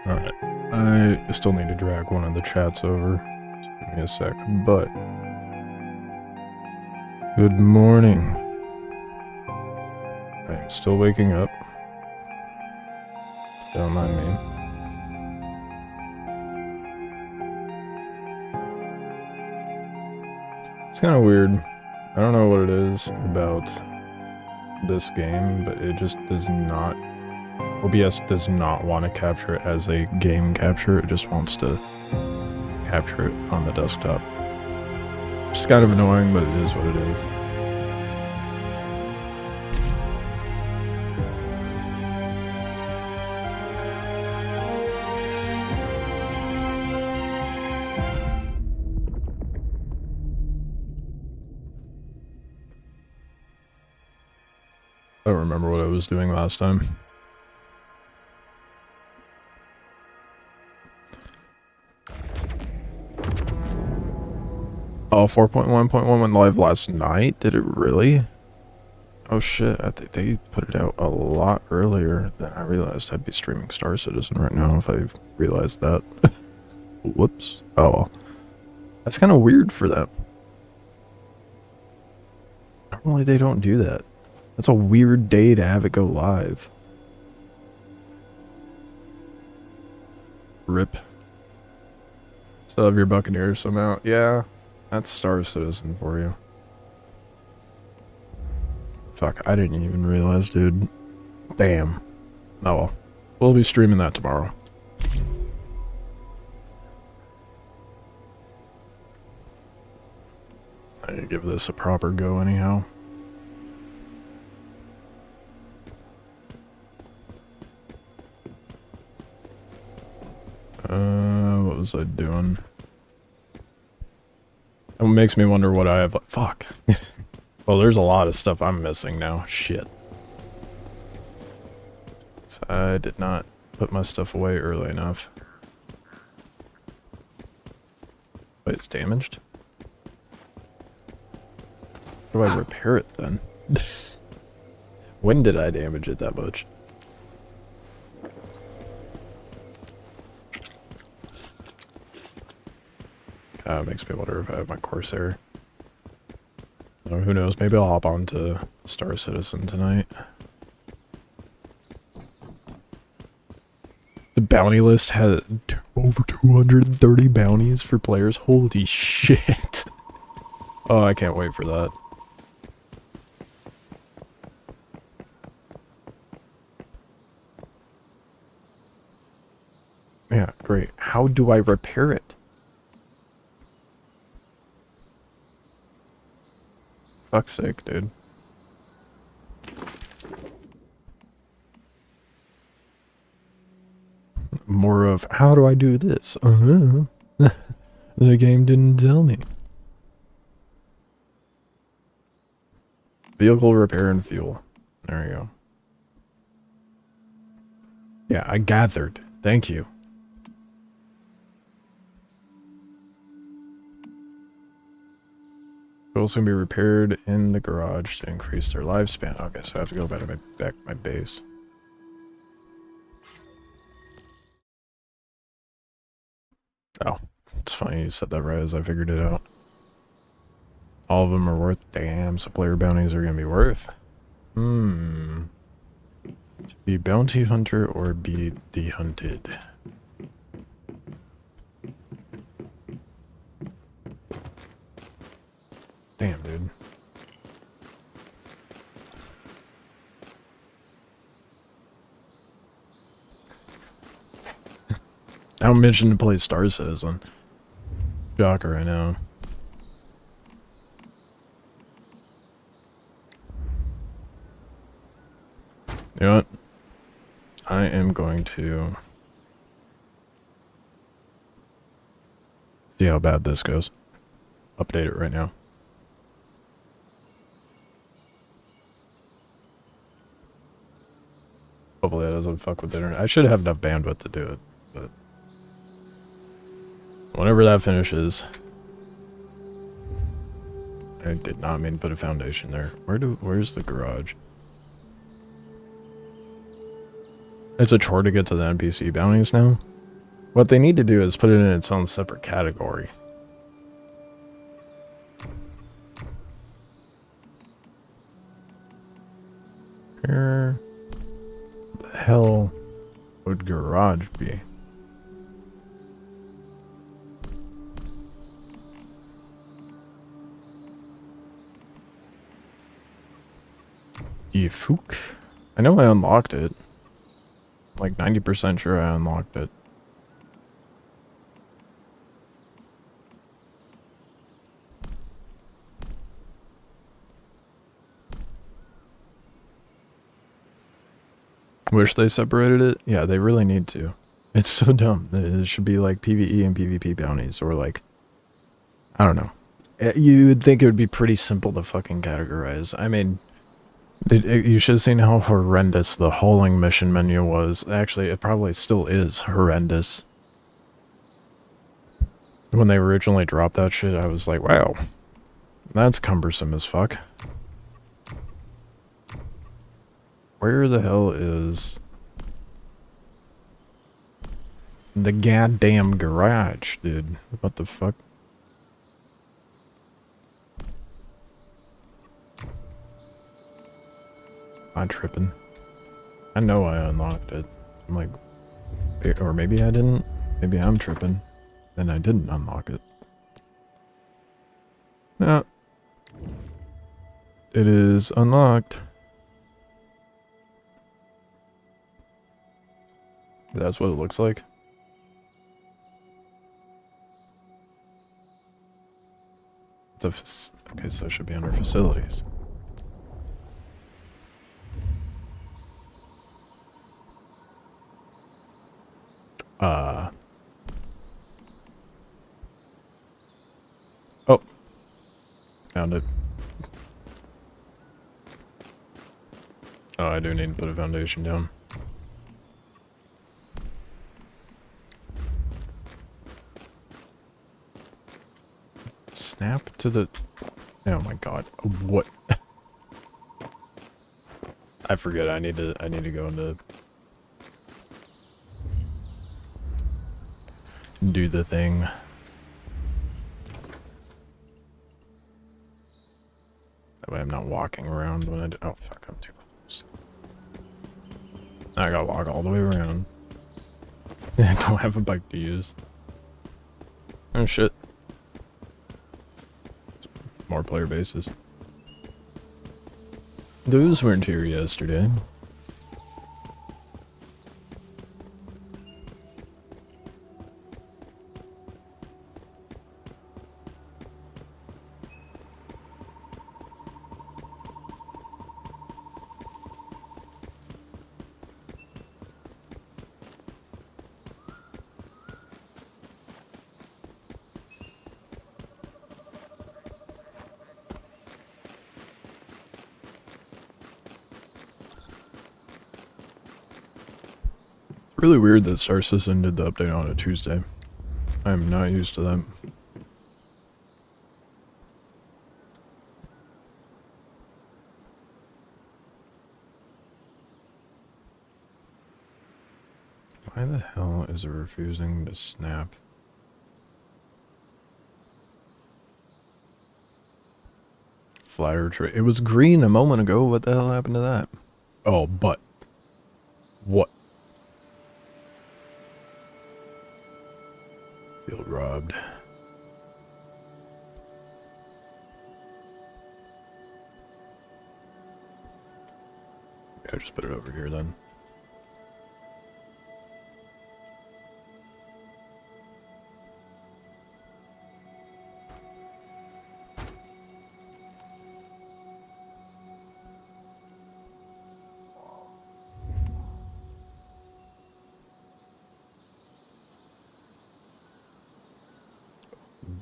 Alright. I still need to drag one of the chats over. Just give me a sec. But good morning. I am still waking up. Don't mind me. It's kind of weird. I don't know what it is about this game, but it just does not... OBS does not want to capture it as a game capture. It just wants to capture it on the desktop. It's kind of annoying, but it is what it is. I don't remember what I was doing last time. Oh, 4.1.1 went live last night? Did it really? Oh shit, I think they put it out a lot earlier than I realized. I'd be streaming Star Citizen right now if I realized that. Whoops. Oh well. That's kind of weird for them. Normally they don't do that. That's a weird day to have it go live. RIP. Still have your Buccaneers somehow. Yeah, that's Star Citizen for you. Fuck, I didn't even realize, dude. Damn. Oh well. We'll be streaming that tomorrow. I need to give this a proper go anyhow. What was I doing? It makes me wonder what I have. Fuck. Well, there's a lot of stuff I'm missing now. Shit. So I did not put my stuff away early enough. Wait, it's damaged? How do I repair it then? When did I damage it that much? Makes me wonder if I have my Corsair. Or who knows, maybe I'll hop on to Star Citizen tonight. The bounty list had over 230 bounties for players. Holy shit. Oh, I can't wait for that. Yeah, great. How do I repair it? Fuck's sake, dude. More of, how do I do this? The game didn't tell me. Vehicle repair and fuel. There you go. Yeah, I gathered. Thank you. Vehicles can be repaired in the garage to increase their lifespan. Okay, so I have to go back to my base. Oh, it's funny you said that right as I figured it out. All of them are worth... Damn, so player bounties are going to be worth. To be bounty hunter or be the hunted? Damn, dude. I don't mention to play Star Citizen. Shocker, I know. You know what? I am going to see how bad this goes. Update it right now. Hopefully that doesn't fuck with the internet. I should have enough bandwidth to do it, but whenever that finishes. I did not mean to put a foundation there. Where's the garage? It's a chore to get to the NPC bounties now. What they need to do is put it in its own separate category. Where the hell would garage be? Fook. I know I unlocked it. Like 90% sure I unlocked it. Wish they separated it. Yeah, they really need to. It's so dumb. It should be like PvE and PvP bounties, or like, I don't know. You would think it would be pretty simple to fucking categorize. I mean, you should have seen how horrendous the hauling mission menu was. Actually, it probably still is horrendous. When they originally dropped that shit, I was like, wow, that's cumbersome as fuck. Where the hell is the goddamn garage, dude? What the fuck? I'm tripping. I know I unlocked it. I'm like, or maybe I didn't. Maybe I'm tripping. And I didn't unlock it. No. It is unlocked. That's what it looks like. It's a okay, so it should be under facilities. Oh. Found it. Oh, I do need to put a foundation down. Snap to the... Oh my god. What? I forget. I need to go into... do the thing. That way I'm not walking around when I do... Oh fuck, I'm too close. I gotta walk all the way around. I don't have a bike to use. Oh shit. More player bases. Those weren't here yesterday. Really weird that Star Citizen did the update on a Tuesday. I am not used to that. Why the hell is it refusing to snap? Flyer tray. It was green a moment ago. What the hell happened to that? Oh, but. What? Field robbed. Yeah, just put it over here then.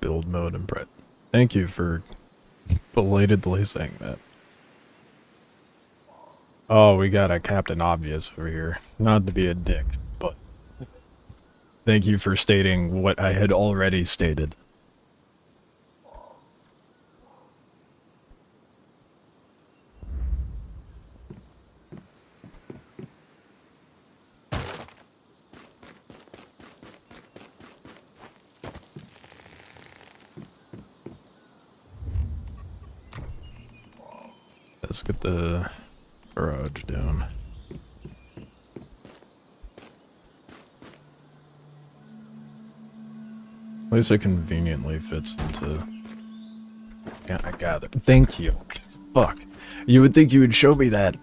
Build mode and Brett. Thank you for belatedly saying that. Oh, we got a Captain Obvious over here. Not to be a dick, but thank you for stating what I had already stated. Let's get the garage down. At least it conveniently fits into... Yeah, I gather. Thank you. Fuck. You would think you would show me that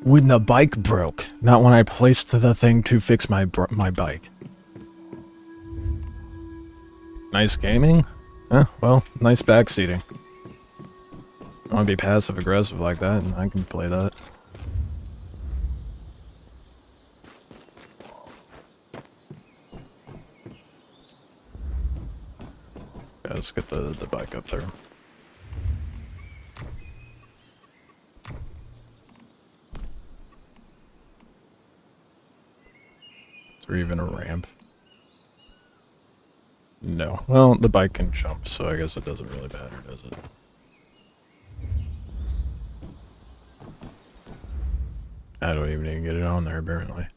when the bike broke, not when I placed the thing to fix my bike. Nice gaming? Well, nice backseating. I want to be passive-aggressive like that, and I can play that. Yeah, let's get the bike up there. Is there even a ramp? No. Well, the bike can jump, so I guess it doesn't really matter, does it? I don't even need to get it on there, apparently.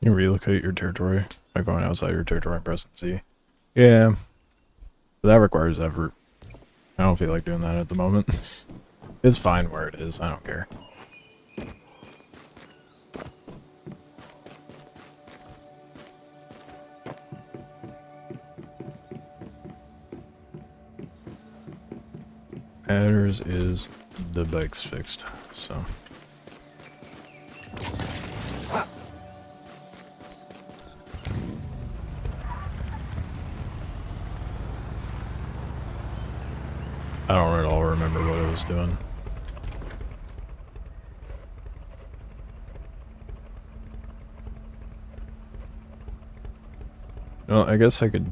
You relocate your territory by going outside your territory and pressing Z. Yeah. But that requires effort. I don't feel like doing that at the moment. It's fine where it is, I don't care. Matters is the bike's fixed, so. I don't at all remember what I was doing. Well, I guess I could...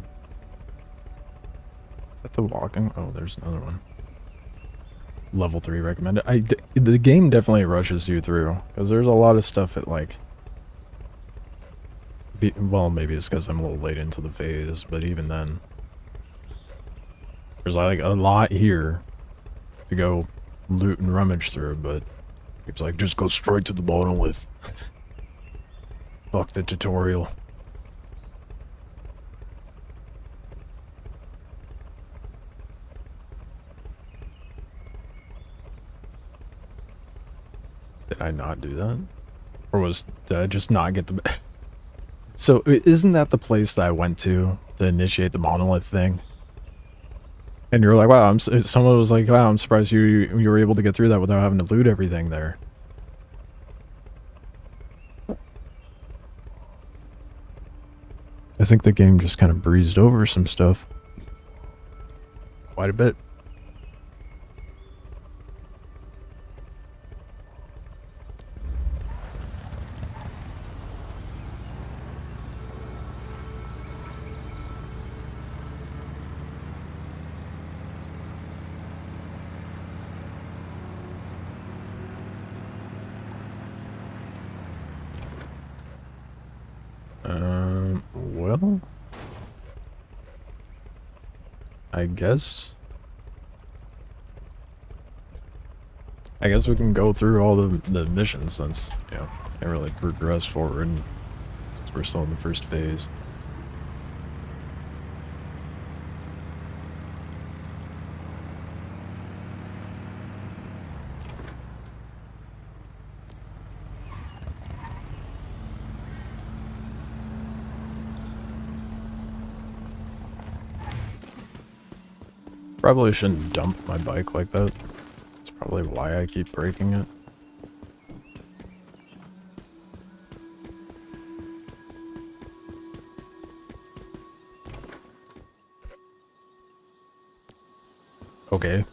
Is that the walking? Oh, there's another one. Level 3 recommended. The game definitely rushes you through, because there's a lot of stuff that, like... well, maybe it's because I'm a little late into the phase, but even then... There's like a lot here to go loot and rummage through, but... It's like, just go straight to the monolith. Fuck the tutorial. Did I not do that? Or did I just not get the... So, isn't that the place that I went to initiate the monolith thing? And you're like, wow, someone was like, wow, I'm surprised you were able to get through that without having to loot everything there. I think the game just kind of breezed over some stuff. Quite a bit. Well, I guess we can go through all the missions since, you know, can't really progress forward since we're still in the first phase. Probably shouldn't dump my bike like that. That's probably why I keep breaking it. Okay.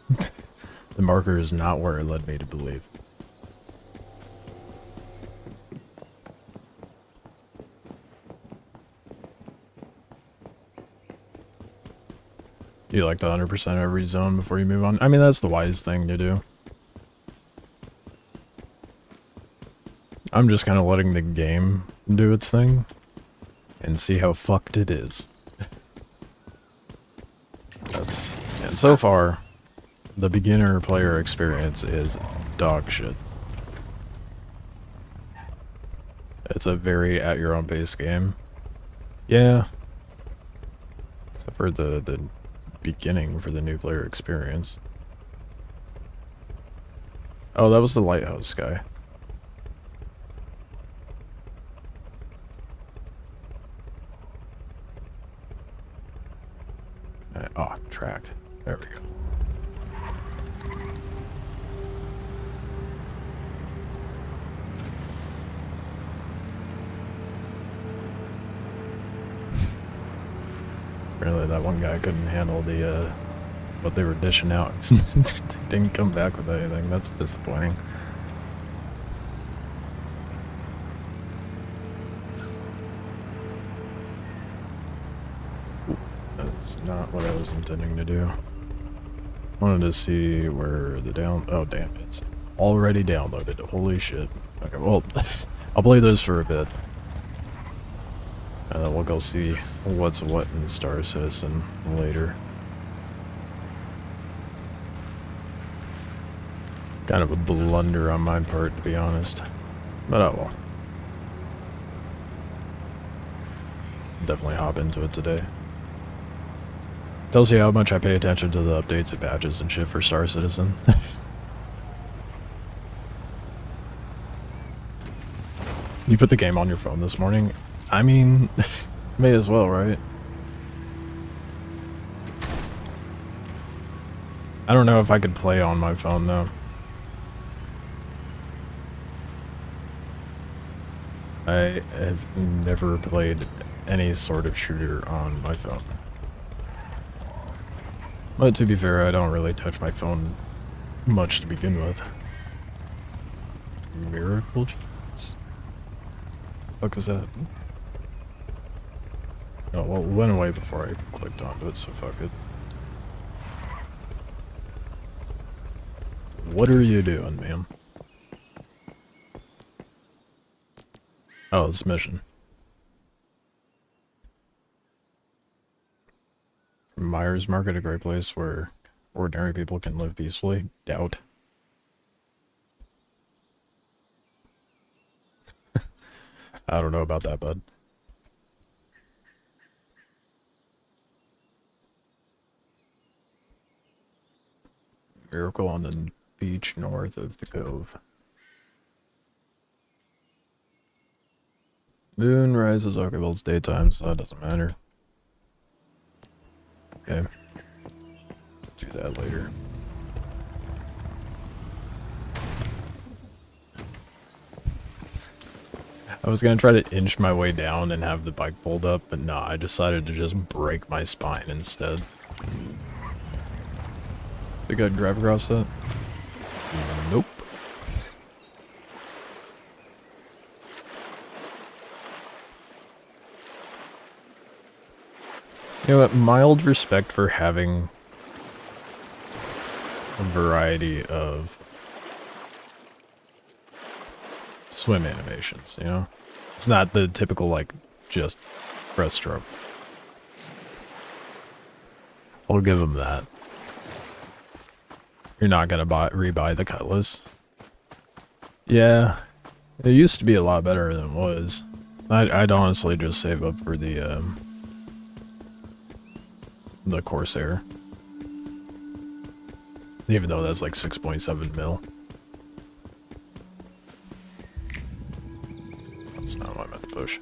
The marker is not where it led me to believe. You like to 100% every zone before you move on? I mean, that's the wise thing to do. I'm just kind of letting the game do its thing and see how fucked it is. And so far, the beginner player experience is dog shit. It's a very at your own pace game. Yeah, Except for the beginning for the new player experience. Oh, that was the lighthouse guy. Oh, track. There we go. Apparently that one guy couldn't handle the, what they were dishing out. They didn't come back with anything. That's disappointing. Ooh, that's not what I was intending to do. Wanted to see where the oh damn, it's already downloaded. Holy shit. Okay, well, I'll play those for a bit. And then we'll go see what's what in Star Citizen later. Kind of a blunder on my part, to be honest. But oh well. Definitely hop into it today. Tells you how much I pay attention to the updates and patches and shit for Star Citizen. You put the game on your phone this morning? I mean, may as well, right? I don't know if I could play on my phone, though. I have never played any sort of shooter on my phone. But to be fair, I don't really touch my phone much to begin with. Miracle Cheats? What was that? Oh, well, it went away before I clicked onto it, so fuck it. What are you doing, man? Oh, it's mission. Myers Market, a great place where ordinary people can live peacefully? Doubt. I don't know about that, bud. Miracle on the beach north of the cove. Moon rises, okay, well it's daytime, so that doesn't matter. Okay. Do that later. I was gonna try to inch my way down and have the bike pulled up, but nah, I decided to just break my spine instead. Think I'd drive across that? Nope. You know what, mild respect for having a variety of swim animations, you know? It's not the typical, like, just breaststroke. I'll give them that. You're not gonna rebuy the Cutlass. Yeah, it used to be a lot better than it was. I'd honestly just save up for the Corsair. Even though that's like 6.7 mil. That's not what I meant to push.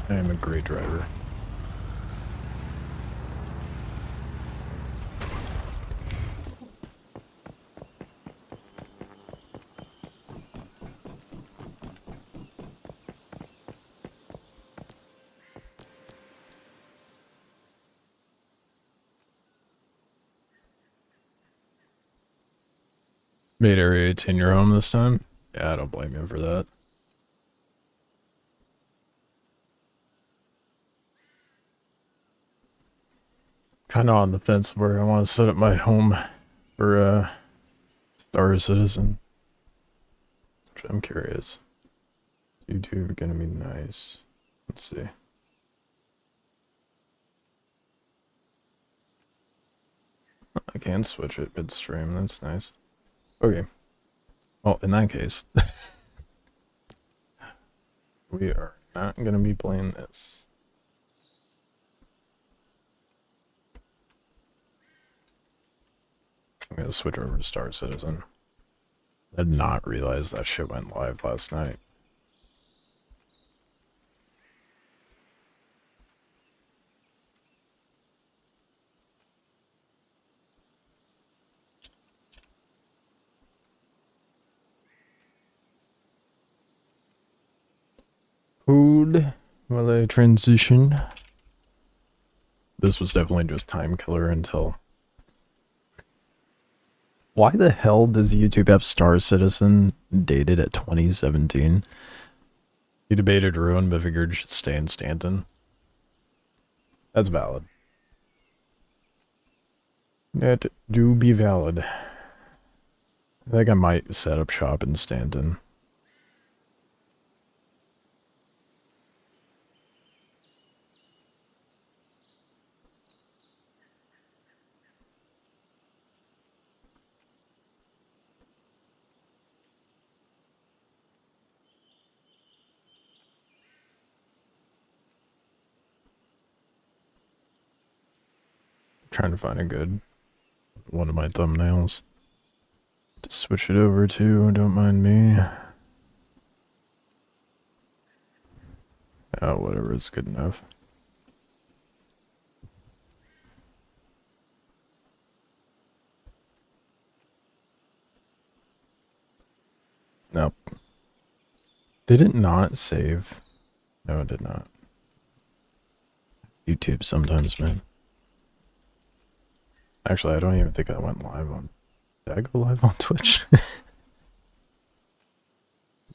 I am a great driver. Made Area 18 your home this time? Yeah, I don't blame you for that. Kind of on the fence where I want to set up my home for Star Citizen. Which I'm curious. YouTube gonna be nice. Let's see. I can switch it midstream. That's nice. Okay. Well, in that case, we are not gonna be playing this. I'm gonna switch over to Star Citizen. I did not realize that shit went live last night. Food while I transition. This was definitely just time killer until... Why the hell does YouTube have Star Citizen dated at 2017? You debated Ruin, but figured it should stay in Stanton. That's valid. That do be valid. I think I might set up shop in Stanton. Trying to find a good one of my thumbnails to switch it over to, don't mind me. Oh, whatever, it's good enough. Nope. Did it not save? No, it did not. YouTube sometimes, man. Actually, I don't even think I went live on... Did I go live on Twitch? Dude,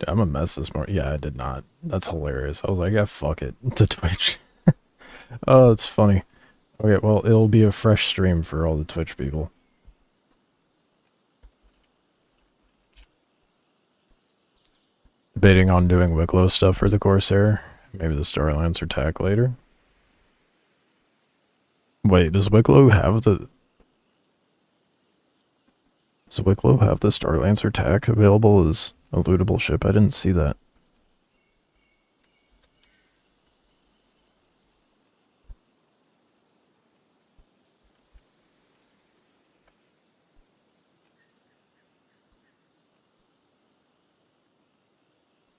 I'm a mess this morning. Yeah, I did not. That's hilarious. I was like, yeah, fuck it. To Twitch. Oh, it's funny. Okay, well, it'll be a fresh stream for all the Twitch people. Debating on doing Wicklow stuff for the Corsair. Maybe the Star Lancer tack later. Wait, does Wicklow have the... Does Wicklow have the Star Lancer tack available as a lootable ship? I didn't see that.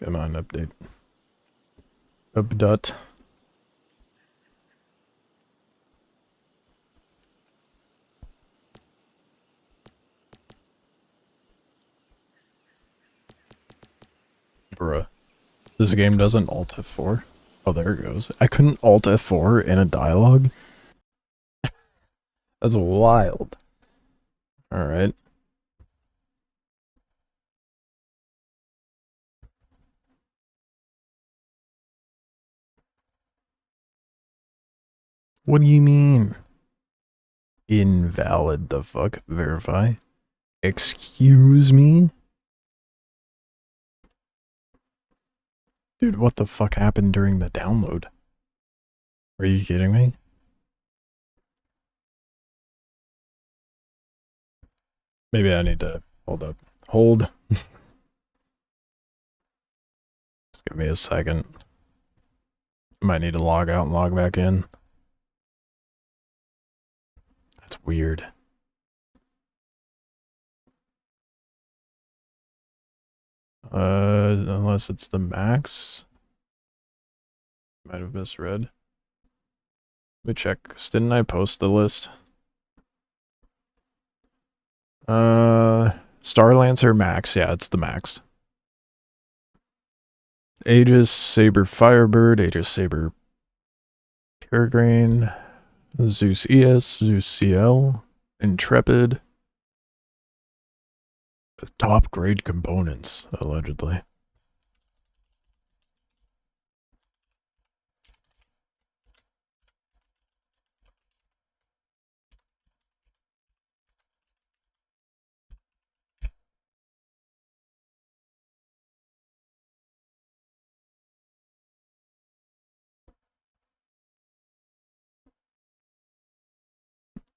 Come on, update. Update. Bruh. This game doesn't Alt F4. Oh, there it goes. I couldn't Alt F4 in a dialogue? That's wild. Alright. What do you mean? Invalid the fuck? Verify? Excuse me? Dude, what the fuck happened during the download? Are you kidding me? Maybe I need to hold up. Hold. Just give me a second. Might need to log out and log back in. That's weird. Unless it's the max. Might have misread. Let me check. Didn't I post the list? Star Lancer max. Yeah, it's the max. Aegis, Saber Firebird, Aegis Saber Peregrine, Zeus ES, Zeus CL, Intrepid, Top grade components, allegedly.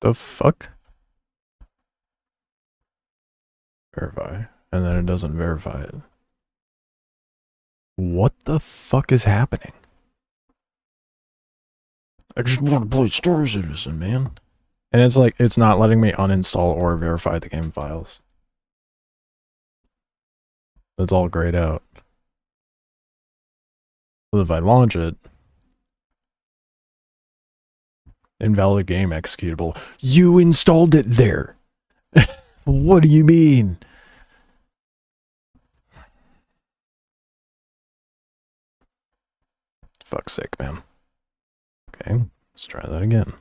The fuck? Verify. And then it doesn't verify it. What the fuck is happening? I just want to play Star Citizen, man. And it's like, it's not letting me uninstall or verify the game files. It's all grayed out. But if I launch it, invalid game executable. You installed it there. What do you mean? Fuck's sake, man. Okay, let's try that again.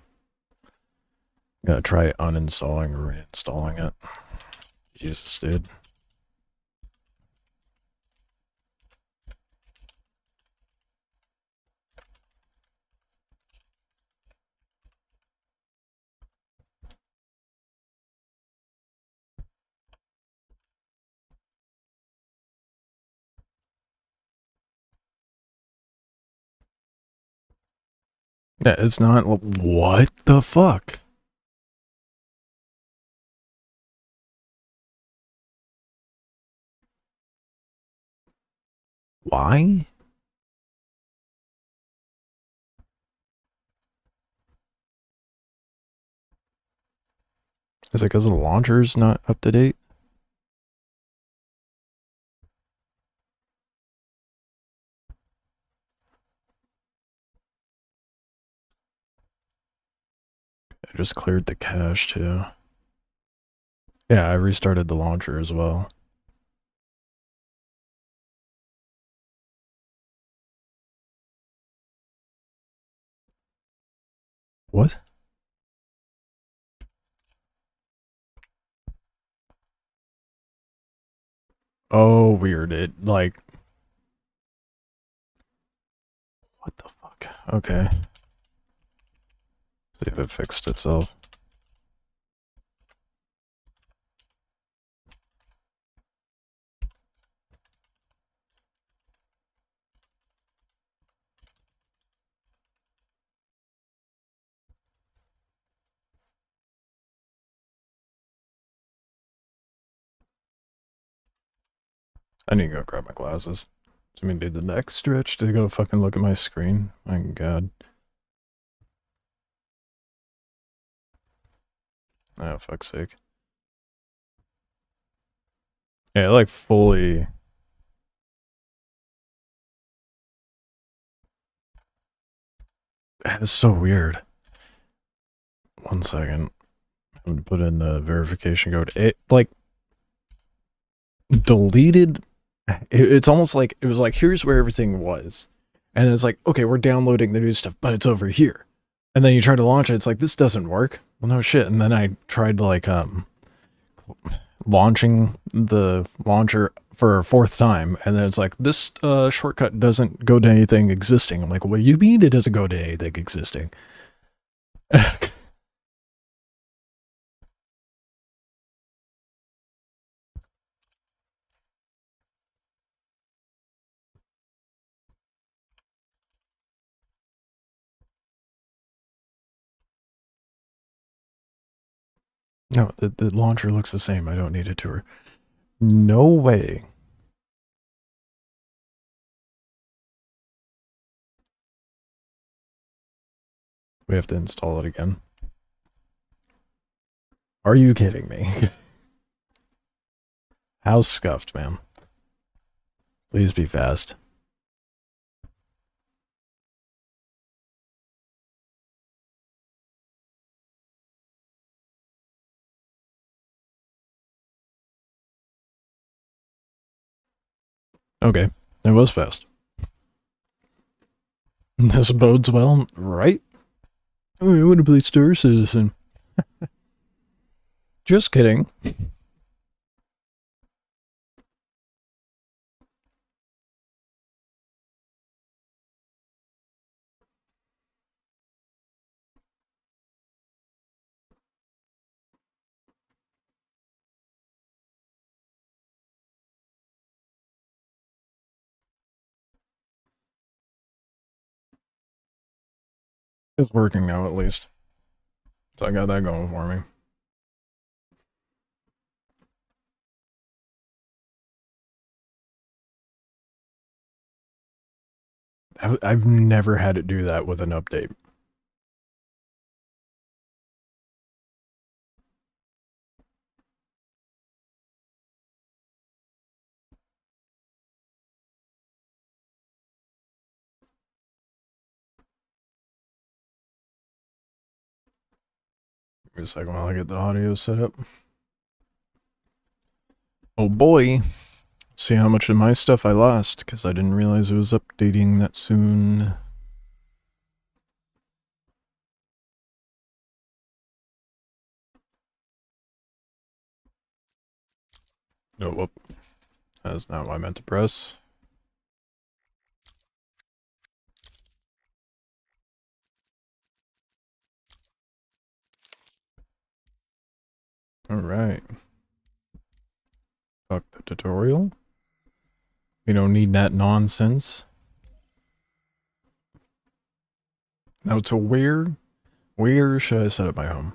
Gotta try uninstalling or reinstalling it. Jesus, dude. Yeah, it's not. What the fuck? Why? Is it because the launcher's not up to date? I just cleared the cache too. Yeah, I restarted the launcher as well. What? Oh, weird. It, like... What the fuck? Okay. See if it fixed itself. I need to go grab my glasses. I mean, dude, the neck stretch to go fucking look at my screen. My god. Oh, fuck's sake. Yeah, like fully... It's so weird. 1 second. I'm gonna put in the verification code. It, like... deleted... It's almost like, it was like, here's where everything was. And it's like, okay, we're downloading the new stuff, but it's over here. And then you try to launch it, it's like, this doesn't work. Well, no shit. And then I tried like, launching the launcher for a 4th time. And then it's like, this shortcut doesn't go to anything existing. I'm like, what do you mean it doesn't go to anything existing? No, the launcher looks the same. I don't need a tour. No way. We have to install it again. Are you kidding me? How scuffed, man. Please be fast. Okay, it was fast. This bodes well, right? Oh, I want to play Star Citizen. Just kidding. It's working now, at least. So I got that going for me. I've never had it do that with an update. Give me a second while I get the audio set up. Oh boy. See how much of my stuff I lost, because I didn't realize it was updating that soon. Oh, whoop. That's not what I meant to press. Alright. Fuck the tutorial. We don't need that nonsense. Now to where should I set up my home?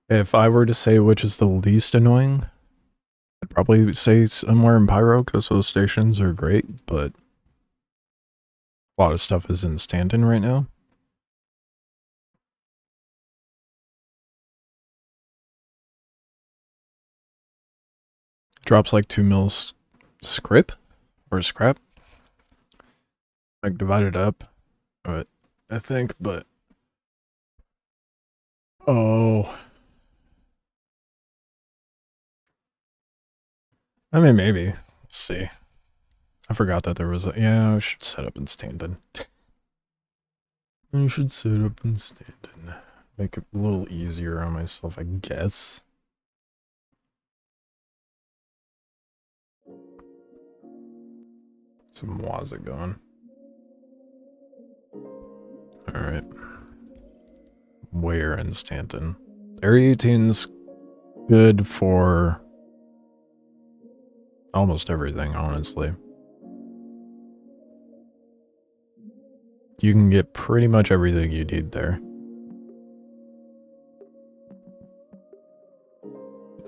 If I were to say which is the least annoying, I'd probably say somewhere in Pyro, because those stations are great, but a lot of stuff is in Stanton right now. Drops like 2 mils script or scrap. Like divided up, but I think, but oh, I mean maybe. Let's see. I forgot that there was a I should set up in Stanton. I should set up in Stanton. Make it a little easier on myself, I guess. Some Waza going. Alright. Where in Stanton? Area 18's good for almost everything, honestly. You can get pretty much everything you need there.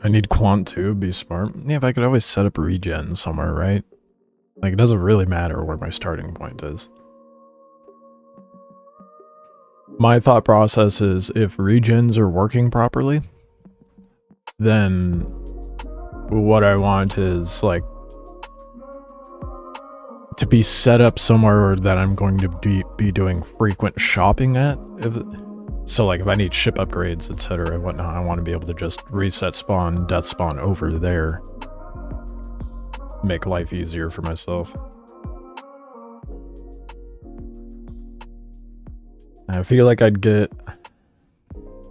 I need quant too, be smart. Yeah, but I could always set up regen somewhere, right? Like, it doesn't really matter where my starting point is. My thought process is, if regens are working properly, then what I want is, like, to be set up somewhere that I'm going to be doing frequent shopping at. So, like, if I need ship upgrades, etc. and whatnot, I want to be able to just reset spawn, death spawn over there. Make life easier for myself. I feel like I'd get...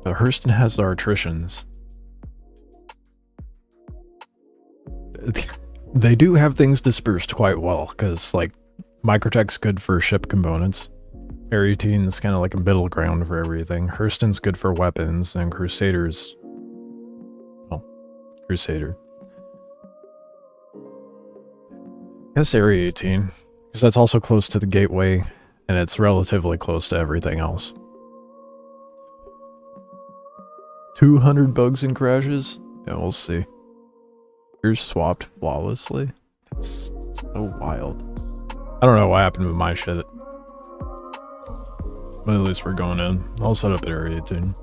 But Hurston has the artitions. They do have things dispersed quite well, because, like, Microtech's good for ship components. Area 18 is kind of like a middle ground for everything. Hurston's good for weapons, and Crusader's... Well, Crusader. I guess Area 18, because that's also close to the gateway, and it's relatively close to everything else. 200 bugs and crashes? Yeah, we'll see. Here's swapped flawlessly? That's so wild. I don't know what happened with my shit. But at least we're going in. I'll set up at Area 18.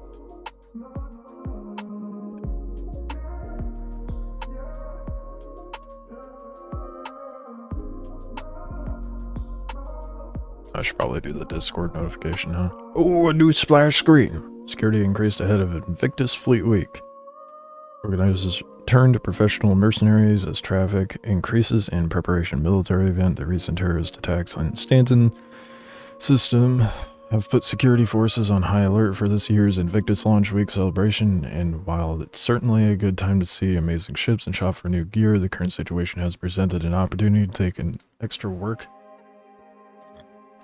I should probably do the Discord notification, huh? Oh, a new splash screen! Security increased ahead of Invictus Fleet Week. Organizers turn to professional mercenaries as traffic increases in preparation military event. The recent terrorist attacks on Stanton system have put security forces on high alert for this year's Invictus Launch Week celebration, and while it's certainly a good time to see amazing ships and shop for new gear, the current situation has presented an opportunity to take in extra work.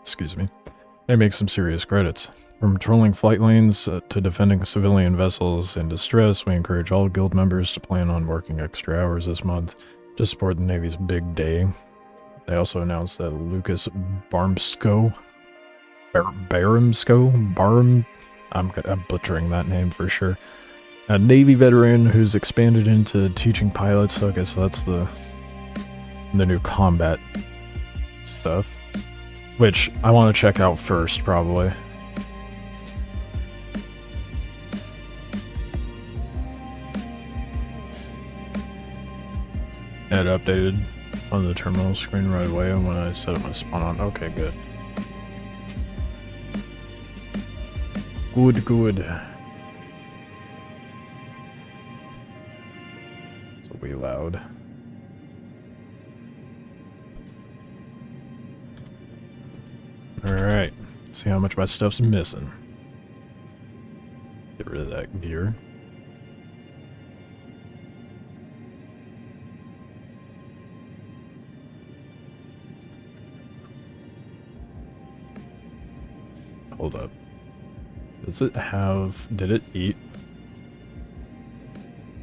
Excuse me. They make some serious credits. From patrolling flight lanes to defending civilian vessels in distress, we encourage all guild members to plan on working extra hours this month to support the Navy's big day. They also announced that Lucas Barmsko, I'm butchering that name for sure. A Navy veteran who's expanded into teaching pilots. So I guess that's the new combat stuff, which I want to check out first, probably. It updated on the terminal screen right away when I set up my spawn on. Okay, good. Good. So we loud. Alright. See how much my stuff's missing. Get rid of that gear. Hold up. Does it have... Did it eat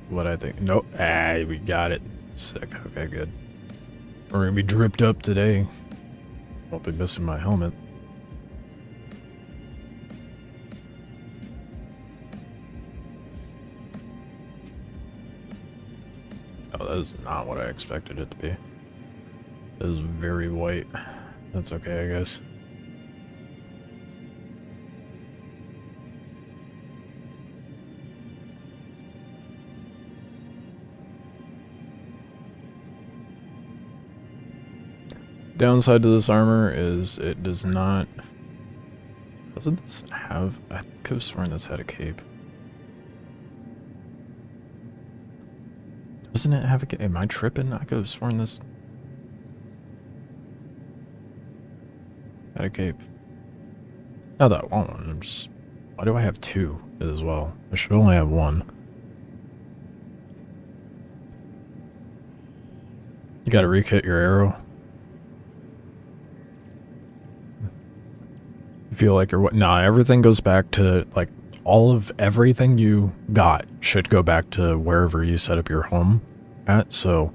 what I think? Nope. Ah, we got it. Sick. Okay, good. We're gonna be dripped up today. Won't be missing my helmet. Oh, that is not what I expected it to be. It is very white. That's okay, I guess. Downside to this armor is it does not... Doesn't this have... I could have sworn this had a cape. Doesn't it have a cape? Am I tripping? I could have sworn this... had a cape. Now that I want one, I'm just... Why do I have two as well? I should only have one. You gotta rekit your arrow. Feel like you're what? Nah, everything goes back to, like, all of everything you got should go back to wherever you set up your home at. So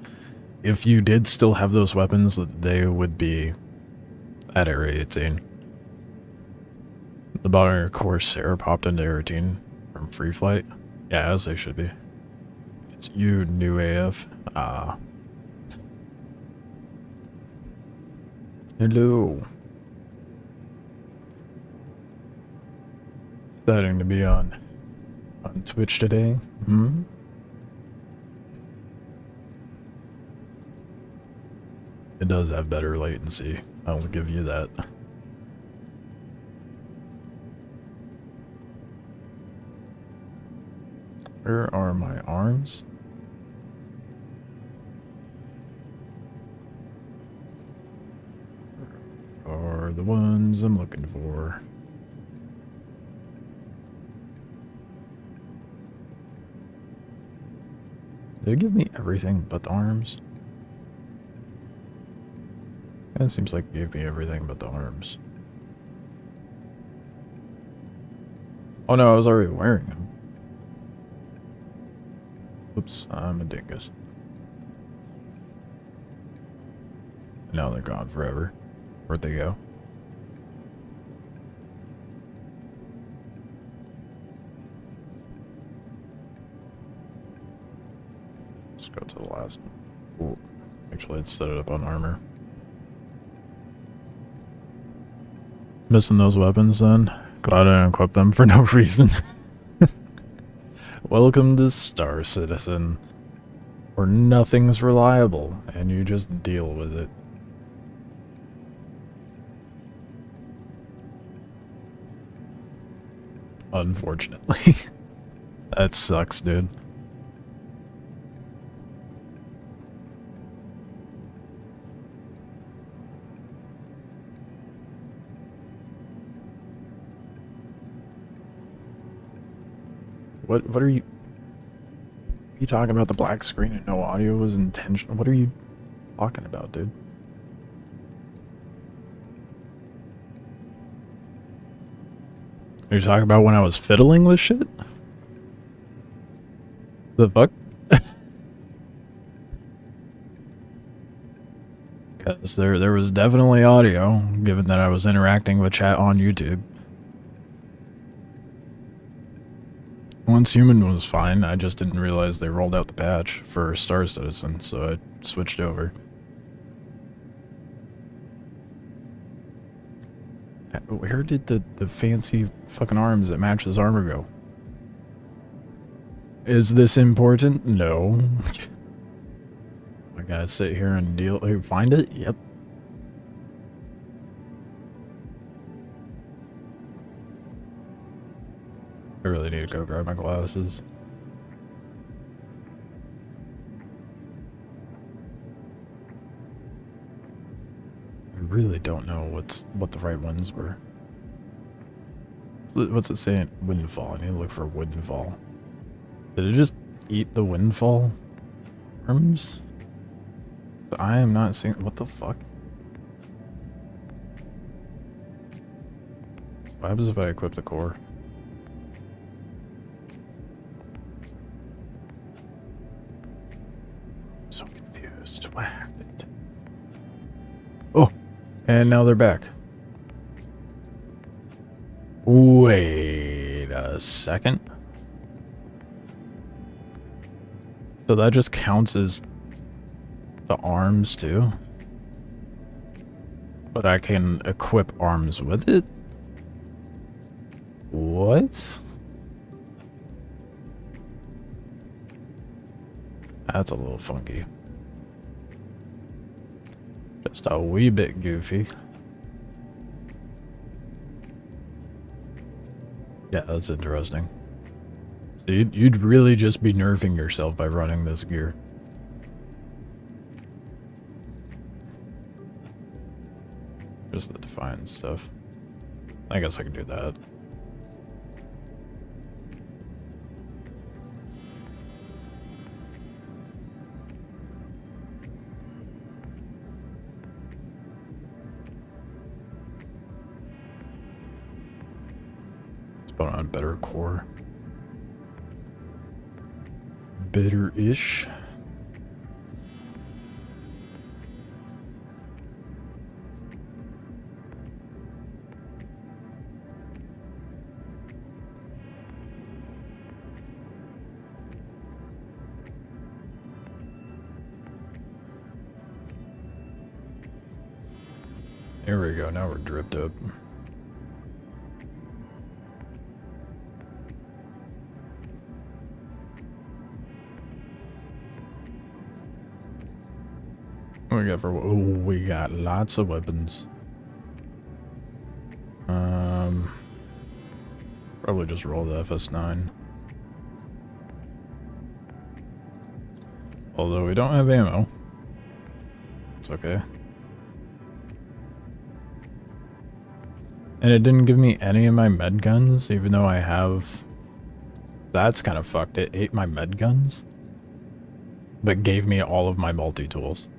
if you did still have those weapons, they would be at Area 18. The bottom of your Corsair popped into Area 18 from Free Flight. Yeah, as they should be. It's you, new AF. Hello. Starting to be on Twitch today. It does have better latency. I will give you that. Where are my arms? Are the ones I'm looking for. Did it give me everything but the arms? It seems like it gave me everything but the arms. Oh no, I was already wearing them. Oops, I'm a dingus. Now they're gone forever. Where'd they go? Let's go to the last one. Ooh. Actually, let's set it up on armor. Missing those weapons then. Glad I didn't equip them for no reason. Welcome to Star Citizen, where nothing's reliable and you just deal with it. Unfortunately. That sucks, dude. What are you talking about? The black screen and no audio was intentional? What are you talking about, dude? Are you talking about when I was fiddling with shit? The fuck? Because there was definitely audio, given that I was interacting with chat on YouTube. Once human was fine, I just didn't realize they rolled out the patch for Star Citizen, so I switched over. Where did the fancy fucking arms that match his armor go? Is this important? No. I gotta sit here and deal. Find it? Yep. I really need to go grab my glasses. I really don't know what the right ones were. What's it saying? Windfall. I need to look for windfall. Did it just eat the windfall arms? I am not seeing. What the fuck? What happens if I equip the core? I'm so confused. What happened? Oh, and now they're back. Wait a second. So that just counts as the arms too? But I can equip arms with it? What? That's a little funky. Just a wee bit goofy. Yeah, that's interesting. So you'd really just be nerfing yourself by running this gear. Just the Defiant stuff. I guess I could do that. Let's put on a better core. Better-ish. There we go, now we're dripped up. What we got for? Oh, we got lots of weapons. Probably just roll the FS9. Although we don't have ammo. It's okay. And it didn't give me any of my med guns, even though I have... That's kind of fucked. It ate my med guns, but gave me all of my multi-tools.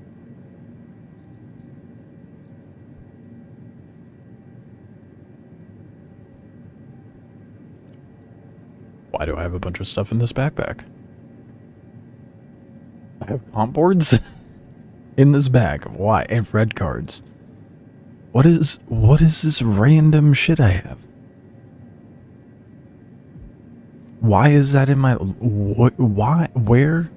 Why do I have a bunch of stuff in this backpack? I have comp boards in this bag. Why? And red cards. What is this random shit I have? Why is that in my... Why? Where?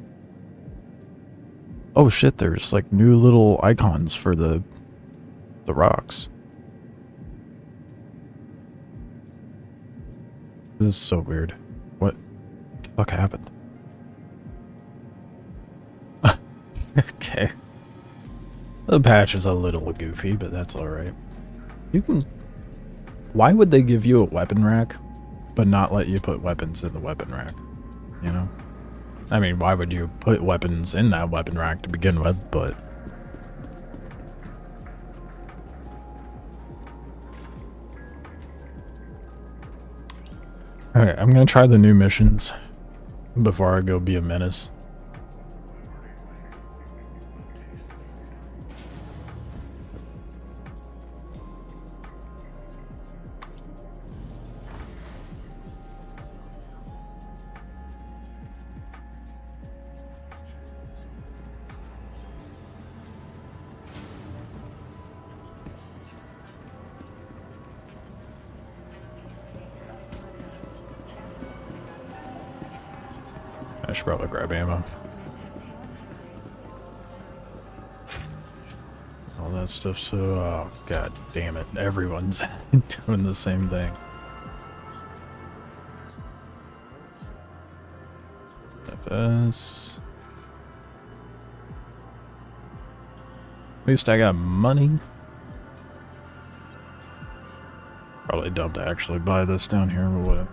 Oh shit, there's like new little icons for the rocks. This is so weird. What the fuck happened? Okay. The patch is a little goofy, but that's alright. You can... Why would they give you a weapon rack, but not let you put weapons in the weapon rack? You know? I mean, why would you put weapons in that weapon rack to begin with, but... Okay, I'm gonna try the new missions before I go be a menace. should probably grab ammo. All that stuff, so... Oh, god damn it. Everyone's doing the same thing. FS... At least I got money. Probably dumb to actually buy this down here, but whatever.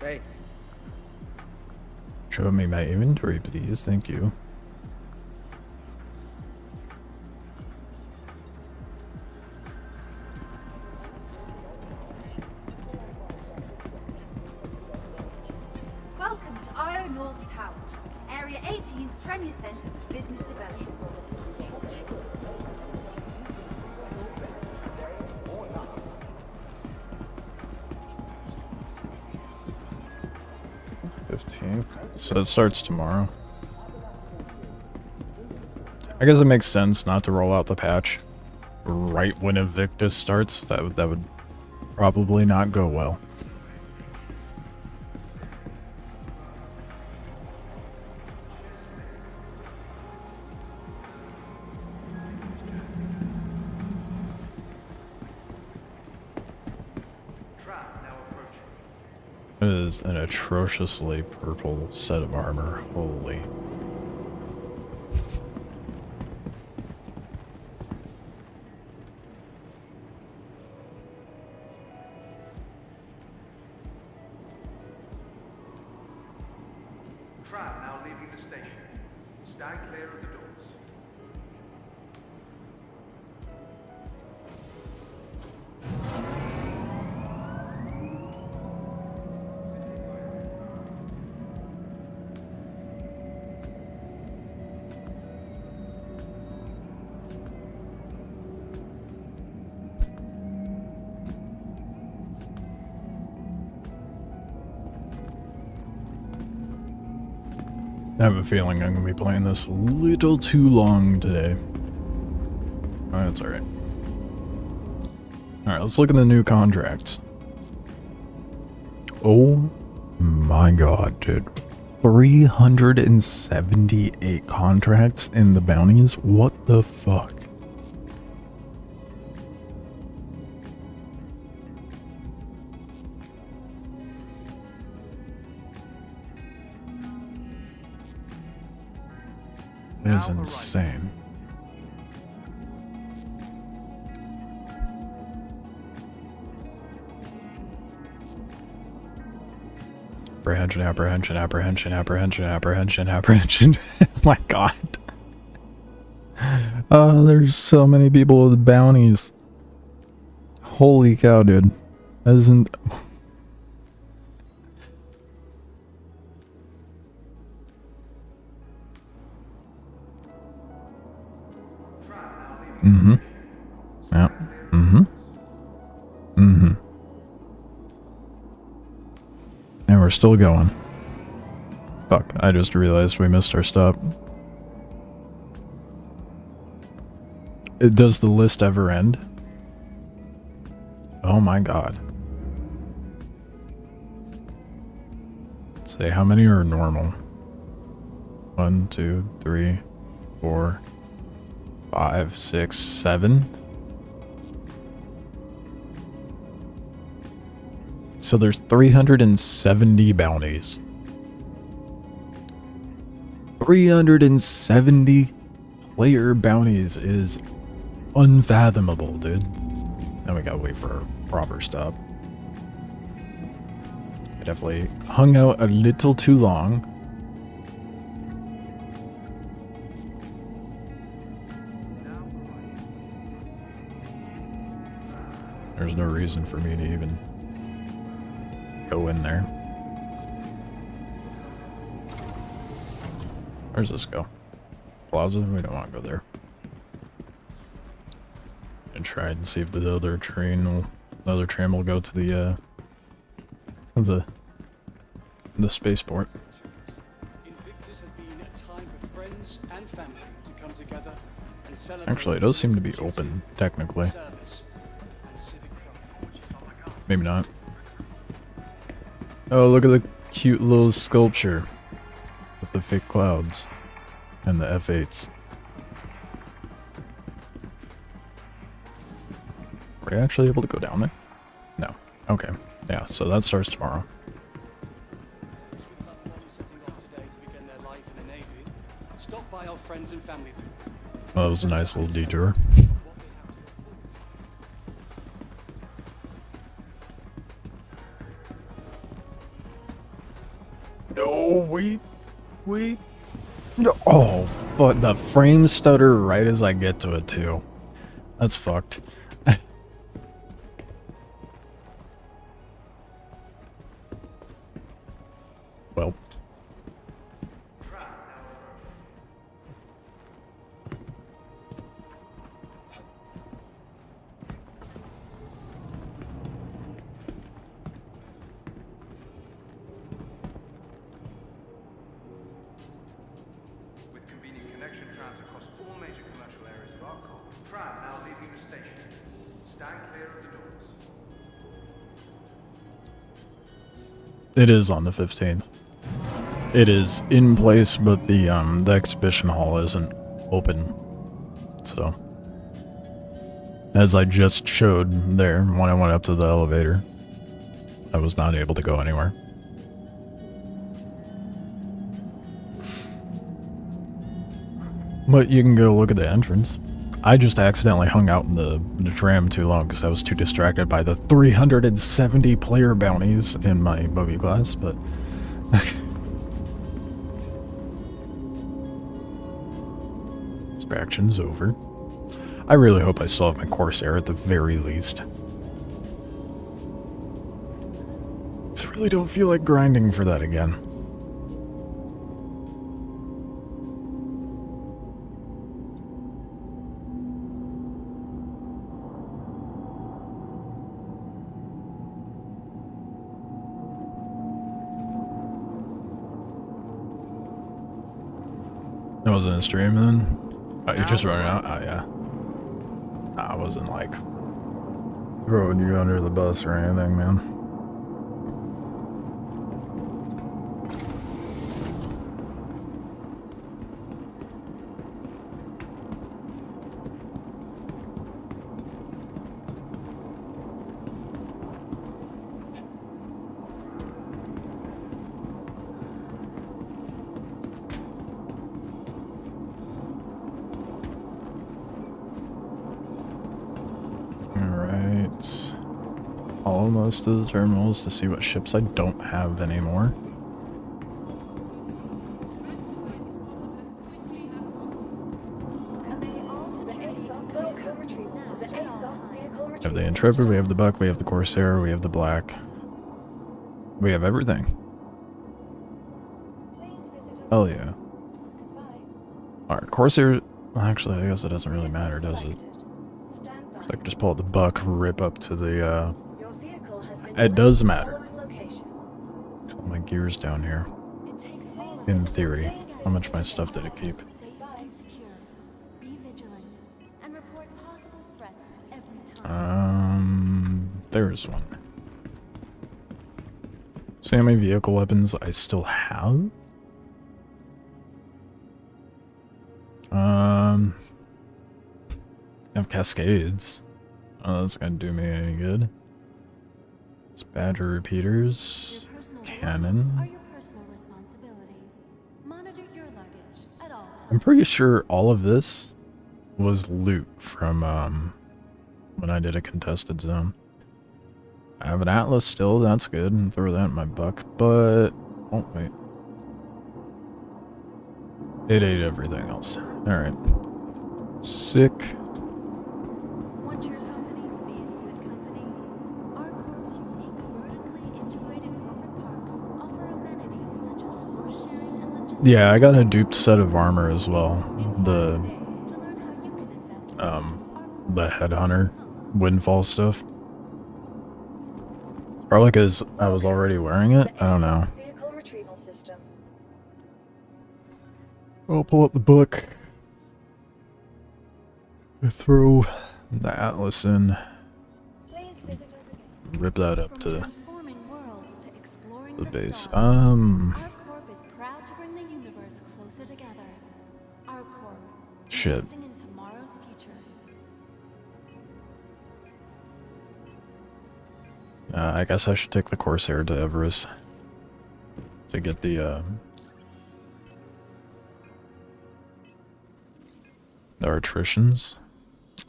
Hey. Show me my inventory, please. Thank you. Welcome to IO North Tower, Area 18's premier centre for business development. So it starts tomorrow. I guess it makes sense not to roll out the patch right when Invictus starts. That would probably not go well. It is an atrociously purple set of armor. Holy. Tram now leaving the station. Stand clear of the doors. I have a feeling I'm going to be playing this a little too long today. Oh, that's alright. Alright, let's look at the new contracts. Oh my god, dude. 378 contracts in the bounties? What the fuck? It is insane. Apprehension, apprehension, apprehension, apprehension, apprehension, apprehension. Oh my god. There's so many people with bounties. Holy cow, dude. That isn't... Mm-hmm. Yeah. Mm-hmm. Mm-hmm. And we're still going. Fuck, I just realized we missed our stop. Does the list ever end? Oh my god. Let's say how many are normal? 1, 2, 3, 4, 5, 6, 7. So there's 370 bounties. 370 player bounties is unfathomable, dude. Now we gotta wait for a proper stop. I definitely hung out a little too long. There's no reason for me to even go in there. Where's this go? Plaza? We don't want to go there. And try and see if the other train will go to the the spaceport. Invictus has been a time for friends and family to come together and celebrate. Actually, it does seem to be open, technically. Service and civic pride. Maybe not. Oh, look at the cute little sculpture with the fake clouds and the F8s. Were you actually able to go down there? No. Okay. Yeah, so that starts tomorrow. With loved ones setting off today to begin their life in the Navy, stop by our friends and family booth. Oh, that was a nice little detour. No, wait. No. Oh, but the frame stutter right as I get to it, too. That's fucked. Well. With convenient connection trams across all major commercial areas of Arcot. Tram now leaving the station. Stand clear of the doors. It is on the 15th. It is in place, but the exhibition hall isn't open. So, as I just showed there when I went up to the elevator, I was not able to go anywhere. But you can go look at the entrance. I just accidentally hung out in the tram too long because I was too distracted by the 370 player bounties in my movie class, but... Distraction's over. I really hope I still have my Corsair at the very least. 'Cause I really don't feel like grinding for that again. That wasn't a stream then? Oh, you're just running out? Oh, yeah. Nah, I wasn't like throwing you under the bus or anything, man. Most of the terminals to see what ships I don't have anymore. We have the Intrepid, we have the Buck, we have the Corsair, we have the Black. We have everything. Hell yeah. Alright, Corsair... Well, actually, I guess it doesn't really matter, does it? So I can just pull out the Buck, rip up to the, It does matter. So my gear's down here. In theory. How much of my stuff did it keep? There's one. See how many vehicle weapons I still have? I have Cascades. Oh, that's gonna do me any good. It's Badger repeaters, cannon. I'm pretty sure all of this was loot from when I did a contested zone. I have an Atlas still, that's good, and throw that in my Buck, but... Oh, wait. It ate everything else. Alright. Sick. Want your company to be in good company? Our Corp's unique vertically integrated corporate parks offer amenities such as resource sharing and logistics. Yeah, I got a duped set of armor as well. The Headhunter Windfall stuff. Probably because I was already wearing it? I don't know. I'll pull up the book. Throw the atlas in. Please visit us again. Rip that up From to transforming worlds to exploring the the base. stars, our corp is proud to bring the universe closer together. Our corp, Shit. investing in tomorrow's future. I guess I should take the Corsair to Everest to get the attritions.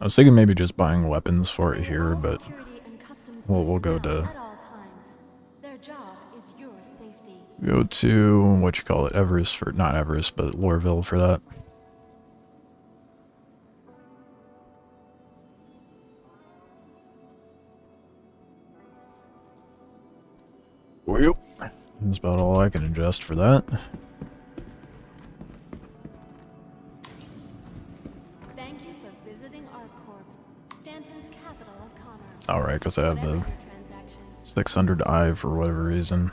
I was thinking maybe just buying weapons for it here, but Security and customs we'll go personnel to at all times. Their job is your safety. go to what you call it, Everest for not Everest, but Lorville for that. Well, that's about all I can ingest for that. Thank you for visiting our corp, Stanton's capital of commerce. Alright, because I have Whatever the your transaction. 600i for whatever reason.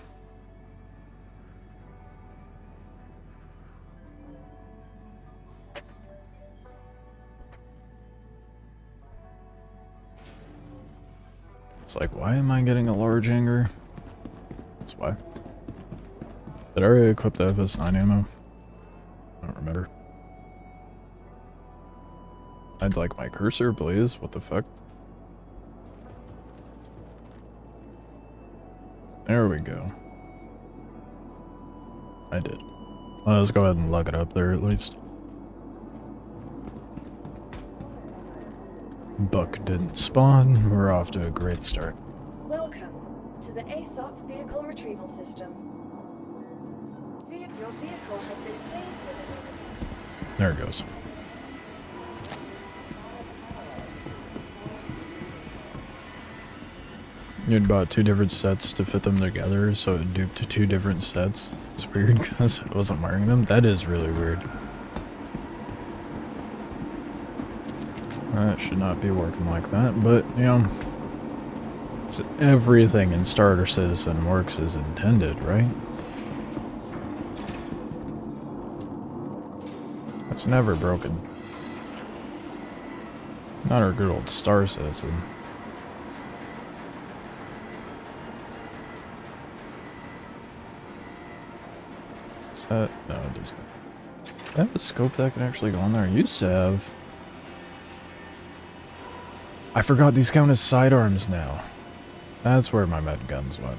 It's like, why am I getting a large anger? That's why. Did I already equip the FS9 ammo? I don't remember. I'd like my cursor, please. What the fuck? There we go. I did. Well, let's go ahead and lug it up there at least. Buck didn't spawn. We're off to a great start. Welcome to the ASOP Vehicle Retrieval System. Your vehicle has been please visit us again. There it goes. You'd bought 2 different sets to fit them together, so it duped to 2 different sets. It's weird because I wasn't wearing them. That is really weird. That should not be working like that, but, you know, everything in Starter Citizen works as intended, right? It's never broken. Not our good old Star Citizen. Is that... no, it doesn't. Do I have a scope that can actually go on there? I used to have. I forgot these count as sidearms now. That's where my med guns went.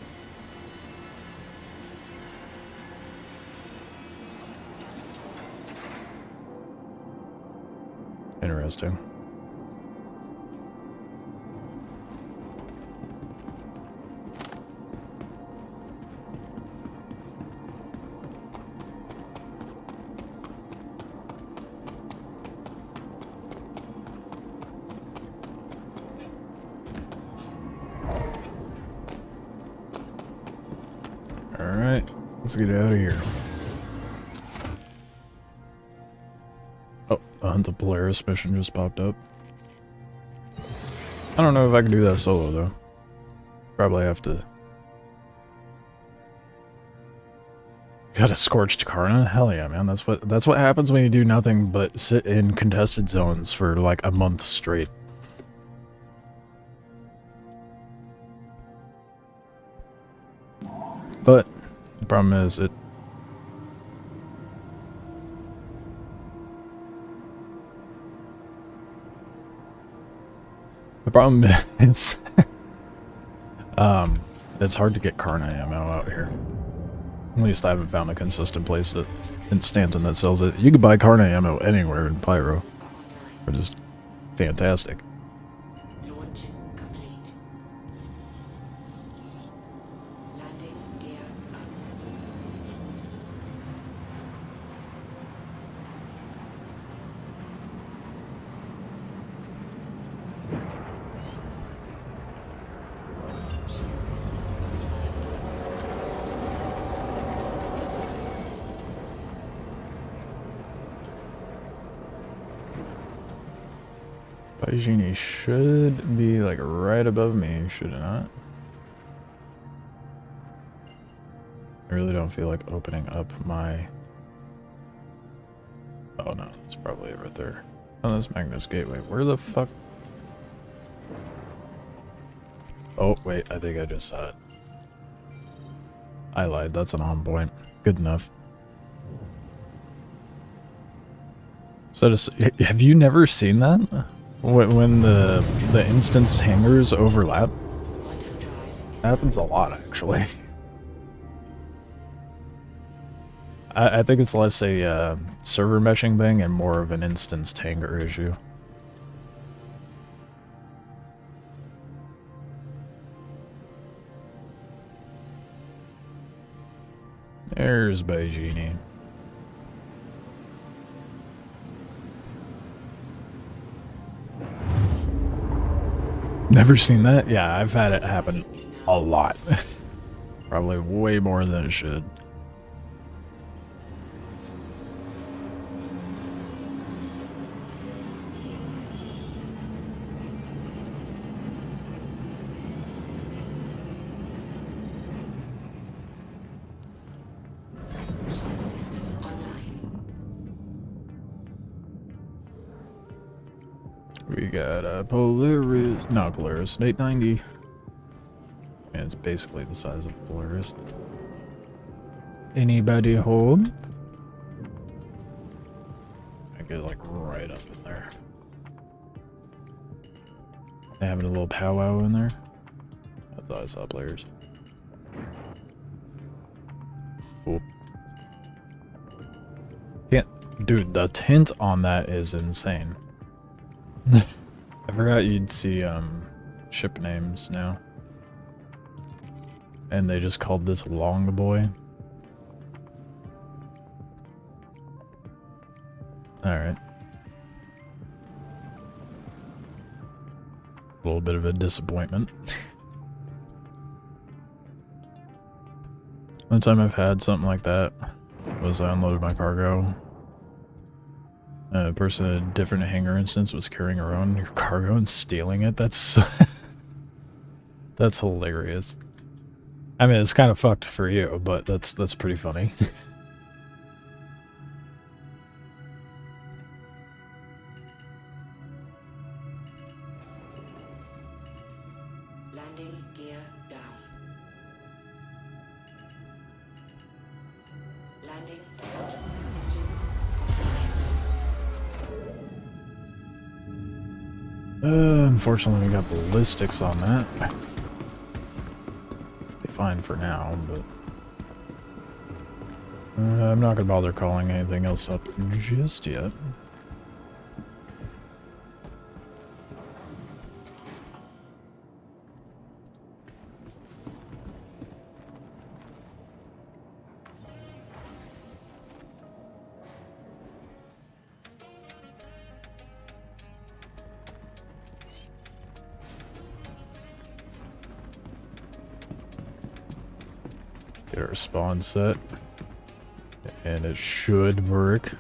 Interesting. Alright, let's get out of here. Oh, a Hunt the Polaris mission just popped up. I don't know if I can do that solo though. Probably have to. Got a Scorched Karna? Hell yeah, man. That's what happens when you do nothing but sit in contested zones for like a month straight. But the problem is the problem is it's hard to get Karna ammo out here. At least I haven't found a consistent place that in Stanton that sells it. You can buy Karna ammo anywhere in Pyro. Which is fantastic. Launch complete. Landing gear up. Shield system offline. Baijini should be like right above me, should it not? I really don't feel like opening up my Oh no, it's probably it right there. Oh, that's Magnus Gateway. Where the fuck? Oh, wait, I think I just saw it. I lied, that's an on point. Good enough. So have you never seen that? When the instance hangers overlap? Quantum drive is Happens a lot, actually. I think it's less a server meshing thing and more of an instance hanger issue. There's Beijini. Never seen that? Yeah, I've had it happen a lot. Probably way more than it should. shield system online. We got a Polaris, no Polaris, 890. And it's basically the size of Polaris. Anybody home? I get like right up in there. They having a little powwow in there. I thought I saw players. Cool. Yeah, dude, the tint on that is insane. I forgot you'd see ship names now. And they just called this Long Boy. Alright. A little bit of a disappointment. One time I've had something like that was I unloaded my cargo. A person in a different hangar instance was carrying around your cargo and stealing it. That's that's hilarious. I mean, it's kind of fucked for you, but that's pretty funny. Landing gear down. Landing engines offline. Unfortunately, we got ballistics on that. Be fine for now, but I'm not gonna bother calling anything else up just yet. Get our spawn set. And it should work.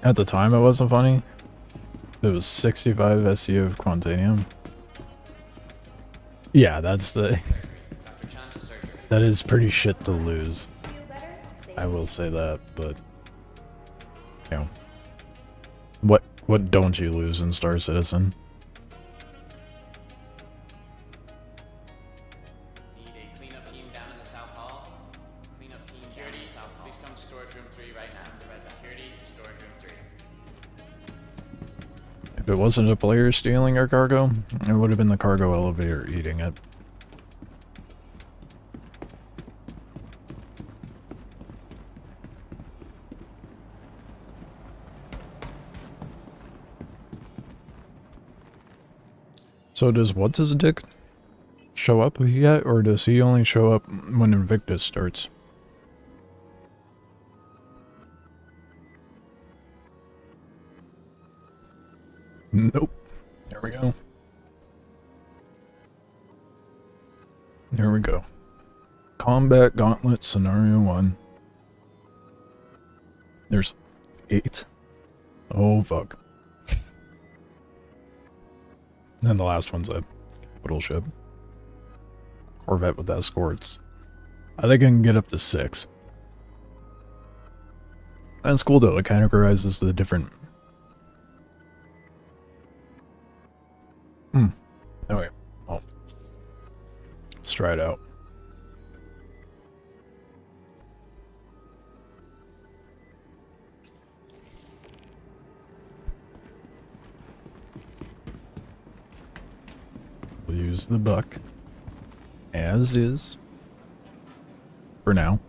At the time it wasn't funny. It was 65 SU of Quantanium. Yeah, that's the... that is pretty shit to lose. I will say that, but... You know. What don't you lose in Star Citizen? If it wasn't a player stealing our cargo, it would have been the cargo elevator eating it. So does what's his dick show up yet, or does he only show up when Invictus starts? Nope. There we go. There we go. Combat Gauntlet Scenario 1. There's 8. Oh, fuck. And the last one's a capital ship. Corvette with escorts. I think I can get up to 6. That's cool though, it categorizes the different... Okay, well, let's try it out. We'll use the buck as is for now.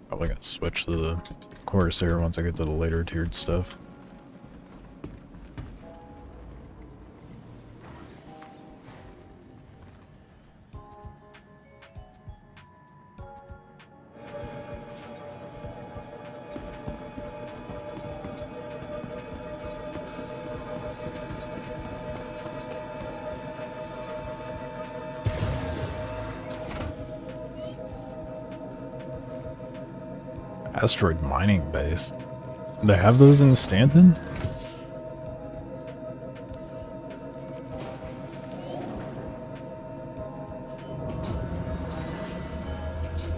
Probably gonna switch to the Corsair once I get to the later tiered stuff. Asteroid mining base. They have those in Stanton? Engines online. Engines.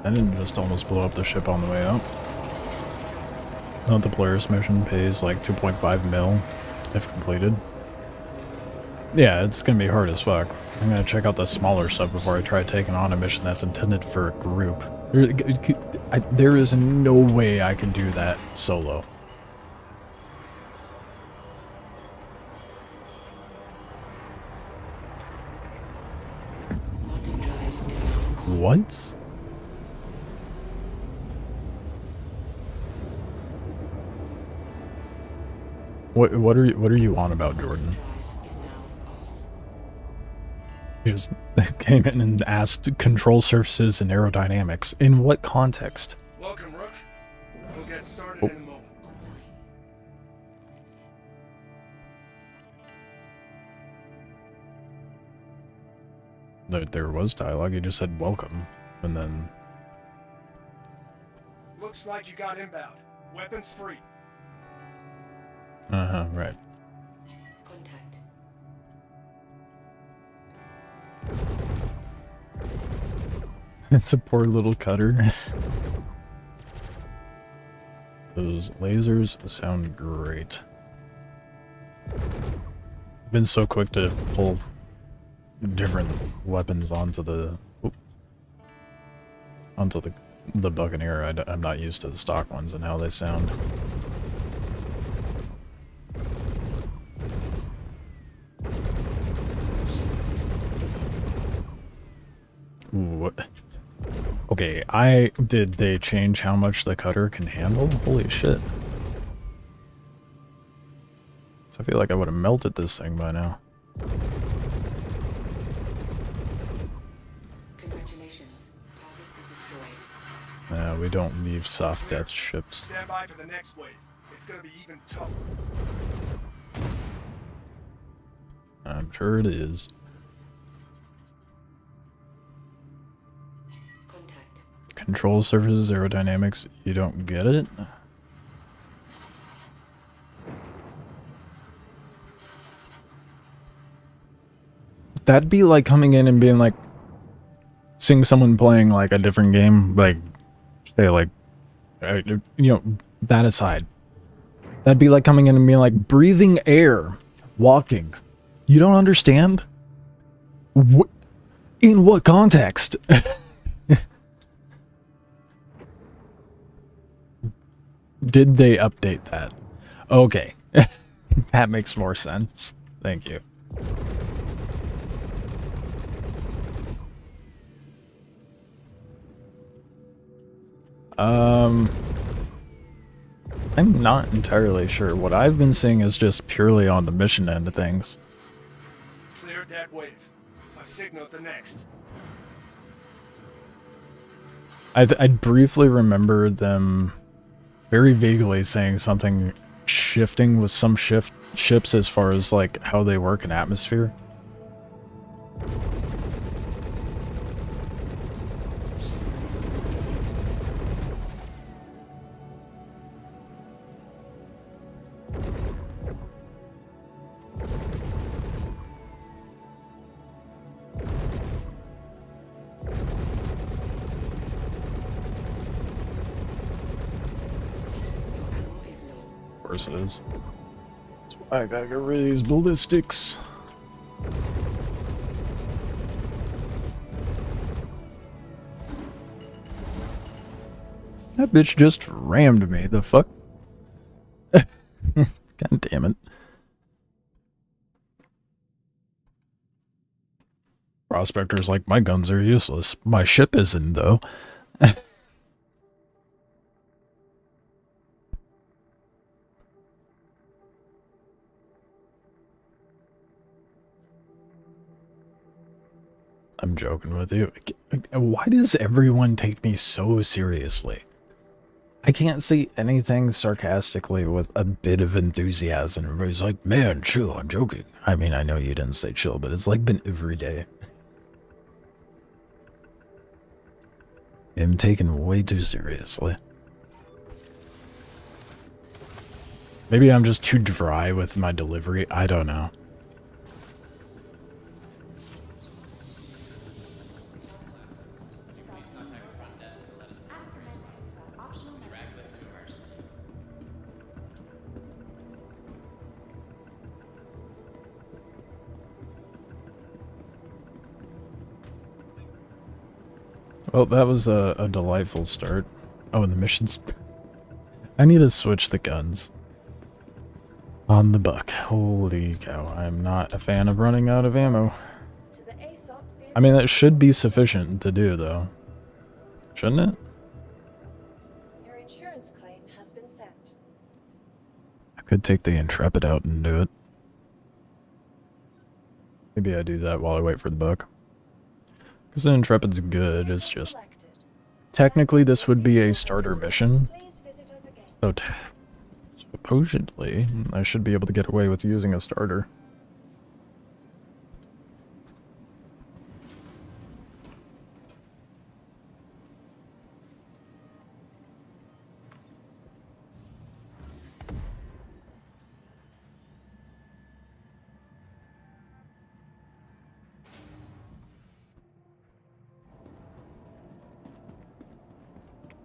I didn't just almost blow up the ship on the way up. Not the Polaris mission pays like 2.5 mil if completed. Yeah, it's gonna be hard as fuck. I'm gonna check out the smaller stuff before I try taking on a mission that's intended for a group. There is no way I can do that solo. Quantum drive is now on. What? What are you on about, Jordan? Drive is now off. You just came in and asked control surfaces and aerodynamics. In what context? Welcome, Rook. We'll get started Oh. in a moment. There was dialogue. You just said welcome, and then Looks like you got inbound. Weapons free. right. Contact. It's a poor little cutter. Those lasers sound great. Been so quick to pull different weapons onto the Buccaneer. I'm not used to the stock ones and how they sound. Shield system is hit. What? Okay, did they change how much the cutter can handle? Holy shit. So I feel like I would have melted this thing by now. Congratulations. Target is destroyed. We don't leave soft death ships. Stand by for the next wave. It's gonna be even tougher. I'm sure it is. Contact. Control surfaces, aerodynamics, you don't get it? That'd be like coming in and being like, seeing someone playing like a different game, like, say like, you know, that aside. That'd be like coming in and being like, breathing air, walking. You don't understand? In what context? Did they update that? Okay. That makes more sense. Thank you. I'm not entirely sure. What I've been seeing is just purely on the mission end of things. Cleared that wave. I've signaled the next. I briefly remember them very vaguely saying something shifting with some ships as far as like how they work in atmosphere. course it is. That's why I gotta get rid of these ballistics. That bitch just rammed me. The fuck? God damn it. Prospector's like, my guns are useless. My ship isn't, though. I'm joking with you. Why does everyone take me so seriously? I can't say anything sarcastically with a bit of enthusiasm. Everybody's like, man, chill, I'm joking. I mean, I know you didn't say chill, but it's like been every day. I'm taken way too seriously. Maybe I'm just too dry with my delivery. I don't know. Well, that was a delightful start. Oh, and the missions. I need to switch the guns on the buck. Holy cow, I'm not a fan of running out of ammo. I mean, that should be sufficient to do, though. Shouldn't it? Your insurance claim has been sent. I could take the Intrepid out and do it. Maybe I do that while I wait for the buck. Because the Intrepid's good, it's just... Technically, this would be a starter mission. So, supposedly, I should be able to get away with using a starter.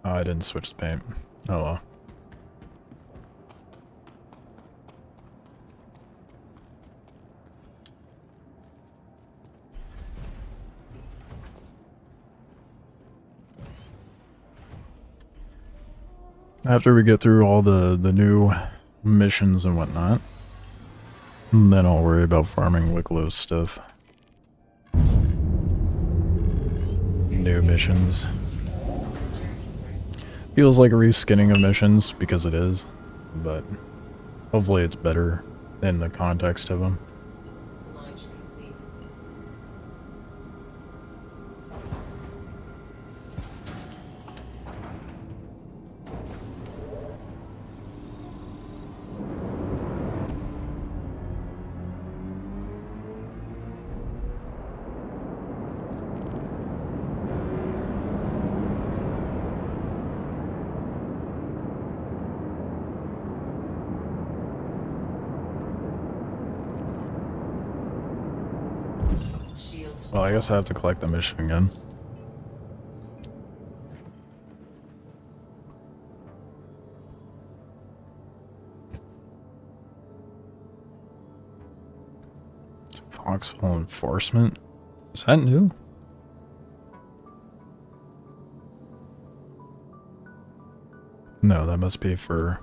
Oh, I didn't switch the paint. Oh well. After we get through all the new missions and whatnot, then I'll worry about farming Wicklow's stuff. New missions. Feels like a reskinning of missions, because it is, but hopefully it's better in the context of them. Launch complete. Well, I guess I have to collect the mission again. Foxhole Enforcement? Is that new? No, that must be for...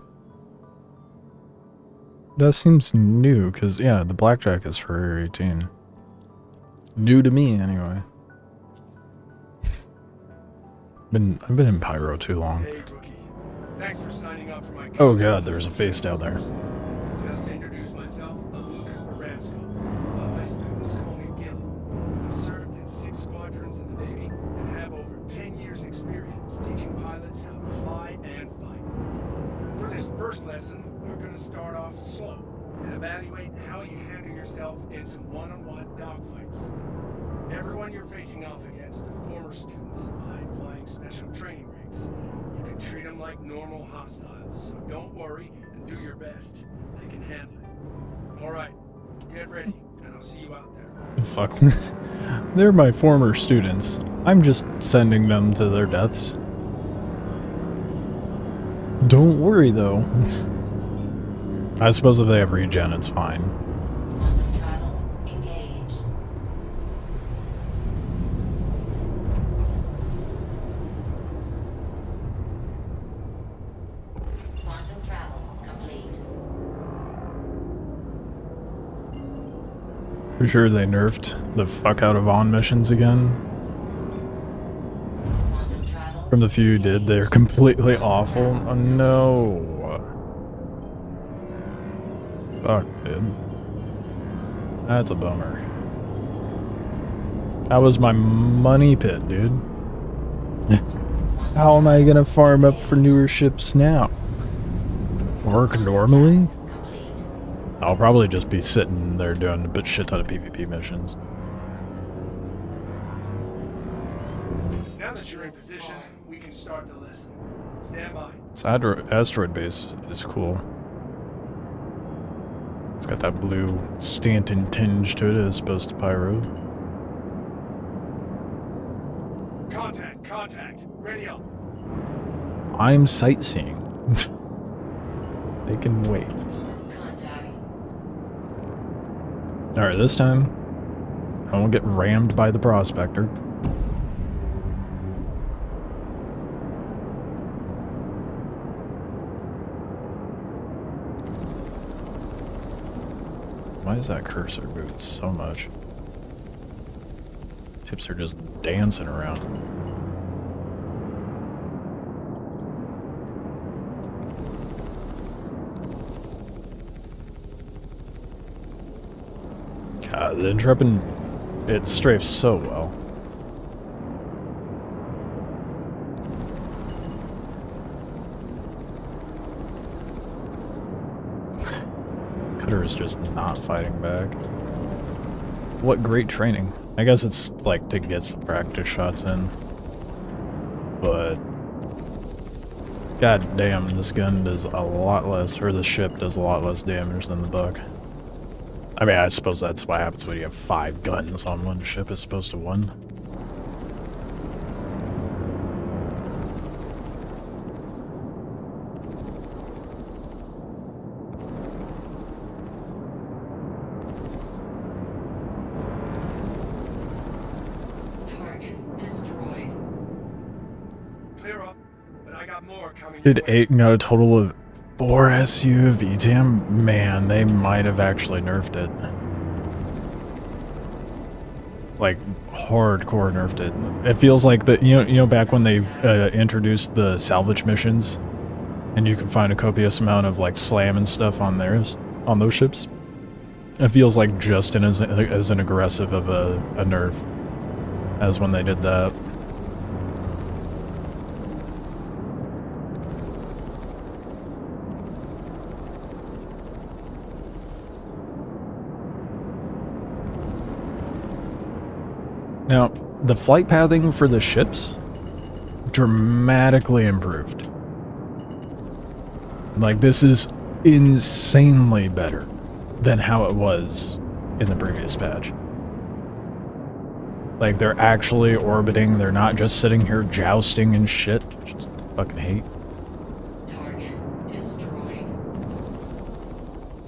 That seems new, because, yeah, the blackjack is for Area 18. New to me, anyway. I've been in Pyro too long. Hey, rookie. Thanks for signing up for my... Oh god, there's a face down there. Just to introduce myself, I'm Lucas Baransko. My students call me Gil. I've served in 6 squadrons in the Navy and have over 10 years experience teaching pilots how to fly and fight. For this first lesson, we're going to start off slow and evaluate how you handle yourself in some one-on-one dogfights. Everyone you're facing off against are former students of mine flying special training rigs. You can treat them like normal hostiles, so don't worry and do your best. They can handle it. Alright, get ready, and I'll see you out there. Fuck. They're my former students. I'm just sending them to their deaths. Don't worry, though. I suppose if they have regen, it's fine. Quantum travel engaged. Quantum travel complete. Pretty sure they nerfed the fuck out of on missions again. Quantum travel. From the few you did, they're completely awful. Oh no. Fuck, dude. That's a bummer. That was my money pit, dude. How am I gonna farm up for newer ships now? Work normally? Complete. I'll probably just be sitting there doing a shit ton of PvP missions. Now that you're in position, we can start the lesson. Stand by. This asteroid base is cool. It's got that blue Stanton tinge to it as opposed to Pyro. Contact. Ready up. I'm sightseeing. They can wait. Contact. Alright, this time I won't get rammed by the prospector. Why is that cursor moved so much? Ships are just dancing around. God, the Intrepid, it strafes so well. Cutter is just not fighting back. What great training. I guess it's like to get some practice shots in. But god damn, this gun does a lot less, or the ship does a lot less damage than the buck. I mean, I suppose that's what happens when you have 5 guns on one ship as opposed to 1. Target destroyed. Clear up, but I got more coming. Did 8 and got a total of 4 SU VTAM? Man, they might have actually nerfed it. Like, hardcore nerfed it. It feels like the you know back when they introduced the salvage missions, and you can find a copious amount of like slam and stuff on those ships. It feels like just as an aggressive of a nerf as when they did that. Now, the flight pathing for the ships dramatically improved. Like, this is insanely better than how it was in the previous patch. Like, they're actually orbiting, they're not just sitting here jousting and shit, which I fucking hate. Target destroyed.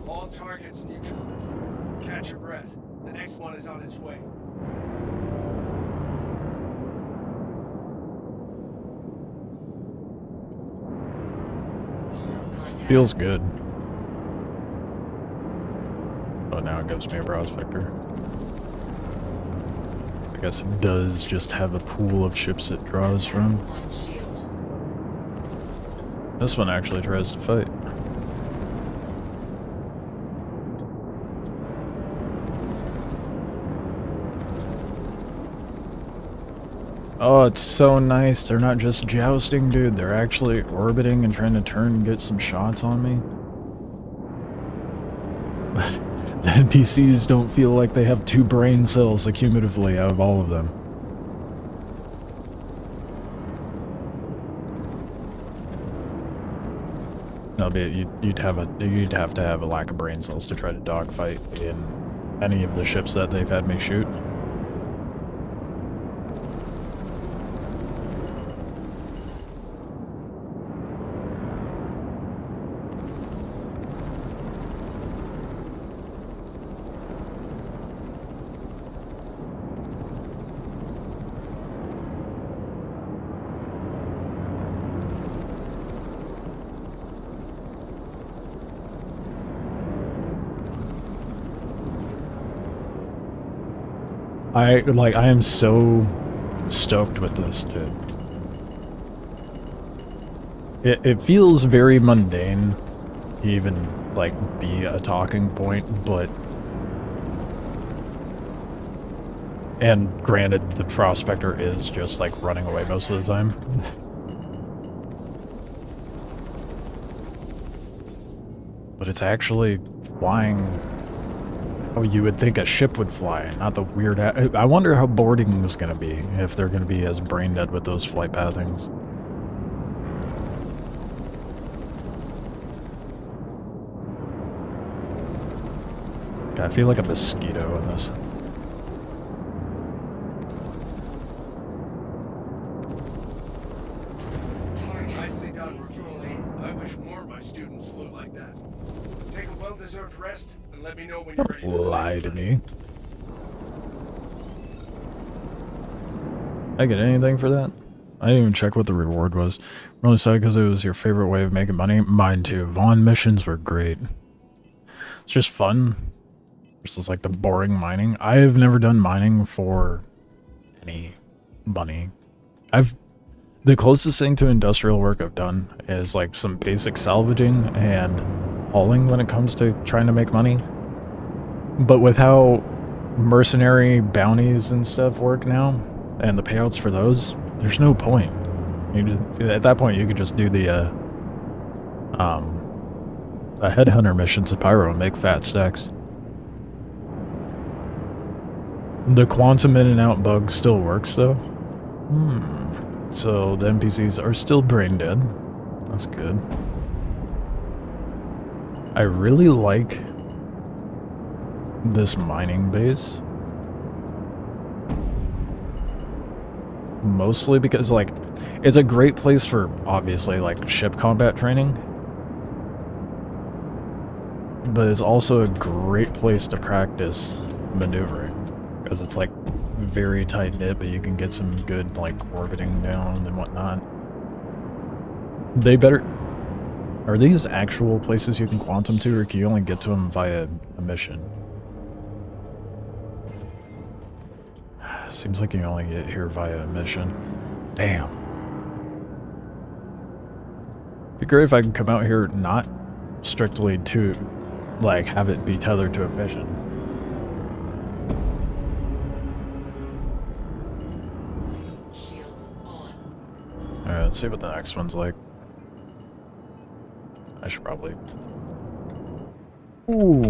All targets neutralized. Catch your breath. The next one is on its way. Contact. Feels good. Oh, now it gives me a prospector. I guess it does just have a pool of ships it draws from. One shield. This one actually tries to fight. Oh, it's so nice. They're not just jousting, dude. They're actually orbiting and trying to turn and get some shots on me. The NPCs don't feel like they have 2 brain cells accumulatively out of all of them. No, but you'd have to have a lack of brain cells to try to dogfight in any of the ships that they've had me shoot. I am so stoked with this, dude. It feels very mundane to even, like, be a talking point, but... And granted, the prospector is just, like, running away most of the time. But it's actually flying how you would think a ship would fly, not the weird... I wonder how boarding is gonna be, if they're gonna be as brain dead with those flight pathings. I feel like a mosquito in this. Nicely done, Rookie. I wish more of my students flew like that. Take a well-deserved rest and let me know when you're ready. Don't lie to me. I get anything for that? I didn't even check what the reward was. I'm really sad because it was your favorite way of making money. Mine too. Vaughn missions were great. It's just fun. Versus like the boring mining. I have never done mining for any money. The closest thing to industrial work I've done is like some basic salvaging and hauling when it comes to trying to make money. But with how mercenary bounties and stuff work now, and the payouts for those, there's no point. At that point, you could just do the headhunter missions at Pyro and make fat stacks. The quantum in and out bug still works though. So the NPCs are still brain dead. That's good. I really like this mining base. Mostly because, like, it's a great place for, obviously, like, ship combat training. But it's also a great place to practice maneuvering. Because it's, like, very tight-knit, but you can get some good, like, orbiting down and whatnot. They better... Are these actual places you can quantum to, or can you only get to them via a mission? Seems like you only get here via a mission. Damn. It'd be great if I could come out here not strictly to, like, have it be tethered to a mission. Shields on. Alright, let's see what the next one's like. I should probably... Ooh,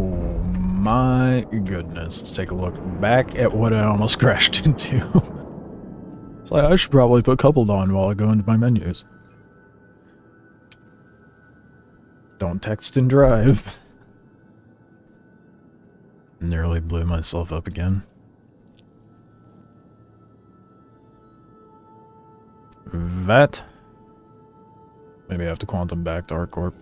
my goodness. Let's take a look back at what I almost crashed into. It's like, I should probably put coupled on while I go into my menus. Don't text and drive. Nearly blew myself up again. That. Maybe I have to quantum back to ArcCorp.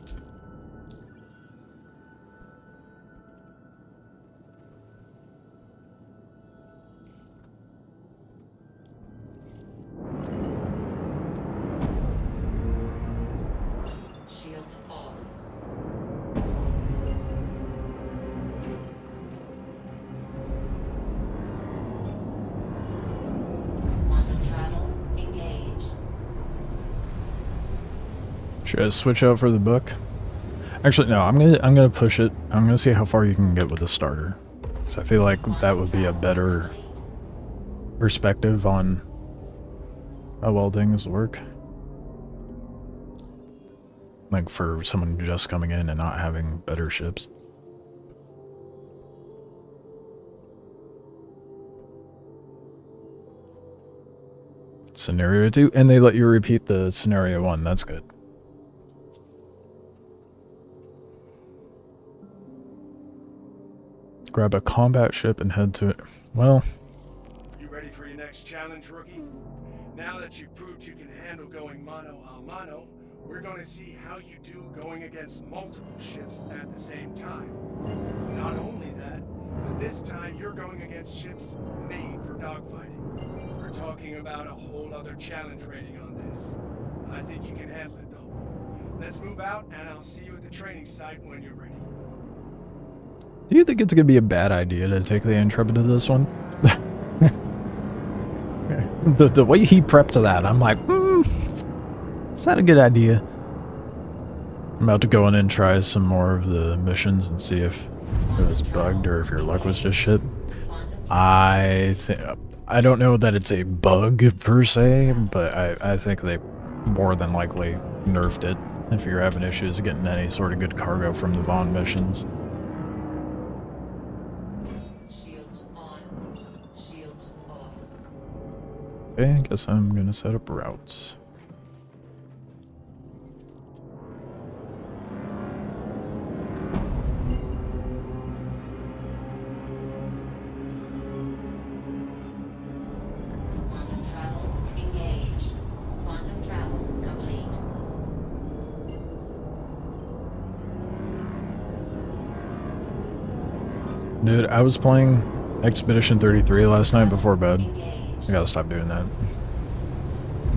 Shields off. Quantum travel engaged. Should I switch out for the book? Actually, no. I'm gonna push it. I'm gonna see how far you can get with a starter. So I feel like that would be a better perspective on how well things work. Like for someone just coming in and not having better ships. Scenario 2, and they let you repeat the scenario 1. That's good. Grab a combat ship and head to it. Well, You ready for your next challenge, Rookie? Now that you've proved you can handle going mano a mano, we're going to see how you do going against multiple ships at the same time. Not only that, but this time you're going against ships made for dogfighting. We're talking about a whole other challenge rating on this. I think you can handle it, though. Let's move out, and I'll see you at the training site when you're ready. do you think it's gonna be a bad idea to take the Intrepid to this one? The way he prepped to that, I'm like, is that a good idea? I'm about to go in and try some more of the missions and see if it was bugged or if your luck was just shit. I don't know that it's a bug per se, but I think they more than likely nerfed it if you're having issues getting any sort of good cargo from the Vaughn missions. Shields on. Shields off. Okay, I guess I'm gonna set up routes. Quantum travel engaged. Quantum travel complete. Dude, I was playing Expedition 33 last night before bed. Engaged. I gotta stop doing that.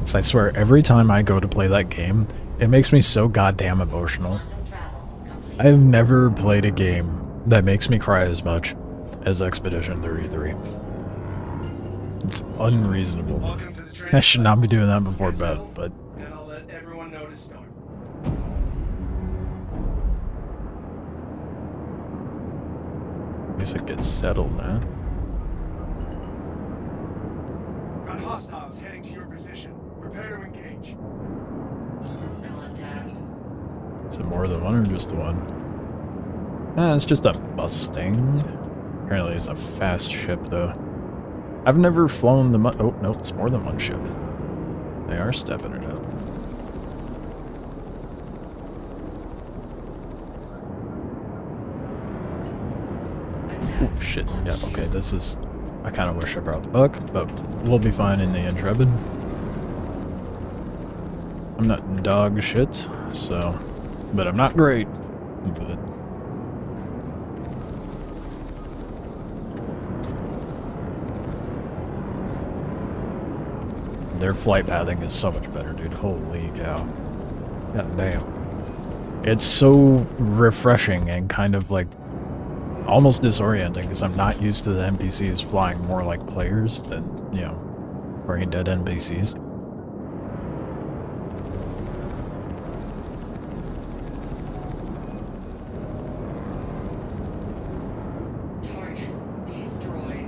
'Cause I swear, every time I go to play that game, it makes me so goddamn emotional. Quantum travel complete. I've never played a game that makes me cry as much as Expedition 33. It's unreasonable. Welcome to the I training. should not be doing that before Get bed, settled, but and I'll let everyone know to start. at least it gets settled, man. Got hostiles heading to your position. Prepare to engage. Contact. Is it more than one or just the one? It's just a Mustang. Apparently it's a fast ship, though. I've never flown the oh, no, it's more than one ship. They are stepping it up. Oh, shit. Yeah, okay, this is... I kind of wish I brought the Buck, but we'll be fine in the Intrepid. I'm not dog shit, so... But I'm not great. But... Their flight pathing is so much better, dude. Holy cow. God damn. It's so refreshing and kind of like almost disorienting because I'm not used to the NPCs flying more like players than, you know, brain dead NPCs. Target destroyed.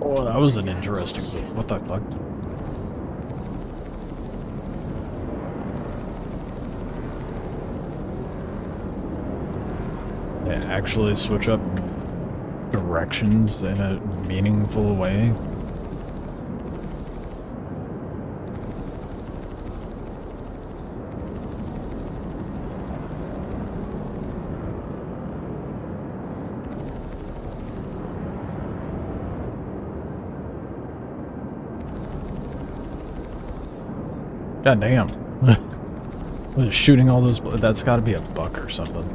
Oh, that was an interesting... What the fuck? Yeah, actually switch up directions in a meaningful way. God damn. What is shooting all those... That's gotta be a buck or something.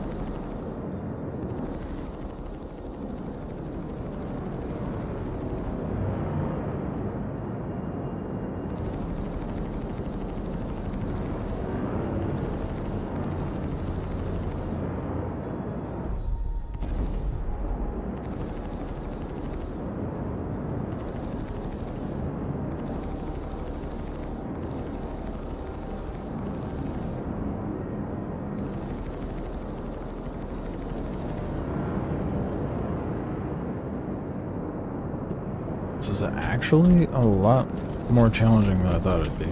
This is actually a lot more challenging than I thought it'd be.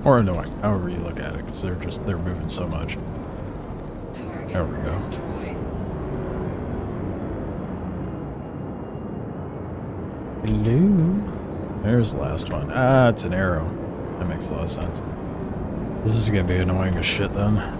Or annoying, however you look at it, because they're moving so much. Target There we go. destroyed. Hello? There's the last one. Ah, it's an arrow. That makes a lot of sense. This is gonna be annoying as shit then.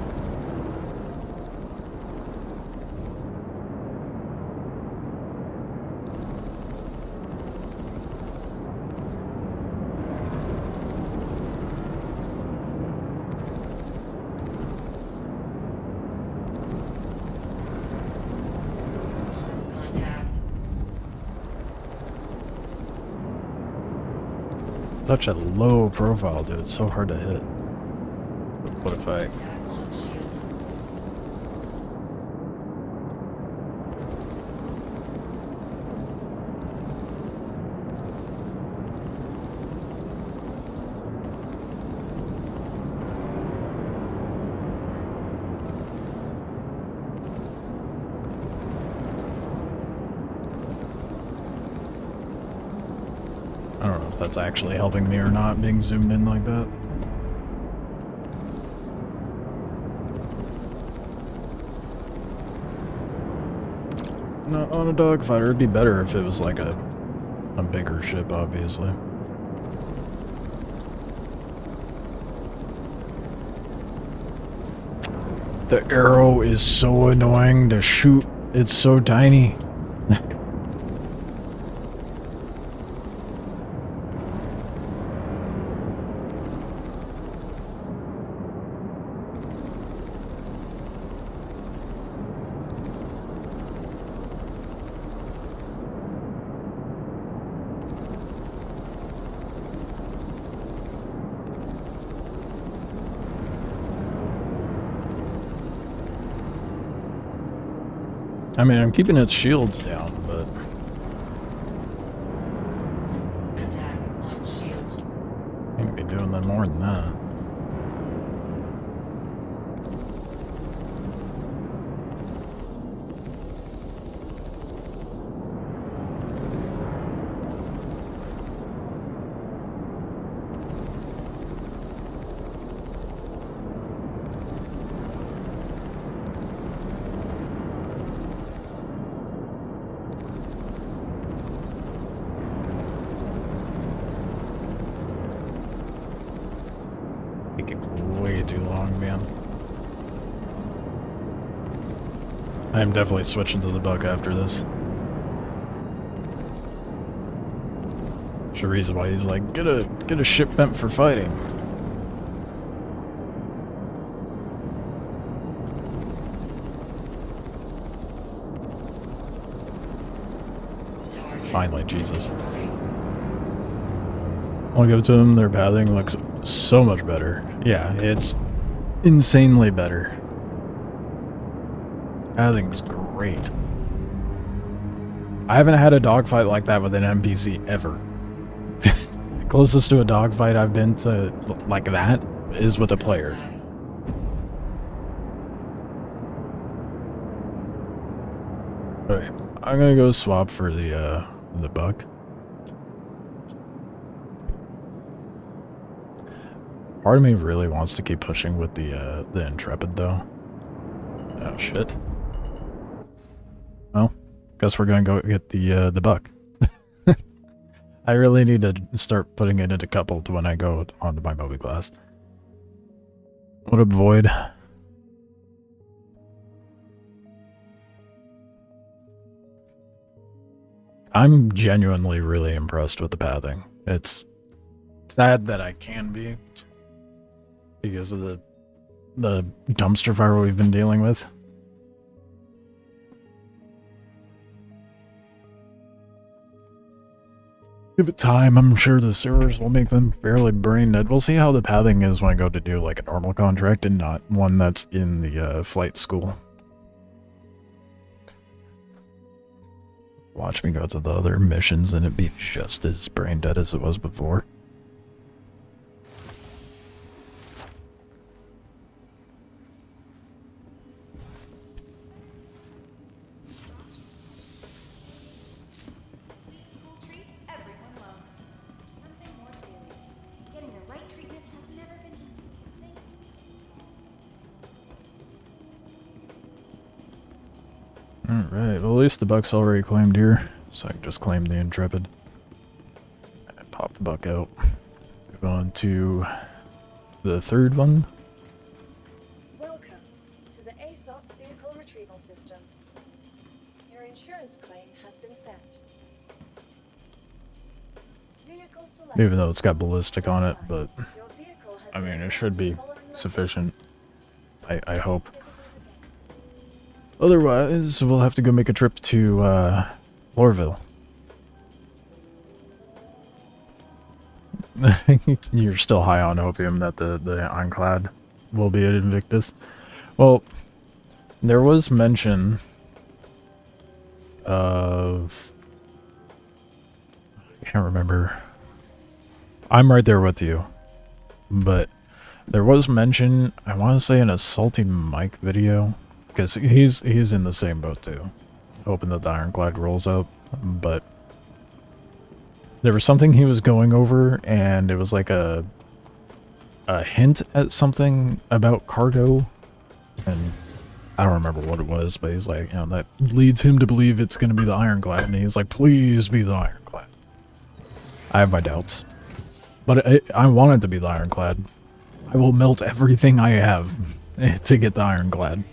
Contact. such a low profile, dude. It's so hard to hit. What if I... Attack on shields. I don't know if that's actually helping me or not, being zoomed in like that. Not on a dogfighter. It'd be better if it was like a bigger ship, obviously. The arrow is so annoying to shoot. It's so tiny. I mean, I'm keeping its shields down, but... Attack on shields. I'm gonna be doing them more than that. Taking way too long, man. I'm definitely switching to the buck after this. There's a reason why he's like, get a ship meant for fighting. Target Finally, Jesus. destroyed. I'll give it to them. Their pathing looks so much better. Yeah, it's insanely better. Pathing's great. I haven't had a dogfight like that with an NPC ever. Closest to a dogfight I've been to like that is with a player. Contact. Okay, I'm gonna go swap for the buck. Part of me really wants to keep pushing with the Intrepid though. Oh shit. Well, guess we're gonna go get the buck. I really need to start putting it into coupled when I go onto my Moby class. What up, Void? I'm genuinely really impressed with the pathing. It's sad that I can be because of the dumpster fire we've been dealing with. Give it time, I'm sure the servers will make them fairly brain dead. We'll see how the pathing is when I go to do like a normal contract and not one that's in the flight school. Watch me go to the other missions and it be just as brain dead as it was before. Sweet, cool treat everyone loves. Something more serious. Getting the right treatment has never been easy. Alright, well at least the buck's already claimed here, so I can just claim the Intrepid. And pop the buck out. Move on to the third one. Welcome to the ASOP Vehicle Retrieval System. Your insurance claim has been sent. Vehicle select. Even though it's got ballistic on it, but Your vehicle has I mean been it should be following sufficient. I hope. visitors again. Otherwise, we'll have to go make a trip to Lorville. You're still high on opium that the Ironclad will be at Invictus. Well, there was mention of... I can't remember. I'm right there with you. But there was mention, I want to say in a Salty Mike video, because he's in the same boat too. Hoping that the Ironclad rolls out, but there was something he was going over, and it was like a hint at something about cargo, and I don't remember what it was, but he's like, you know, that leads him to believe it's going to be the Ironclad, and he's like, please be the Ironclad. I have my doubts, but I want it to be the Ironclad. I will melt everything I have to get the Ironclad.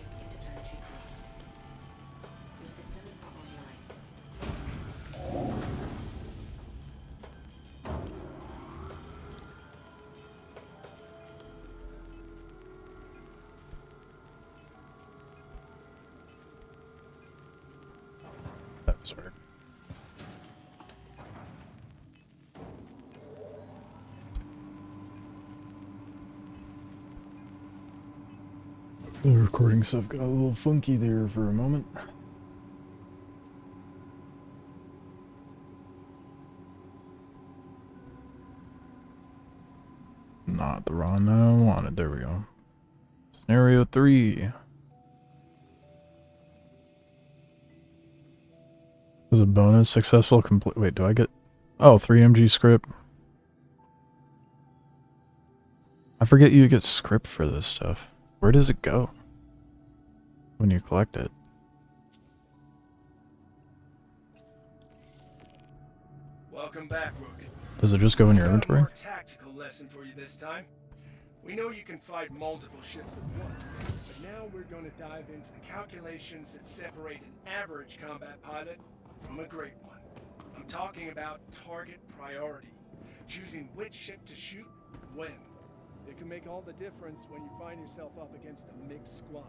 That was weird. The recording stuff got a little funky there for a moment. Not the run I wanted. There we go. Scenario 3. As a bonus, successful complete. Wait, do I get? Oh, 3 MG script. I forget you get script for this stuff. Where does it go when you collect it? Welcome back, Rook. Does it just go in your inventory? More tactical lesson for you this time. We know you can fight multiple ships at once, but now we're going to dive into the calculations that separate an average combat pilot from a great one. I'm talking about target priority, choosing which ship to shoot when. It can make all the difference when you find yourself up against a mixed squad.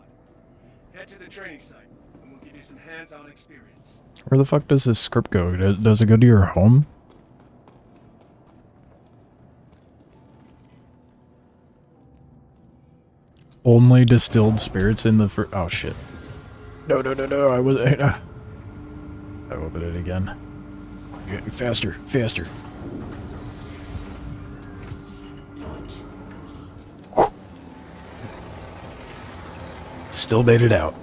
Head to the training site, and we'll give you some hands-on experience. Where the fuck does this script go? Does it go to your home? Only distilled spirits in the oh shit. No, I was I opened it again. Okay, faster. Still made it out.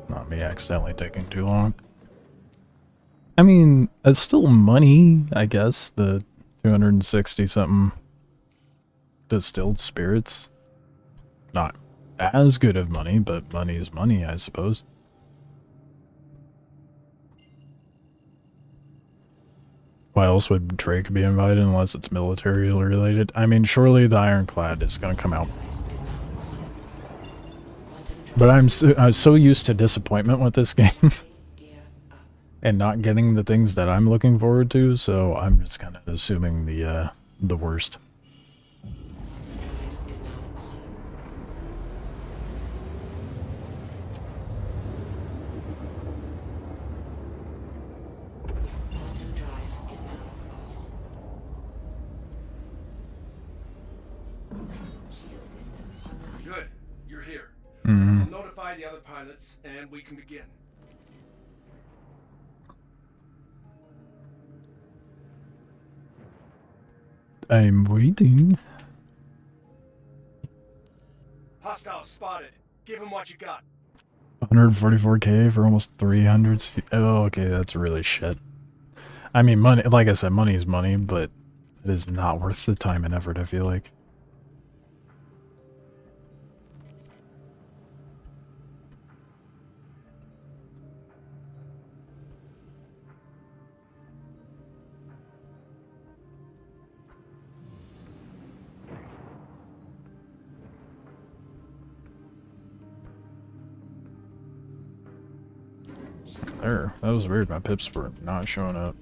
Not me accidentally taking too long. I mean, it's still money, I guess, the 260 something distilled spirits. Not as good of money, but money is money, I suppose. Why else would Drake be invited unless it's military related? I mean, surely the Ironclad is going to come out. But I was so used to disappointment with this game and not getting the things that I'm looking forward to, so I'm just kind of assuming the worst. Good. You're here. Mm-hmm. I'll notify the other pilots, and we can begin. I'm waiting. Hostile spotted. Give him what you got. 144k for almost 300. Oh, okay, that's really shit. I mean, money. Like I said, money is money, but it is not worth the time and effort, I feel like. There, that was weird. My pips were not showing up.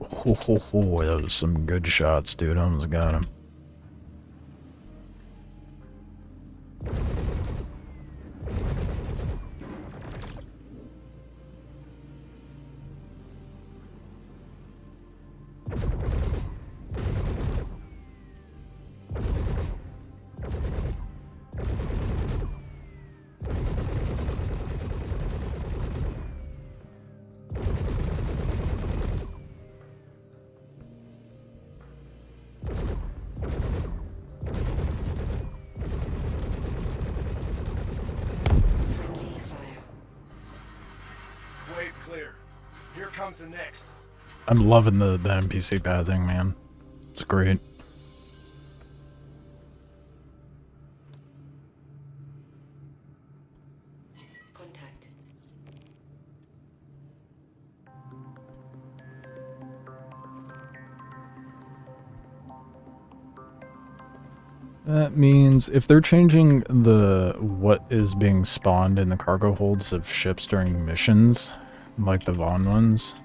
Oh, that was some good shots, dude. I almost got him. Friendly fire. Wave clear. Here comes the next. I'm loving the NPC pathing, man. It's great. Contact. That means if they're changing the what is being spawned in the cargo holds of ships during missions, like the Vaughn ones,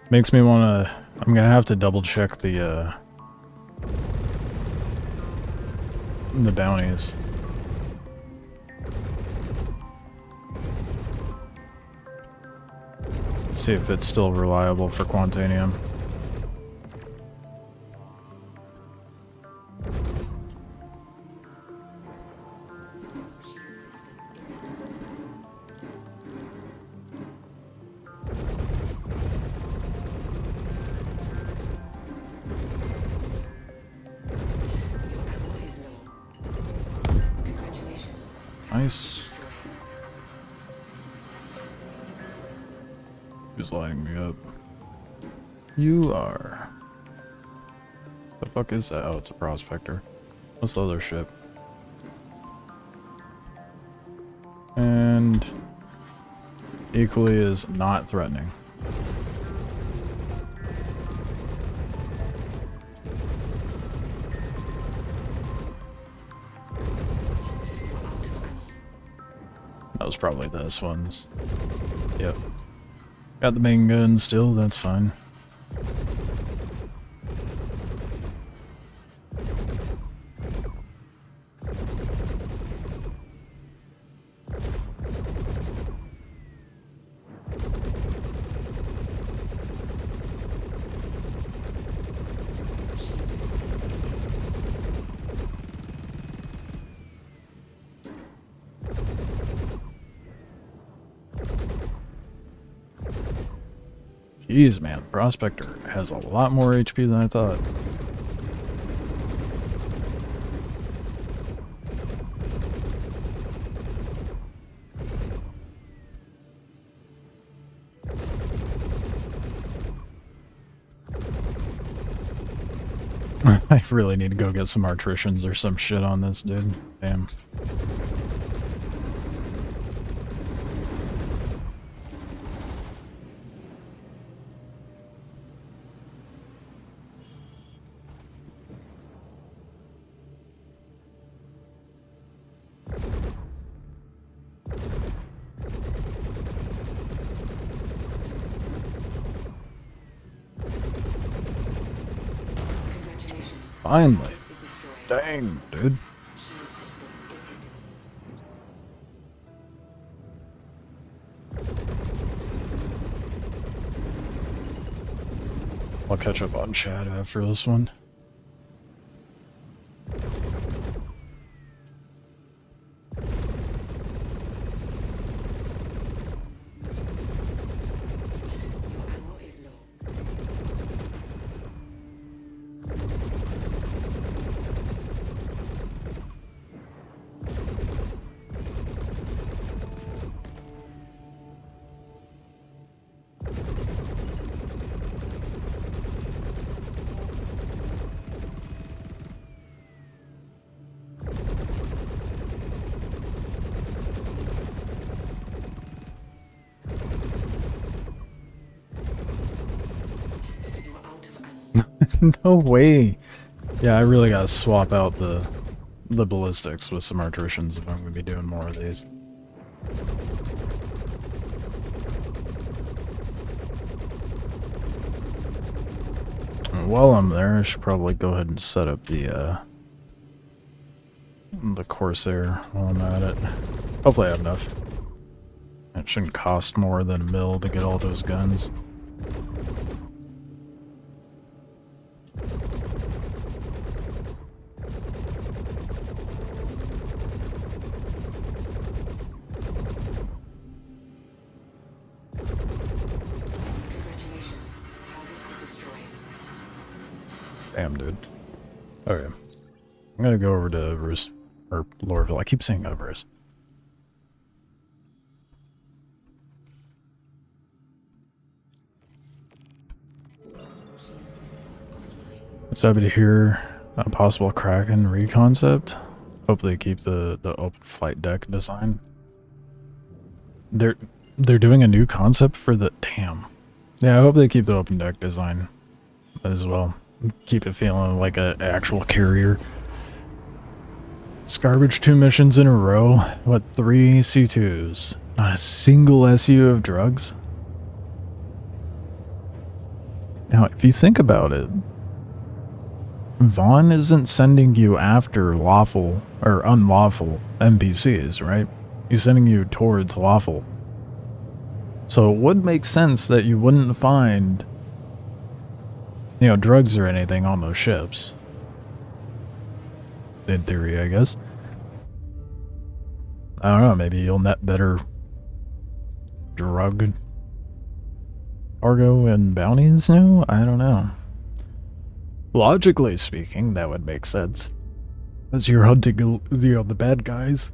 makes me wanna. I'm gonna have to double check the bounties. See if it's still reliable for Quantanium. Shield system is Your ammo is low. Congratulations. Nice. Destroyed. Who's lighting me up? You are. The fuck is that? Oh, it's a prospector. What's the other ship? And equally is not threatening. That was probably this one's. Yep. Got the main gun still, that's fine. Shield system is Jeez, man, Prospector has a lot more HP than I thought. I really need to go get some artitions or some shit on this, dude. Damn. Congratulations. Finally. Target is destroyed. Dang, dude. Shield system is hit. I'll catch up on chat after this one. Your ammo is low. You are out of ammo. No way. Yeah, I really gotta swap out the ballistics with some artitions if I'm gonna be doing more of these. while I'm there, I should probably go ahead and set up the Corsair while I'm at it. Hopefully I have enough. It shouldn't cost more than a mil to get all those guns. Congratulations. Target is destroyed. Damn, dude. Okay. I'm gonna go over to Everest. Or Lorville. I keep saying Everest. What's happy to hear a possible Kraken reconcept. Hope they keep the open flight deck design. They're doing a new concept for the damn. Yeah, I hope they keep the open deck design as well. Keep it feeling like an actual carrier. It's garbage 2 missions in a row. What, 3 C2s? Not a single SU of drugs? Now, if you think about it, Vaughn isn't sending you after lawful or unlawful NPCs, right? He's sending you towards lawful. So it would make sense that you wouldn't find, you know, drugs or anything on those ships. In theory, I guess. I don't know, maybe you'll net better drug cargo and bounties now? I don't know. Logically speaking, that would make sense. As you're hunting, you know, the bad guys.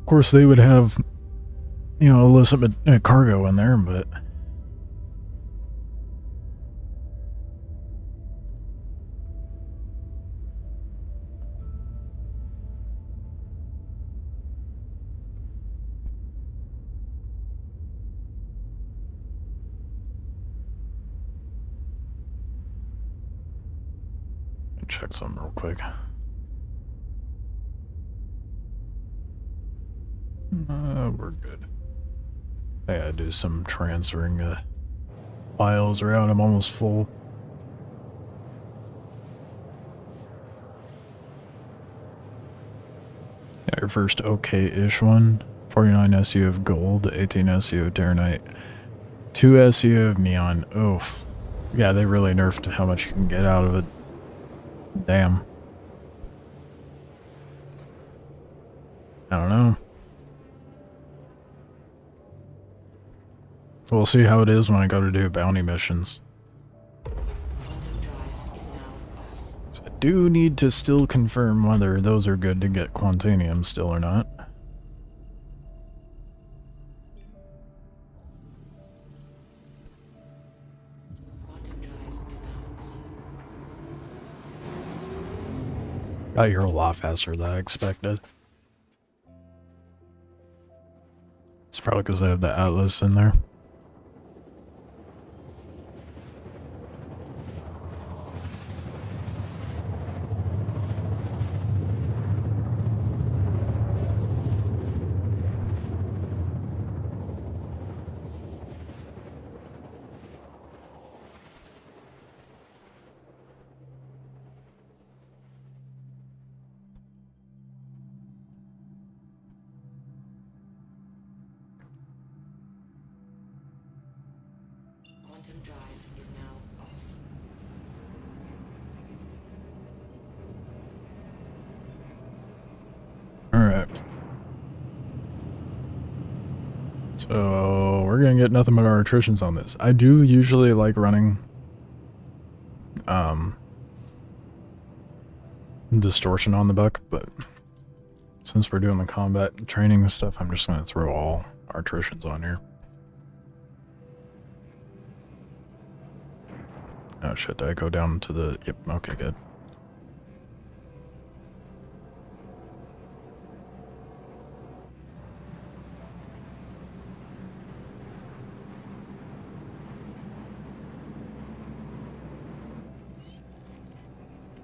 Of course, they would have, you know, illicit cargo in there, but... check something real quick. We're good. I gotta do some transferring files around. I'm almost full. Got your first okay-ish one. 49 SU of gold, 18 SU of Terranite, 2 SU of neon. Oh, yeah, they really nerfed how much you can get out of it. Damn. I don't know. We'll see how it is when I go to do bounty missions. So I do need to still confirm whether those are good to get Quantanium still or not. Got here a lot faster than I expected. It's probably because I have the Atlas in there. Alright. So, we're gonna get nothing but our attritions on this. I do usually like running distortion on the buck, but since we're doing the combat training and stuff, I'm just gonna throw all our attritions on here. Oh shit, did I go down to the... Yep, okay, good.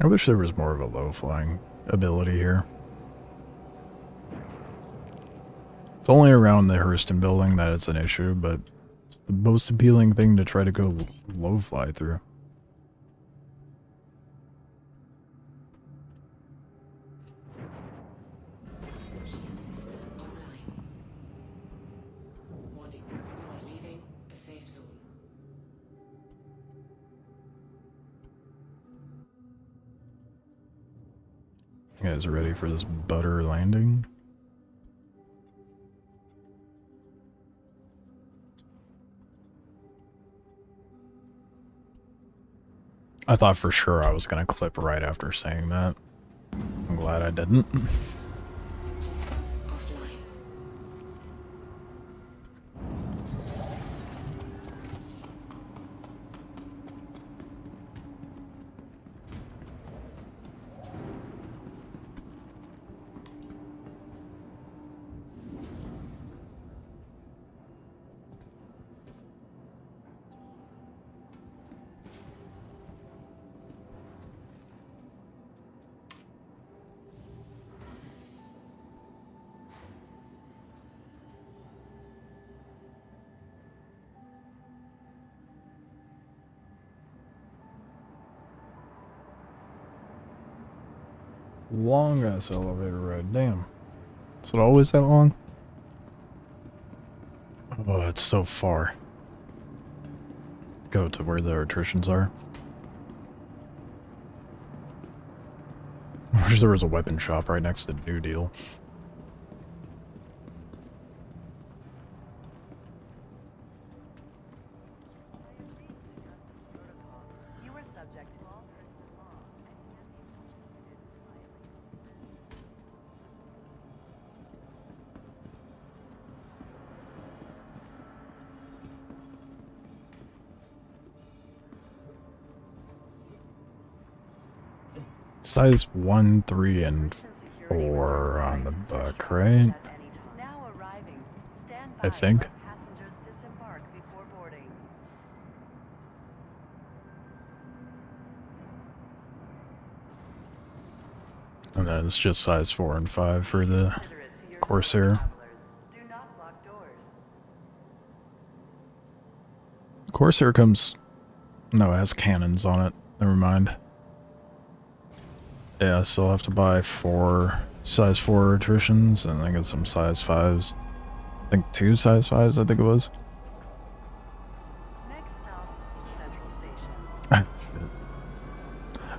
I wish there was more of a low-flying ability here. It's only around the Hurston building that it's an issue, but it's the most appealing thing to try to go low-fly through. You guys ready for this butter landing? I thought for sure I was gonna clip right after saying that. I'm glad I didn't. Offline. Long ass elevator ride, damn. Is it always that long? Oh, it's so far. Go to where the electricians are. I wish there was a weapon shop right next to New Deal. Size 1, 3, and 4 on the buck, right? I think. And then it's just size 4 and 5 for the Corsair. Corsair comes... No, it has cannons on it. Never mind. Yeah, I still have to buy 4 size 4 attritions, and I get some size 5s. I think 2 size 5s, I think it was.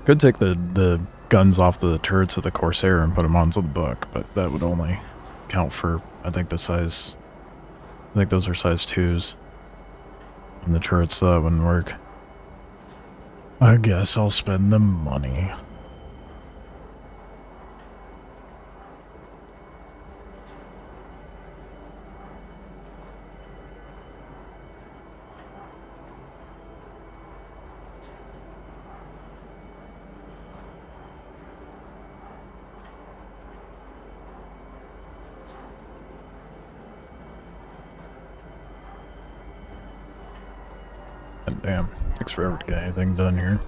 Could take the guns off the turrets of the Corsair and put them onto the buck, but that would only count for, I think, the size... I think those are size 2s. And the turrets, so that wouldn't work. I guess I'll spend the money. Damn, takes forever to get anything done here.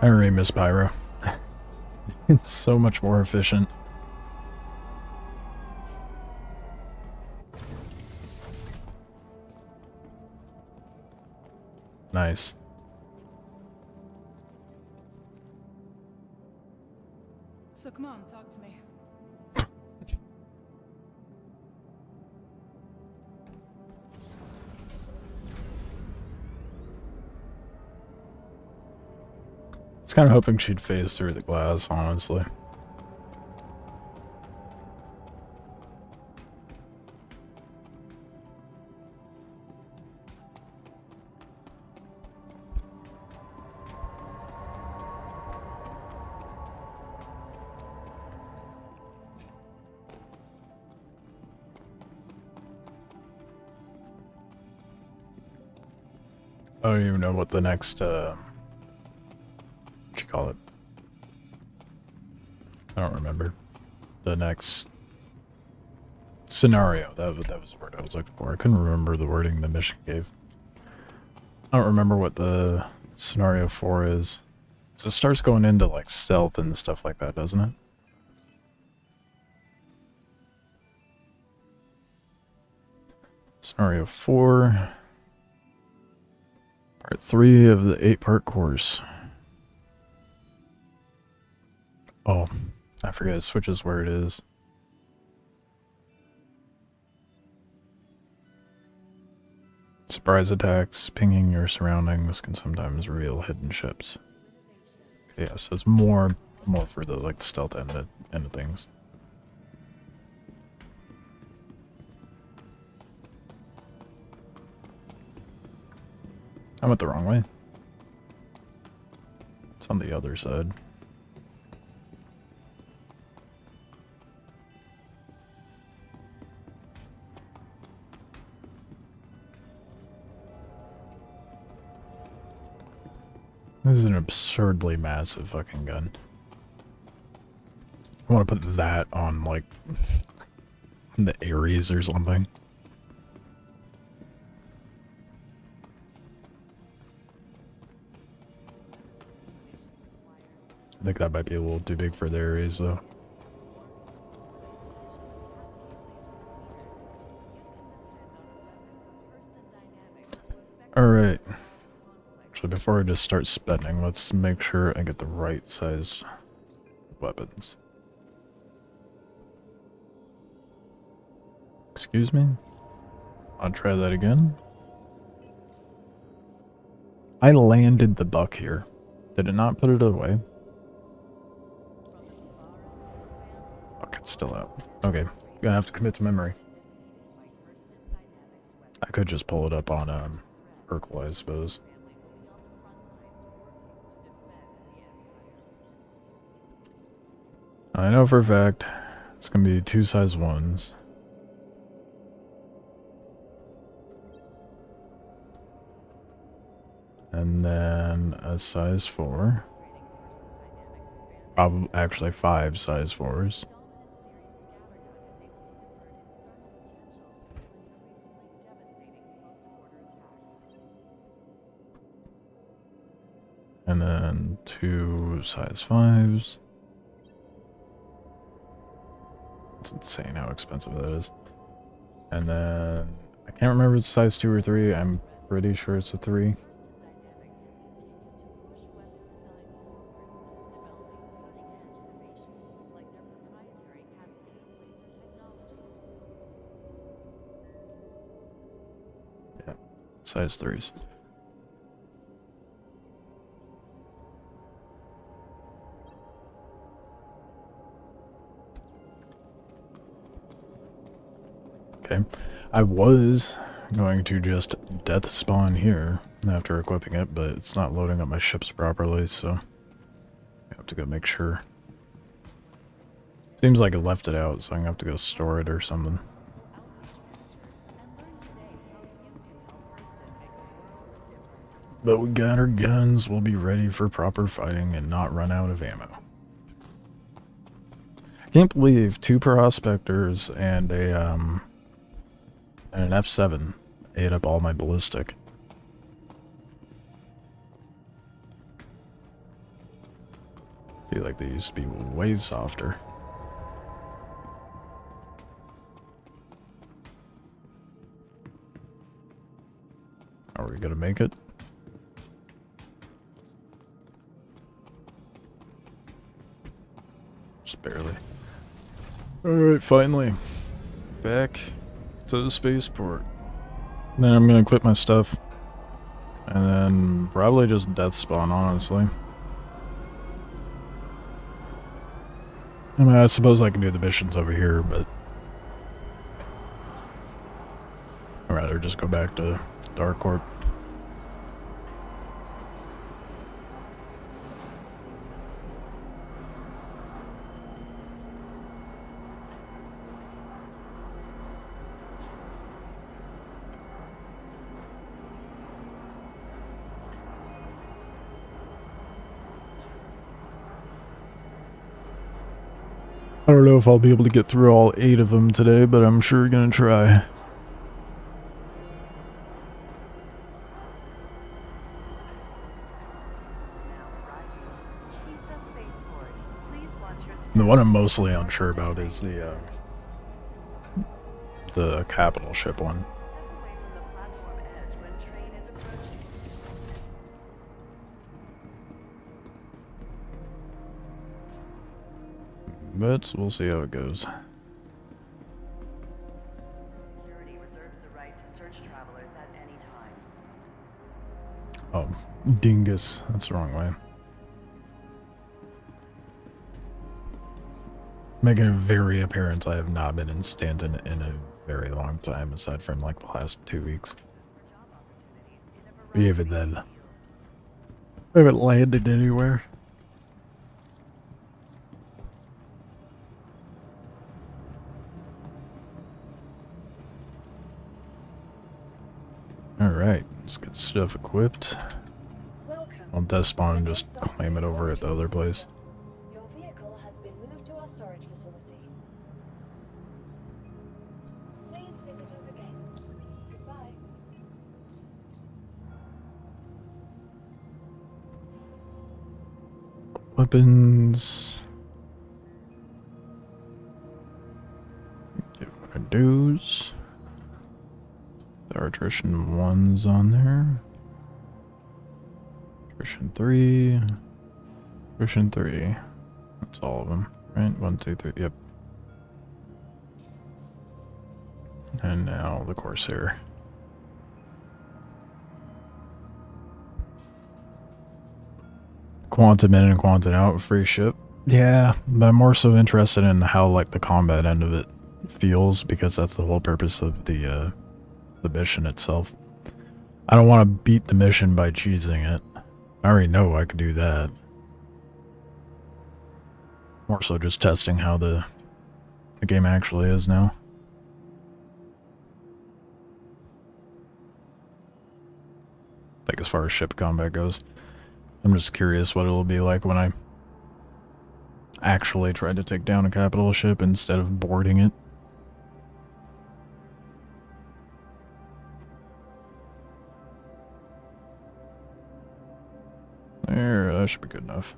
I already miss Pyro. It's so much more efficient. Nice. So come on, talk to me. I was kind of hoping she'd phase through the glass, honestly. I don't even know what the next, what you call it? I don't remember. The next scenario. That was the word I was looking for. I couldn't remember the wording the mission gave. I don't remember what the scenario 4 is. So it starts going into like stealth and stuff like that, doesn't it? Scenario 4. Part 3 of the 8-part course. Oh, I forget. It switches where it is. Surprise attacks, pinging your surroundings can sometimes reveal hidden ships. Yeah, so it's more for the like stealth end of things. I went the wrong way. It's on the other side. This is an absurdly massive fucking gun. I want to put that on, like, the Ares or something. I think that might be a little too big for the Ares, though. Alright. So before I just start spending, let's make sure I get the right size weapons. Excuse me? I'll try that again. I landed the buck here. Did it not put it away? Fuck, it's still out. Okay, gonna have to commit to memory. I could just pull it up on Urkel, I suppose. I know for a fact it's gonna be 2 size 1s. And then a size 4. Probably actually 5 size 4s. And then 2 size 5s. It's insane how expensive that is. And then I can't remember if it's size 2 or 3. I'm pretty sure it's a 3. Yeah, size 3s. Okay, I was going to just death spawn here after equipping it, but it's not loading up my ships properly, so I have to go make sure. Seems like it left it out, so I'm gonna have to go store it or something. But we got our guns, we'll be ready for proper fighting and not run out of ammo. I can't believe 2 prospectors and an F7 ate up all my ballistic. I feel like they used to be way softer. Are we gonna make it? Just barely. Alright, finally. Back to the spaceport. Then I'm gonna quit my stuff. And then probably just death spawn, honestly. I mean, I suppose I can do the missions over here, but I'd rather just go back to Dark Corp. I don't know if I'll be able to get through all 8 of them today, but I'm sure gonna try. The one I'm mostly unsure about is the capital ship one. But we'll see how it goes. Security reserves the right to search travelers at any time. Oh, dingus. That's the wrong way. making it very apparent I have not been in Stanton in a very long time, aside from like the last 2 weeks. Even then, I haven't landed anywhere. Alright, let's get stuff equipped. I'll death spawn and just claim it over at the other place. Your vehicle has been moved to our storage facility. Please visit us again. Goodbye. Weapons. Get one of those. The attrition 1's on there. Attrition 3. Attrition 3. That's all of them, right? 1, 2, 3. Yep. And now the Corsair. Quantum in and quantum out, free ship. Yeah, but I'm more so interested in how like the combat end of it feels, because that's the whole purpose of the mission itself. I don't want to beat the mission by cheesing it. I already know I could do that. More so just testing how the game actually is now. Like as far as ship combat goes. I'm just curious what it'll be like when I actually try to take down a capital ship instead of boarding it. There, that should be good enough.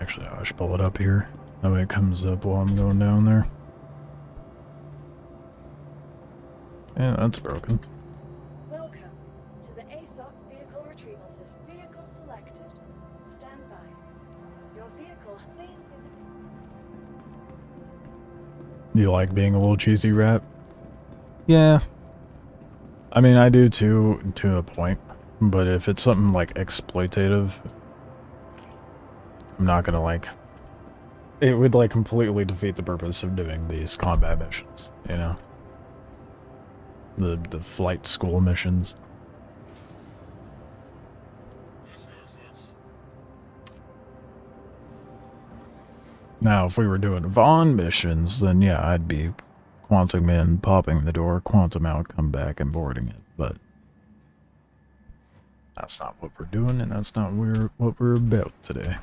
Actually, I should pull it up here. That way it comes up while I'm going down there. Yeah, that's broken. Welcome to the ASOP vehicle retrieval system. Vehicle selected. Stand by. Your vehicle, please visit. Do you like being a little cheesy rat? Yeah. I mean, I do too, to a point. But if it's something like exploitative, I'm not gonna like... It would like completely defeat the purpose of doing these combat missions, you know? The flight school missions. Now, if we were doing Vaughn missions, then yeah, I'd be quantum in, popping the door, quantum out, come back, and boarding it. But that's not what we're doing, and that's not what we're about today.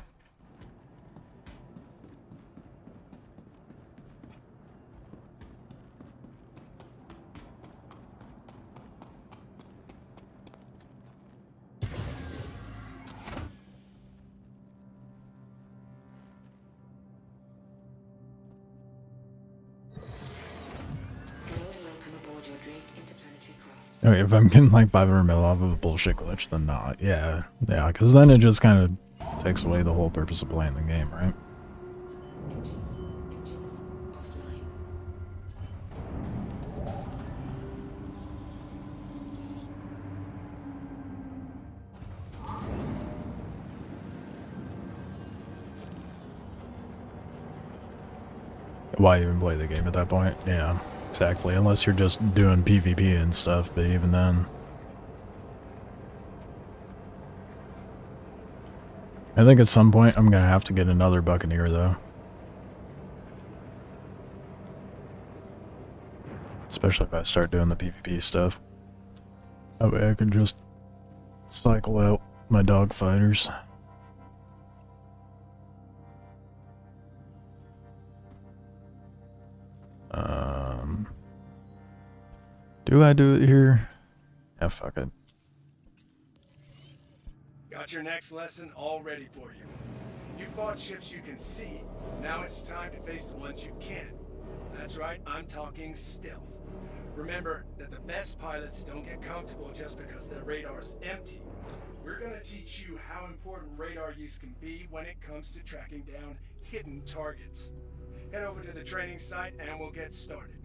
Okay, if I'm getting like 500 mil off of a bullshit glitch, then not. Yeah, because then it just kind of takes away the whole purpose of playing the game, right? Engines offline. Why even play the game at that point? Yeah, exactly. Unless you're just doing PvP and stuff, but even then. I think at some point I'm gonna have to get another Buccaneer though. Especially if I start doing the PvP stuff. That way I can just cycle out my dogfighters. Do I do it here? Yeah, fuck it. Got your next lesson all ready for you. You fought ships you can see. Now it's time to face the ones you can't. That's right, I'm talking stealth. Remember that the best pilots don't get comfortable just because their radar's empty. We're gonna teach you how important radar use can be when it comes to tracking down hidden targets. Head over to the training site and we'll get started.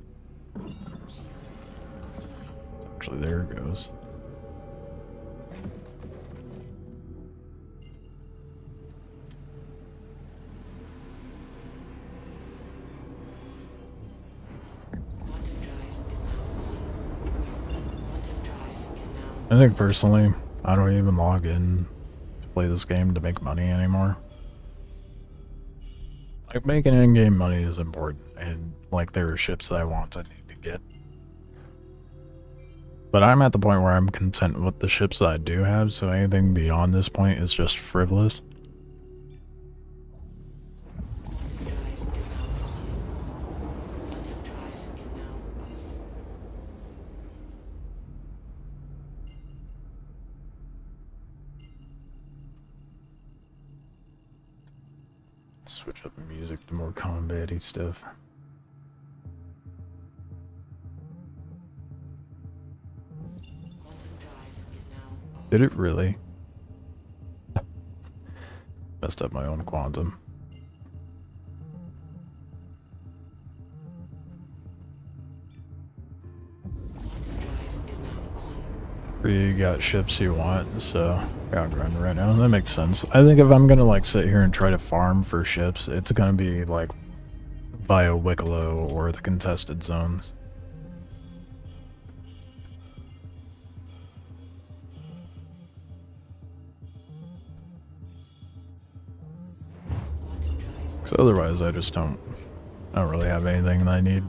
Actually, there it goes. I think personally, I don't even log in to play this game to make money anymore. Like, making in-game money is important, and like there are ships that I want I need to get. But I'm at the point where I'm content with the ships that I do have, so anything beyond this point is just frivolous. Quantum drive is now on. Quantum drive is now off. Switch up the music to more combat-y stuff. Quantum drive is now off. Did it really? Messed up my own quantum. Quantum drive is now on. You got ships you want, so yeah, grinding right now. That makes sense. I think if I'm gonna like sit here and try to farm for ships, it's gonna be like via Wicklow or the contested zones. Quantum drive Because otherwise I don't really have anything that I need.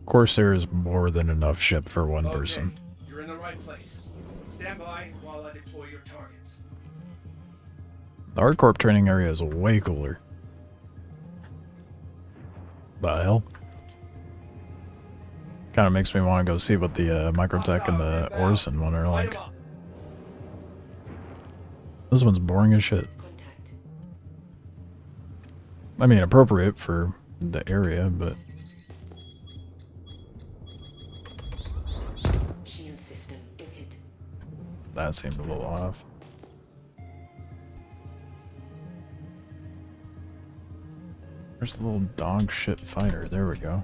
Corsair is more than enough ship for one person. Okay, you're in the right place. Stand by while I deploy your targets. The Hardcorp training area is way cooler. The hell? Kind of makes me want to go see what the Microtech and the Orson one are like. This one's boring as shit. contact. I mean, appropriate for the area, but Shield system is hit. that seemed a little off. Where's the little dog shit fighter? There we go.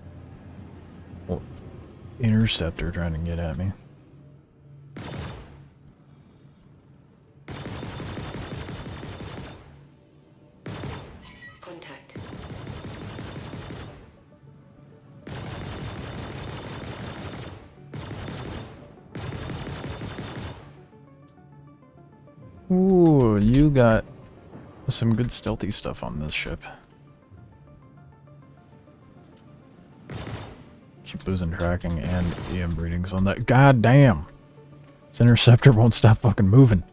Well, interceptor trying to get at me. Contact. Ooh, you got some good stealthy stuff on this ship. Keep losing tracking and EM readings on that. God damn! This interceptor won't stop fucking moving.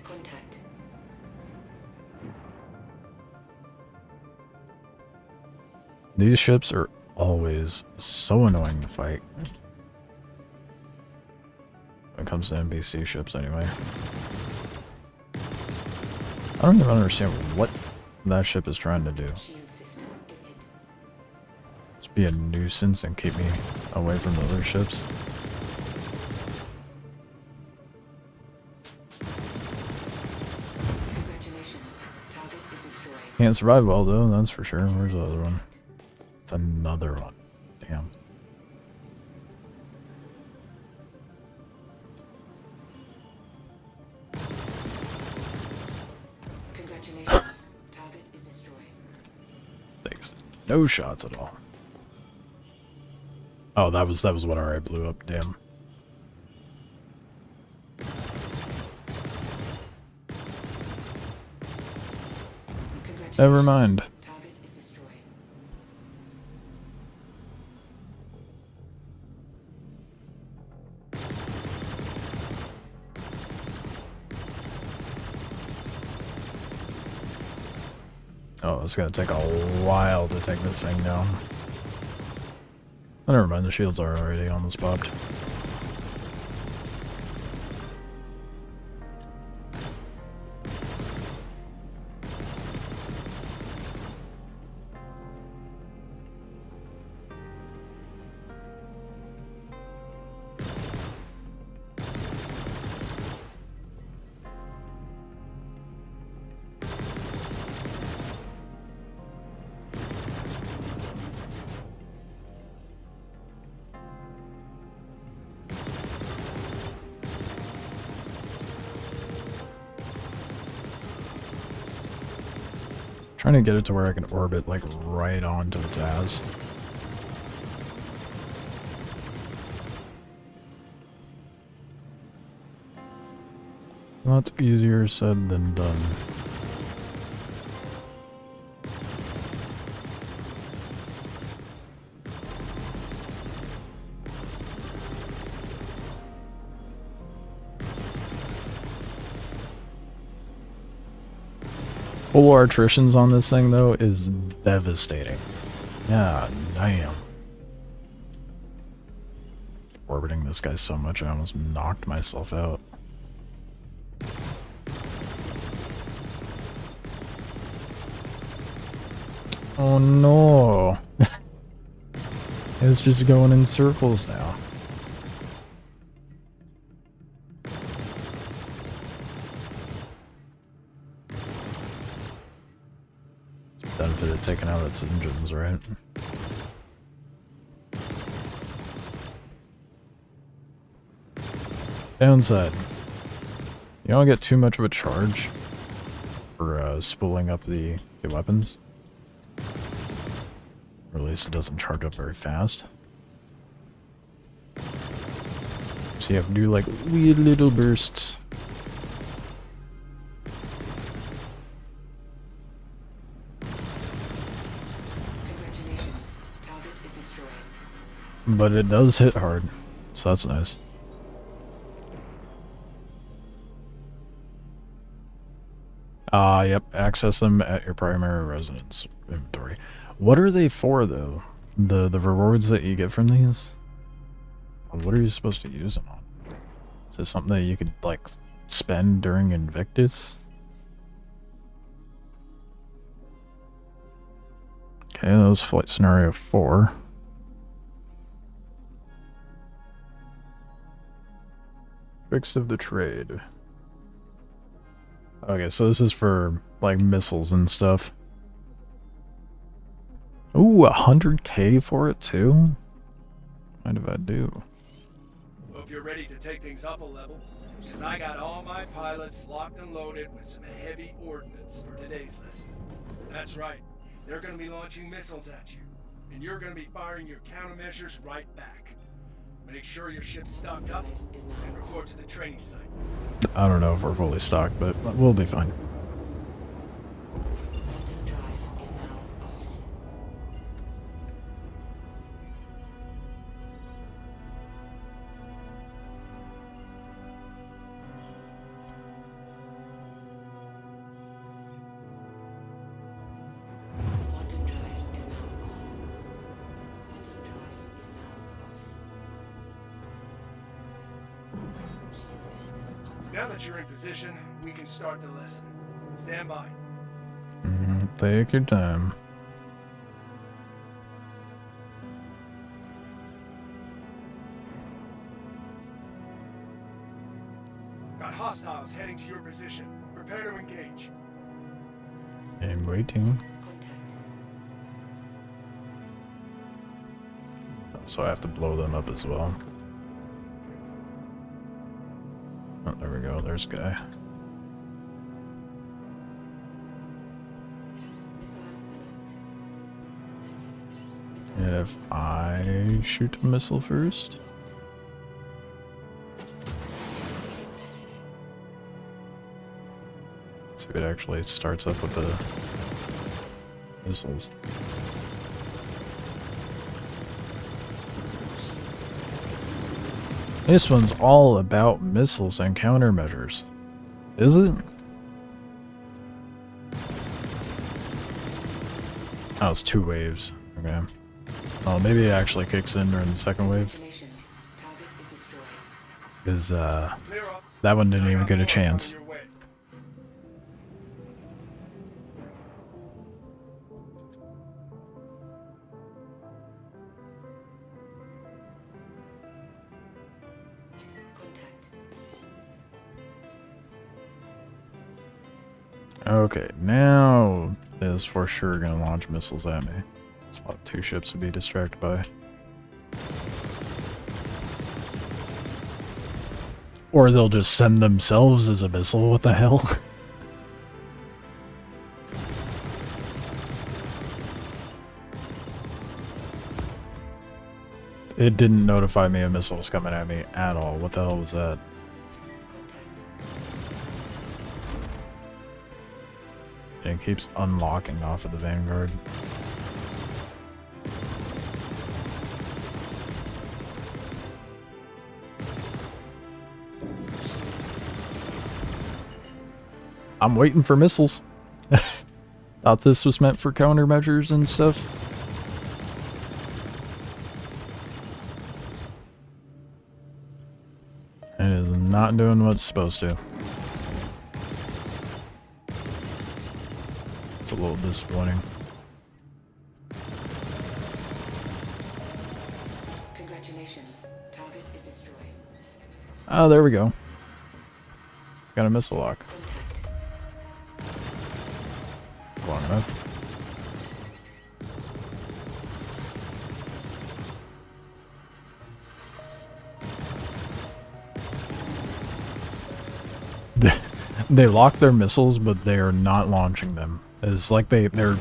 Contact. These ships are always so annoying to fight. When it comes to NPC ships, anyway. I don't even understand what that ship is trying to do. Shield system is hit. Just be a nuisance and keep me away from the other ships. Congratulations. Target is destroyed. Can't survive well though, that's for sure. Where's the other one? It's another one. Damn. Congratulations. Target is destroyed. Thanks. No shots at all. Oh, that was what I already blew up. Damn. Congratulations. Never mind. Target is destroyed. Oh, it's gonna take a while to take this thing down. Oh, never mind. The shields are already almost popped. Trying to get it to where I can orbit like right onto its ass. Lot easier said than done. Full attritions on this thing though is devastating. Yeah, damn. Orbiting this guy so much I almost knocked myself out. Oh no. It's just going in circles now. Benefit of taking out its engines, right? Downside. You don't get too much of a charge for spooling up the weapons. Or at least it doesn't charge up very fast. So you have to do like weird little bursts. Congratulations. Target is destroyed. But it does hit hard, so that's nice. Yep, access them at your primary residence inventory. What are they for, though? The rewards that you get from these? What are you supposed to use them on? Is this something that you could, like, spend during Invictus? Okay, that was flight scenario 4. Fixed of the trade. Okay, so this is for, like, missiles and stuff. Ooh, 100k for it, too? What did I do? Hope you're ready to take things up a level. And I got all my pilots locked and loaded with some heavy ordnance for today's lesson. That's right. They're going to be launching missiles at you. And you're going to be firing your countermeasures right back. Make sure your ship's stocked up and report to the training site. I don't know if we're fully stocked, but we'll be fine. Quantum drive is now off. Quantum drive is now on. Quantum drive is now off. Now that you're in position, we can start the lesson. Stand by. Take your time. Got hostiles heading to your position. Prepare to engage. I'm waiting. Contact. So I have to blow them up as well. Oh, there we go. There's a guy. Missile locked. Missile If I shoot a missile first. See if it actually starts up with the missiles. This one's all about missiles and countermeasures. Is it? Oh, it's 2 waves. Okay. Oh, maybe it actually kicks in during the second wave. Congratulations. Target is destroyed. Because, Clear up. that one didn't even get a chance. On your way. Contact. Okay, now is for sure gonna launch missiles at me. So I'll have 2 ships to be distracted by. Or they'll just send themselves as a missile, what the hell? It didn't notify me a missile was coming at me at all. What the hell was that? Contact. It keeps unlocking off of the Vanguard. I'm waiting for missiles. Thought this was meant for countermeasures and stuff. It is not doing what it's supposed to. It's a little disappointing. Congratulations. Target is destroyed. Oh, there we go. Got a missile lock. Contact. Long enough. They lock their missiles, but they are not launching them. It's like they're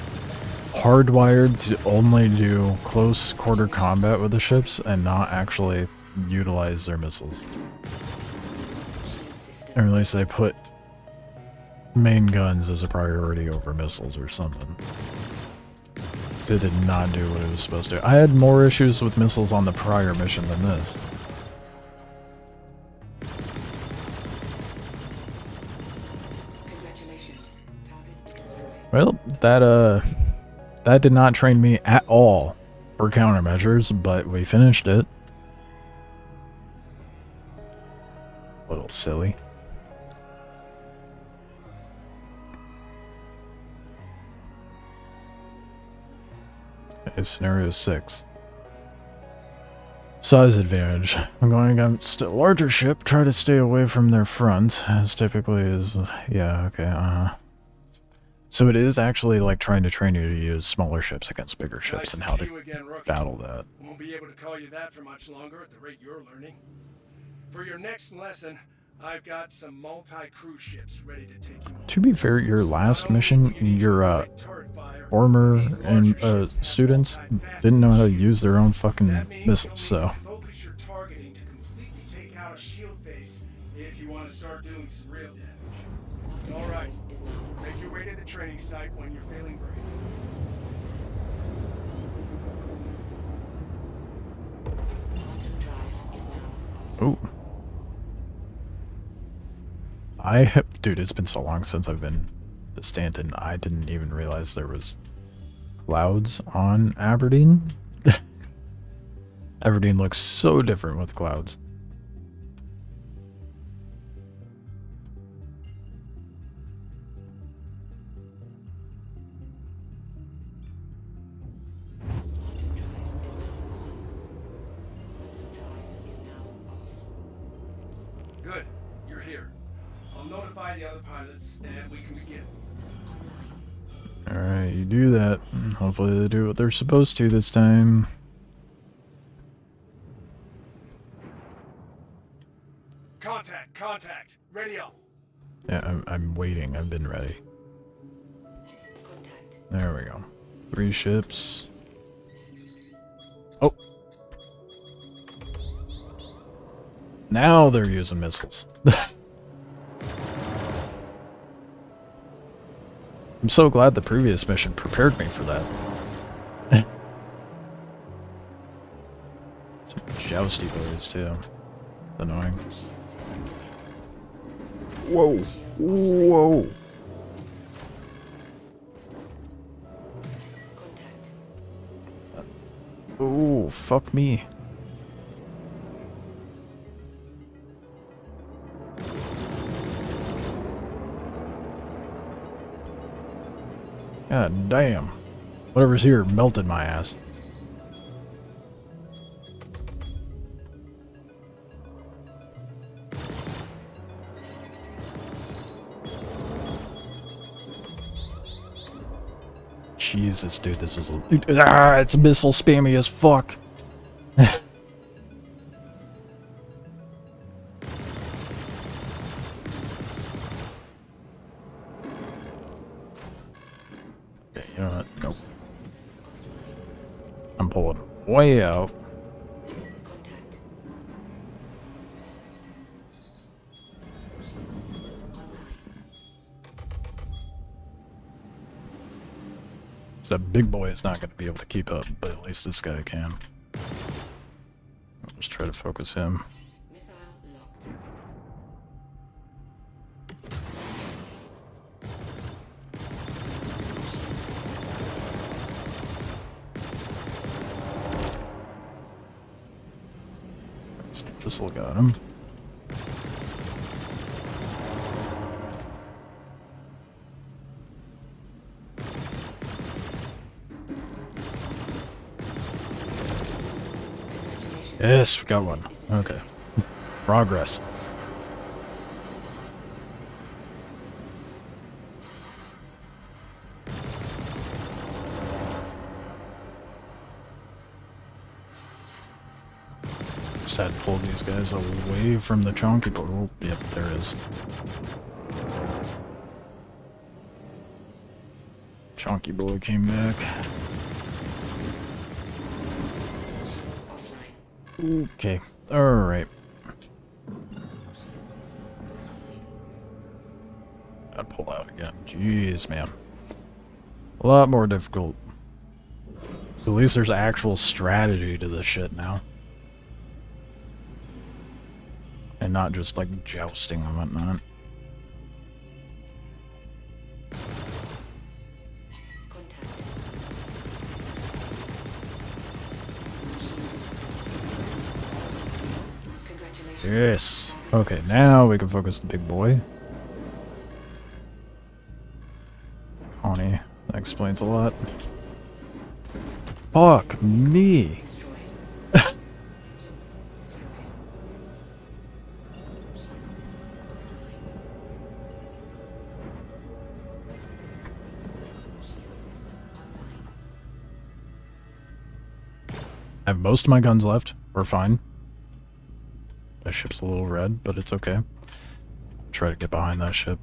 hardwired to only do close quarter combat with the ships and not actually utilize their missiles. Or at least they put main guns as a priority over missiles or something. So it did not do what it was supposed to. I had more issues with missiles on the prior mission than this. Congratulations. Target is destroyed. Well, that did not train me at all for countermeasures, but we finished it. A little silly. Okay, scenario 6. Size advantage. I'm going against a larger ship. Try to stay away from their front, as typically is. Yeah, okay, So it is actually like trying to train you to use smaller ships against bigger ships and how to battle that. Won't be able to call you that for much longer at the rate you're learning. For your next lesson, I've got some multi-crew ships ready to take you. To be fair, your last mission, your former students didn't know how to use their own fucking missiles, so. Focus your targeting to completely take out a shield face if you want to start doing some real damage. All right, make your way to the training site when you're feeling brave. Quantum drive is now Ooh. Dude, it's been so long since I've been to Stanton, I didn't even realize there was clouds on Aberdeen. Aberdeen looks so different with clouds. Good, you're here. I'll notify the other pilots, and we can begin. Alright, you do that. Hopefully they do what they're supposed to this time. Contact, ready up. Yeah, I'm waiting. I've been ready. contact. There we go. 3 ships. Oh. Now they're using missiles. I'm so glad the previous mission prepared me for that. Some jousty boys too. It's annoying. Whoa. Whoa. Oh, fuck me. God damn. Whatever's here melted my ass. Jesus, dude, this is... it's missile spammy as fuck. Okay, you know what? Nope. I'm pulling way out. Contact. So that big boy is not going to be able to keep up, but at least this guy can. I'll just try to focus him. Missile locked. Just look at him. Yes, we got one. Okay. Progress. Just had to pull these guys away from the chunky board. Oh, yep, there it is. Chunky boy came back. Okay, alright. I'd pull out again. Jeez, man. A lot more difficult. At least there's actual strategy to this shit now. And not just like jousting and whatnot. Yes. Okay, now we can focus the big boy. Connie, that explains a lot. Fuck me. I have most of my guns left. We're fine. That ship's a little red, but it's okay. Try to get behind that ship.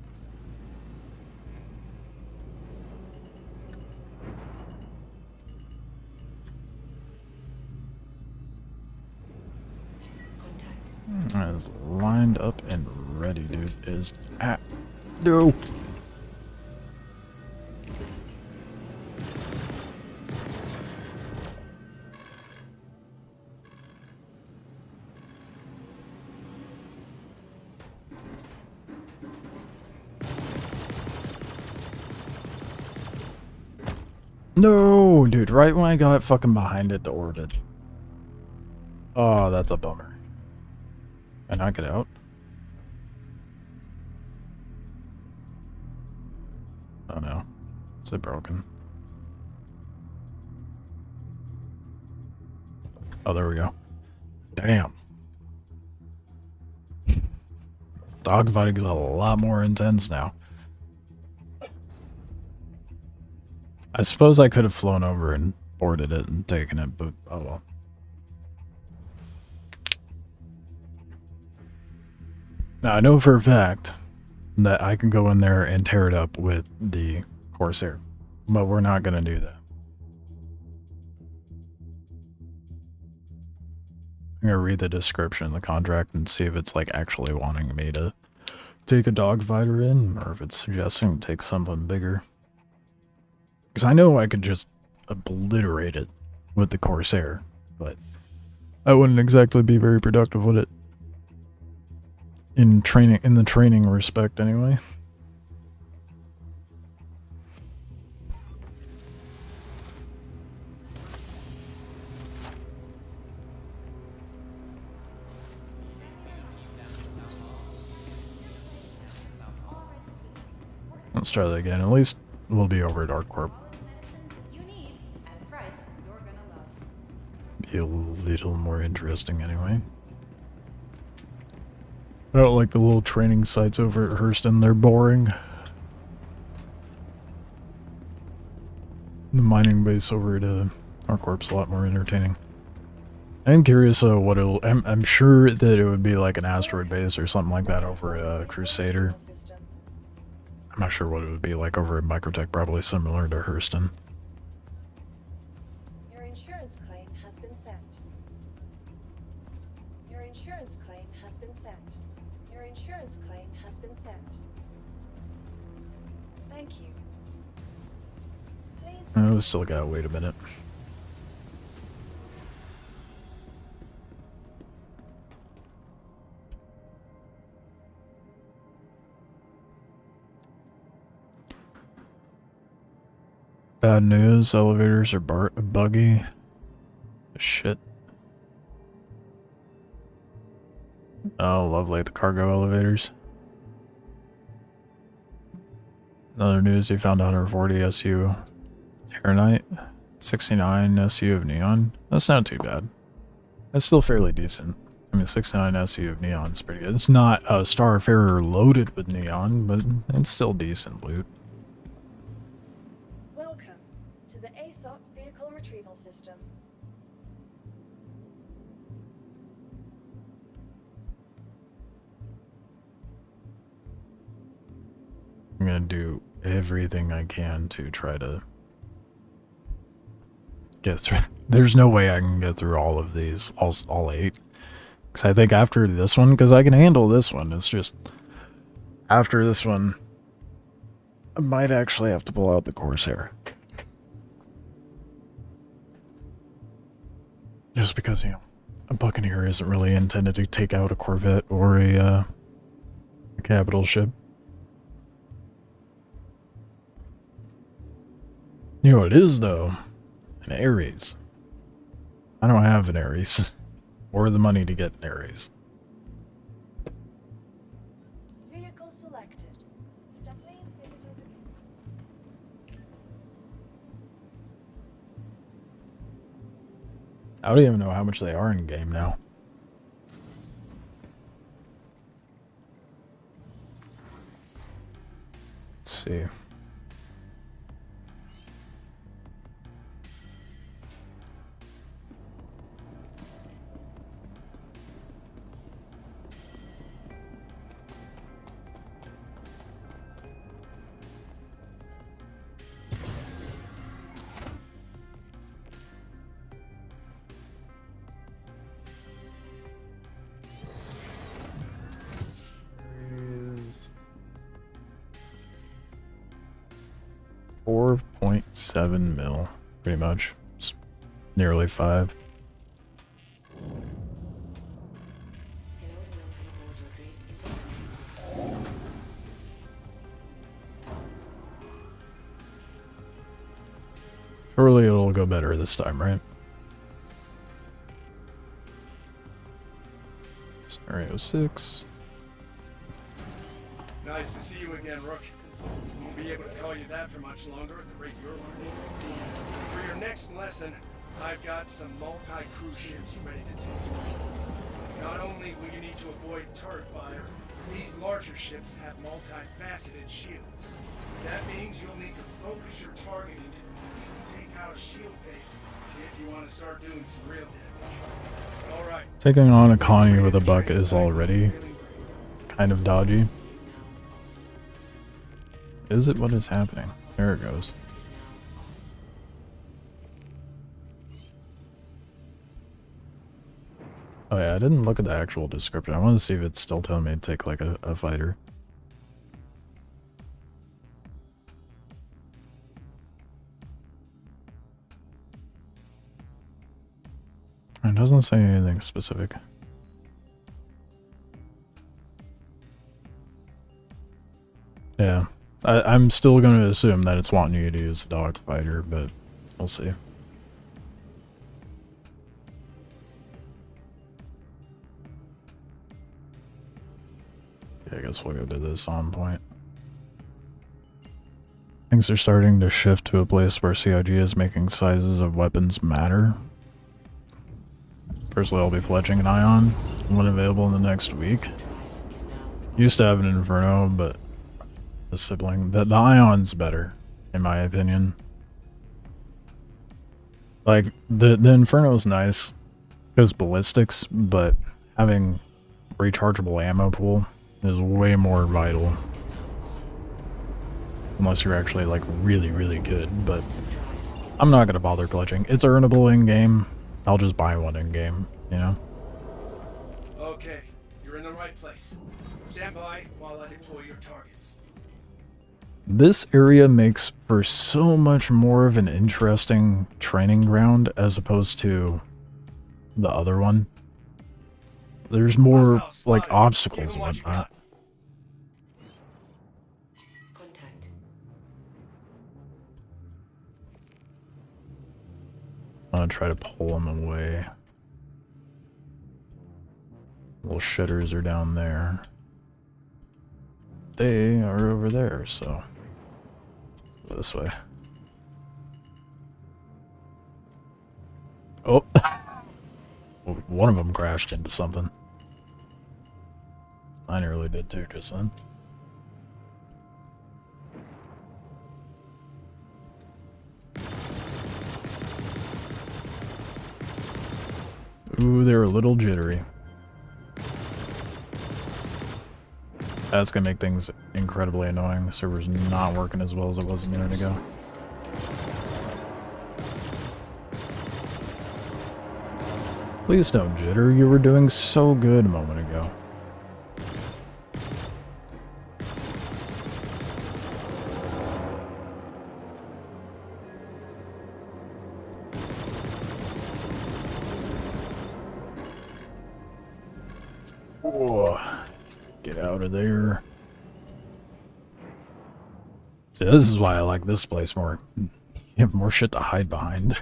Is lined up and ready, dude. Is at no. No, dude, right when I got fucking behind it, the orbit. Oh, that's a bummer. Can I knock it out? Oh no. Is it broken? Oh, there we go. Damn. Dogfighting is a lot more intense now. I suppose I could have flown over and boarded it and taken it, but oh well. Now, I know for a fact that I can go in there and tear it up with the Corsair, but we're not going to do that. I'm going to read the description of the contract and see if it's like actually wanting me to take a dogfighter in, or if it's suggesting to take something bigger. Because I know I could just obliterate it with the Corsair, but I wouldn't exactly be very productive with it. In the training respect, anyway. Let's try that again. At least we'll be over at ArcCorp. You need at a price you're gonna love. Be a little more interesting, anyway. I don't like the little training sites over at Hurston. They're boring. The mining base over at ArcCorp's a lot more entertaining. I'm curious what it'll... I'm sure that it would be like an asteroid base or something like that over at Crusader. I'm not sure what it would be like over at Microtech, probably similar to Hurston. Your insurance claim has been sent. Your insurance claim has been sent. Your insurance claim has been sent. Thank you. Please Oh, we still gotta wait a minute. Bad news, elevators are buggy. Shit. Oh, lovely, the cargo elevators. Another news, they found 140 SU Terranite, 69 SU of Neon. That's not too bad. That's still fairly decent. I mean, 69 SU of Neon is pretty good. It's not a Starfarer loaded with Neon, but it's still decent loot. Welcome to the ASOC Vehicle Retrieval System. I'm gonna do everything I can to try to get through. There's no way I can get through all of these, all 8. Because I think after this one, because I can handle this one, it's just after this one, I might actually have to pull out the Corsair. Just because, you know, a Buccaneer isn't really intended to take out a Corvette or a capital ship. You know what it is, though? An Ares. I don't have an Ares. Or the money to get an Ares. Vehicle selected. Please visit us again. I don't even know how much they are in game now. Let's see. $4.7 mil, pretty much. It's nearly 5. Surely it'll go better this time, right? Scenario 6. Nice to see you again, Rook. Won't be able to call you that for much longer at the rate you're learning. For your next lesson, I've got some multi-crew ships ready to take you. Not only will you need to avoid turret fire, these larger ships have multifaceted shields. That means you'll need to focus your targeting to take out a shield base if you want to start doing some real damage. Alright. Taking on a Connie with a buck is already kind of dodgy. Is it? What is happening? There it goes. Oh yeah, I didn't look at the actual description. I want to see if it's still telling me to take like a fighter. It doesn't say anything specific. Yeah. I'm still going to assume that it's wanting you to use a dog fighter, but we'll see. Yeah, I guess we'll go to this on point. Things are starting to shift to a place where CIG is making sizes of weapons matter. Personally, I'll be pledging an Ion when available in the next week. Used to have an Inferno, but the sibling, the Ion's better, in my opinion. Like, the Inferno's nice, because ballistics, but having rechargeable ammo pool is way more vital. Unless you're actually, like, really, really good, but I'm not gonna bother pledging. It's earnable in-game. I'll just buy one in-game, you know? Okay, you're in the right place. Stand by while I deploy your targets. This area makes for so much more of an interesting training ground as opposed to the other one. There's more, like, obstacles and whatnot. Contact. I'm gonna try to pull them away. Little shitters are down there. They are over there, so go this way. Oh, one of them crashed into something. I nearly did too just then. Ooh, they're a little jittery. That's gonna make things incredibly annoying. The server's not working as well as it was a minute ago. Please don't jitter. You were doing so good a moment ago. Whoa. Get out of there. See, this is why I like this place more. You have more shit to hide behind.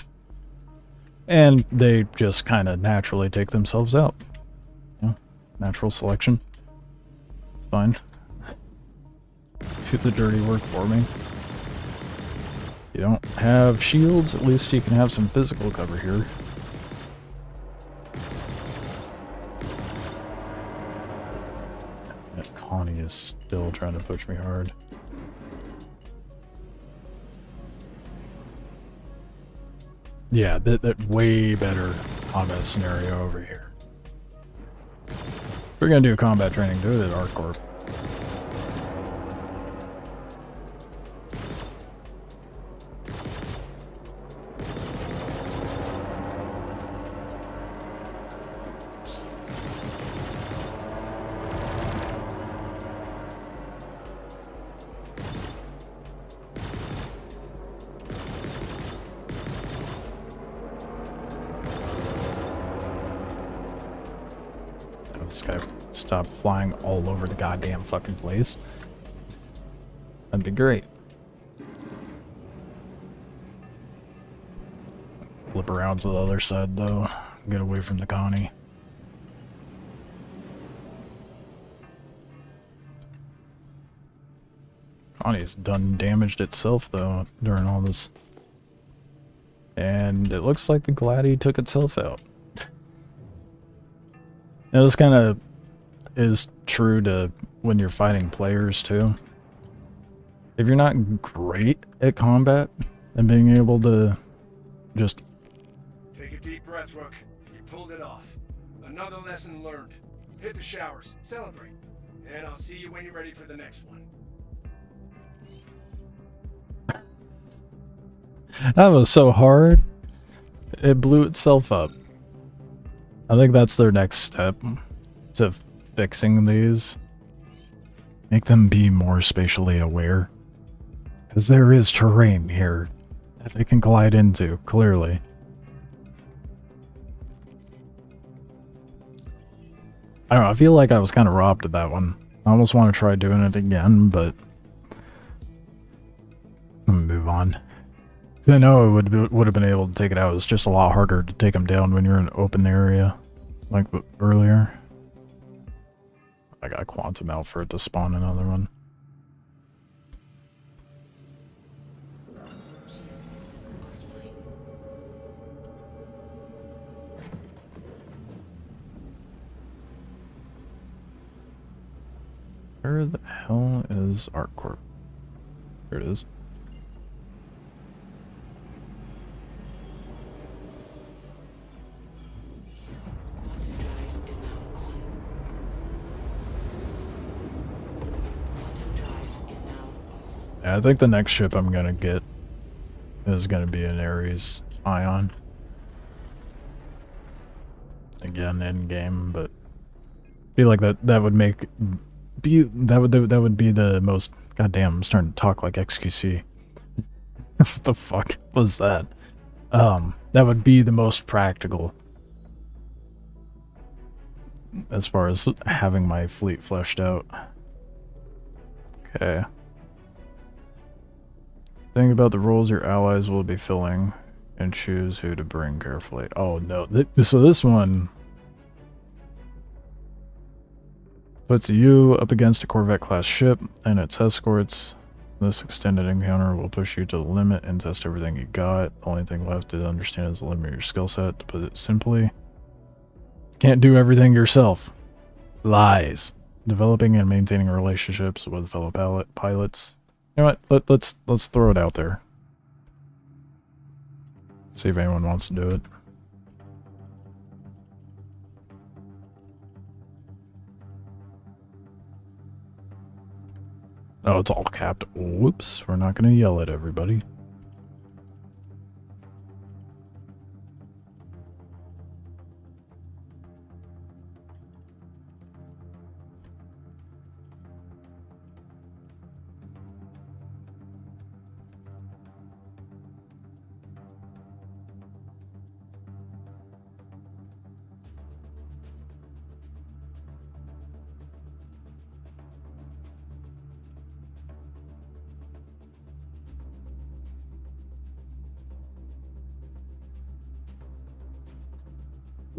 And they just kind of naturally take themselves out. Yeah, natural selection. It's fine. Do the dirty work for me. You don't have shields, at least you can have some physical cover here. That Connie is still trying to push me hard. Yeah, that way better combat scenario over here. If we're gonna do combat training, do it at ArcCorp. This guy stop flying all over the goddamn fucking place. That'd be great. Flip around to the other side though. Get away from the Connie. Connie's done damaged itself though during all this. And it looks like the Glady took itself out. Now, this kind of is true to when you're fighting players, too. If you're not great at combat, and being able to just... Take a deep breath, Rook. You pulled it off. Another lesson learned. Hit the showers. Celebrate. And I'll see you when you're ready for the next one. That was so hard. It blew itself up. I think that's their next step to fixing these. Make them be more spatially aware. Because there is terrain here that they can glide into, clearly. I don't know, I feel like I was kind of robbed of that one. I almost want to try doing it again, but... I'm gonna move on. I know I would have been able to take it out. It's just a lot harder to take them down when you're in an open area, like earlier. I got quantum out for it to spawn another one. Where the hell is ArcCorp? There it is. Yeah, I think the next ship I'm gonna get is gonna be an Ares Ion. Again, in game, but I feel like that would be the most. Goddamn, I'm starting to talk like XQC. What the fuck was that? That would be the most practical. As far as having my fleet fleshed out. Okay. Think about the roles your allies will be filling and choose who to bring carefully. Oh no, so this one puts you up against a Corvette class ship and its escorts. This extended encounter will push you to the limit and test everything you got. The only thing left to understand is the limit of your skill set. To put it simply, can't do everything yourself. Lies. Developing and maintaining relationships with fellow pilots. You know what? Let's throw it out there. See if anyone wants to do it. Oh, it's all capped. Whoops, we're not gonna yell at everybody.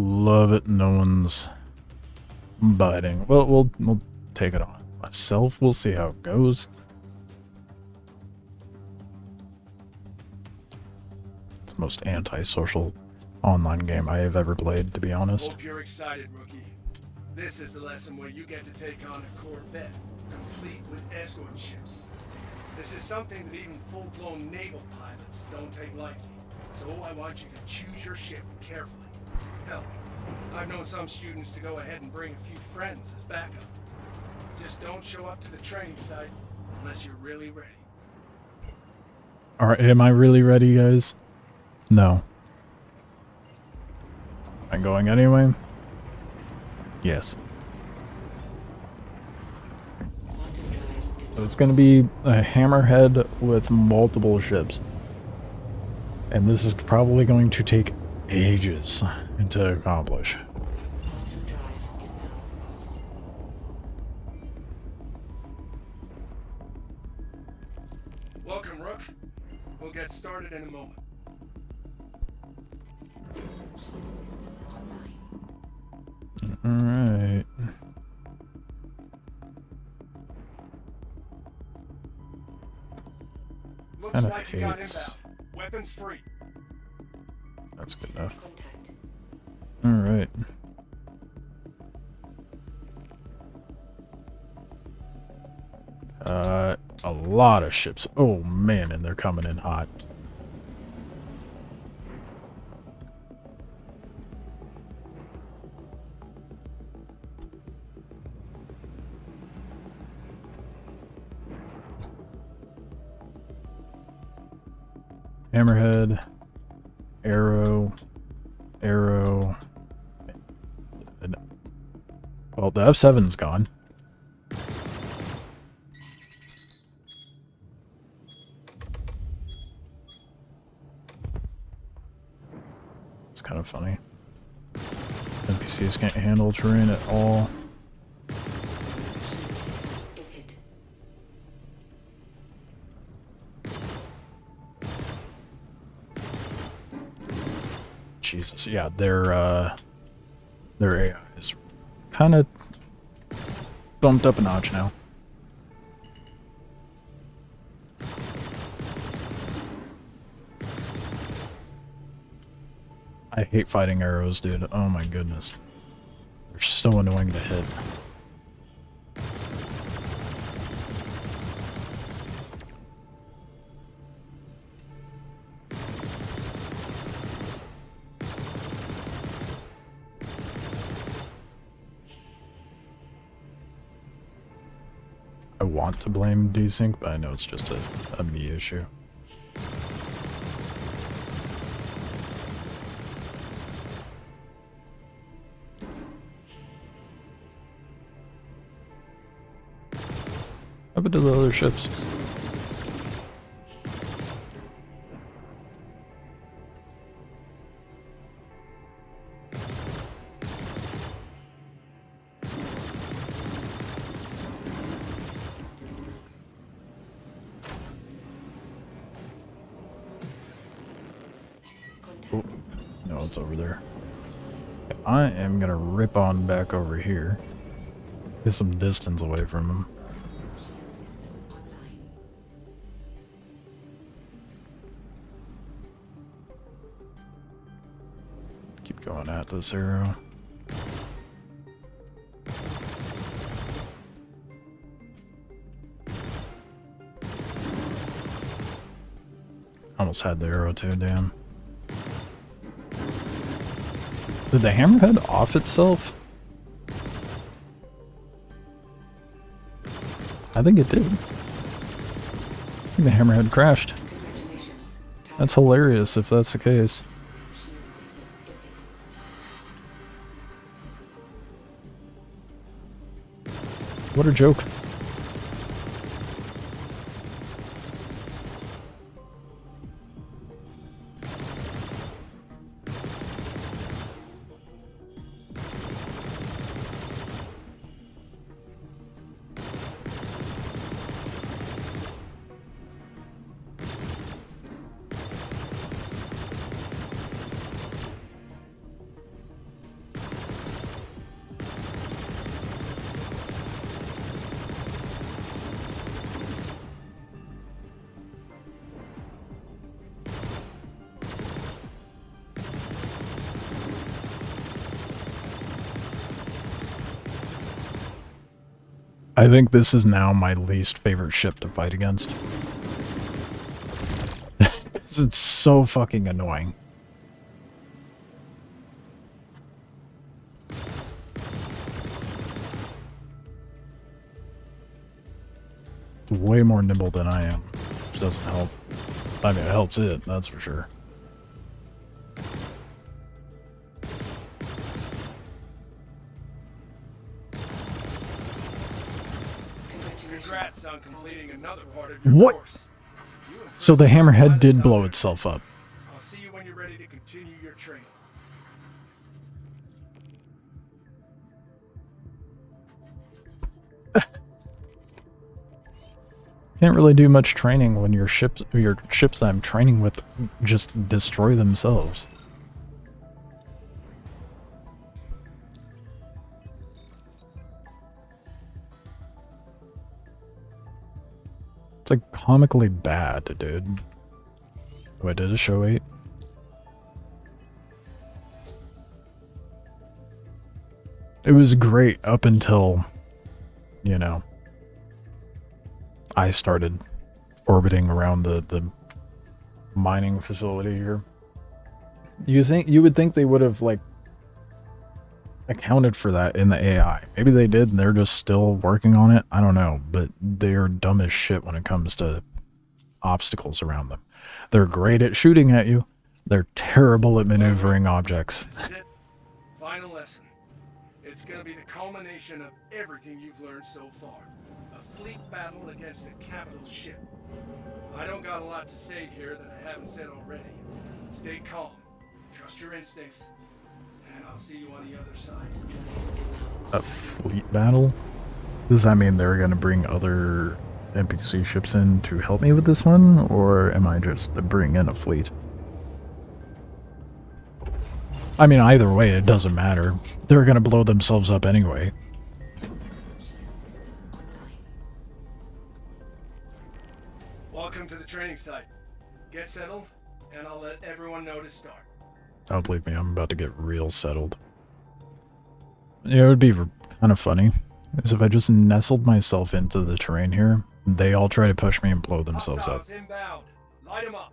Love it. No one's biting. Well, we'll take it on myself. We'll see how it goes. It's the most antisocial online game I have ever played, to be honest. Hope you're excited, rookie. This is the lesson where you get to take on a Corvette, complete with escort ships. This is something that even full-blown naval pilots don't take lightly. So I want you to choose your ship carefully. Hell, I've known some students to go ahead and bring a few friends as backup. Just don't show up to the training site unless you're really ready. Alright, am I really ready, guys? No. Am I going anyway? Yes. So it's gonna be a hammerhead with multiple ships. And this is probably going to take ages to accomplish. Welcome, Rook. We'll get started in a moment. Alright. Looks Kinda like you got hates. inbound. Weapons free. That's good enough. Contact. Alright. A lot of ships. Oh man, and they're coming in hot. Hammerhead, arrow, arrow. And, well, the F7's gone. It's kind of funny. NPCs can't handle terrain at all. Is hit. Jesus, yeah, their AI is kind of bumped up a notch now. I hate fighting arrows, dude. Oh my goodness. They're so annoying to hit. I want to blame desync, but I know it's just a me issue. How about the other ships? Oh, no, it's over there. I am gonna rip on back over here. Get some distance away from him. Keep going at this arrow. Almost had the arrow too, damn. Did the hammerhead off itself? I think it did. I think the hammerhead crashed. That's hilarious if that's the case. What a joke. I think this is now my least favorite ship to fight against. It's so fucking annoying. It's way more nimble than I am, which doesn't help. I mean, it helps it, that's for sure. Congrats on completing another part of your What? course. So the hammerhead did blow itself up. I'll see you when you're ready to continue your training. Can't really do much training when your ships that I'm training with just destroy themselves. It's like comically bad, dude. Oh, I did a show 8. It was great up until, you know, I started orbiting around the mining facility here. You would think they would have like accounted for that in the AI. Maybe they did and they're just still working on it. I don't know, but they're dumb as shit when it comes to obstacles around them. They're great at shooting at you. They're terrible at maneuvering objects. This is it. Final lesson. It's gonna be the culmination of everything you've learned so far. A fleet battle against a capital ship. I don't got a lot to say here that I haven't said already. Stay calm. Trust your instincts. And I'll see you on the other side. A fleet battle? Does that mean they're gonna bring other NPC ships in to help me with this one? Or am I just bringing in a fleet? I mean, either way, it doesn't matter. They're gonna blow themselves up anyway. Welcome to the training site. Get settled, and I'll let everyone know to start. Oh, believe me, I'm about to get real settled. Yeah, it would be kind of funny, is if I just nestled myself into the terrain here, they all try to push me and blow themselves up. Hostiles inbound. Light 'em up.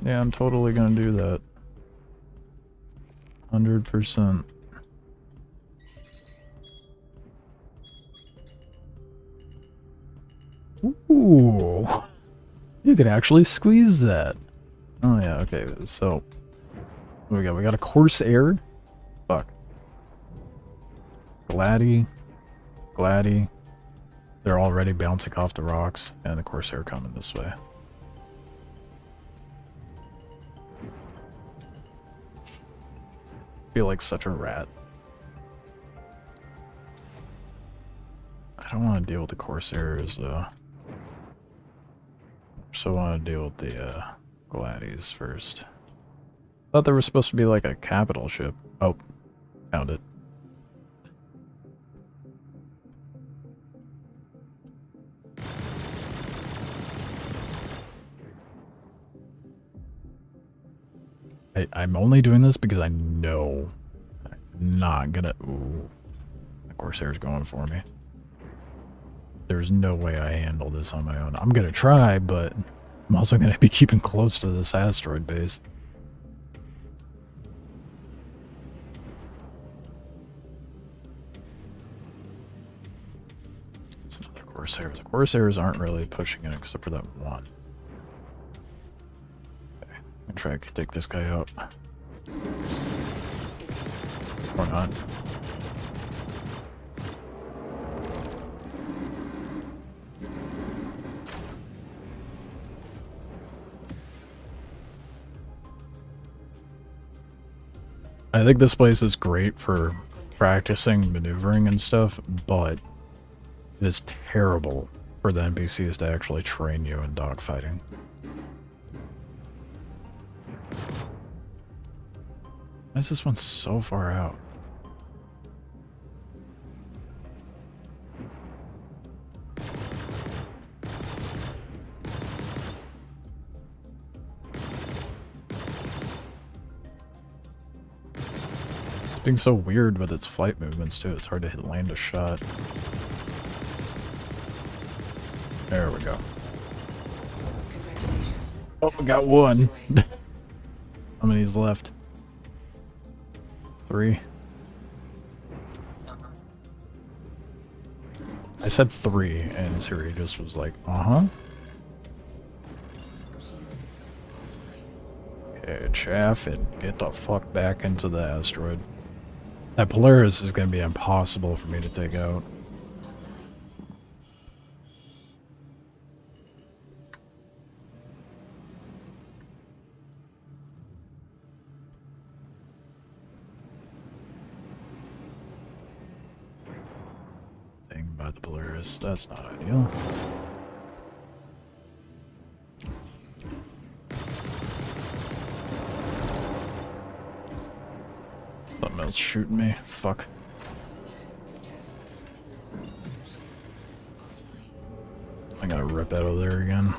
Yeah, I'm totally gonna do that. 100%. Ooh, you could actually squeeze that. Oh yeah, okay, so what we got? We got a Corsair. Fuck. Gladdy. They're already bouncing off the rocks, and the Corsair coming this way. Feel like such a rat. I don't want to deal with the Corsairs though. So I want to deal with the Gladys first. Thought there was supposed to be like a capital ship. Oh, found it. I'm only doing this because I know I'm not gonna... Ooh. The Corsair's going for me. There's no way I handle this on my own. I'm gonna try, but I'm also gonna be keeping close to this asteroid base. It's another Corsair. The Corsairs aren't really pushing it except for that one. Okay, I'm gonna try to take this guy out. Or not. I think this place is great for practicing maneuvering and stuff, but it is terrible for the NPCs to actually train you in dogfighting. Why is this one so far out? It's being so weird with its flight movements too, it's hard to land a shot. There we go. Oh, we got one. How many's left? 3. I said 3, and Siri just was like, uh-huh. Okay, chaff and get the fuck back into the asteroid. That Polaris is gonna be impossible for me to take out. Thing about the Polaris, that's not ideal. Something else shooting me. Fuck. I gotta rip out of there again.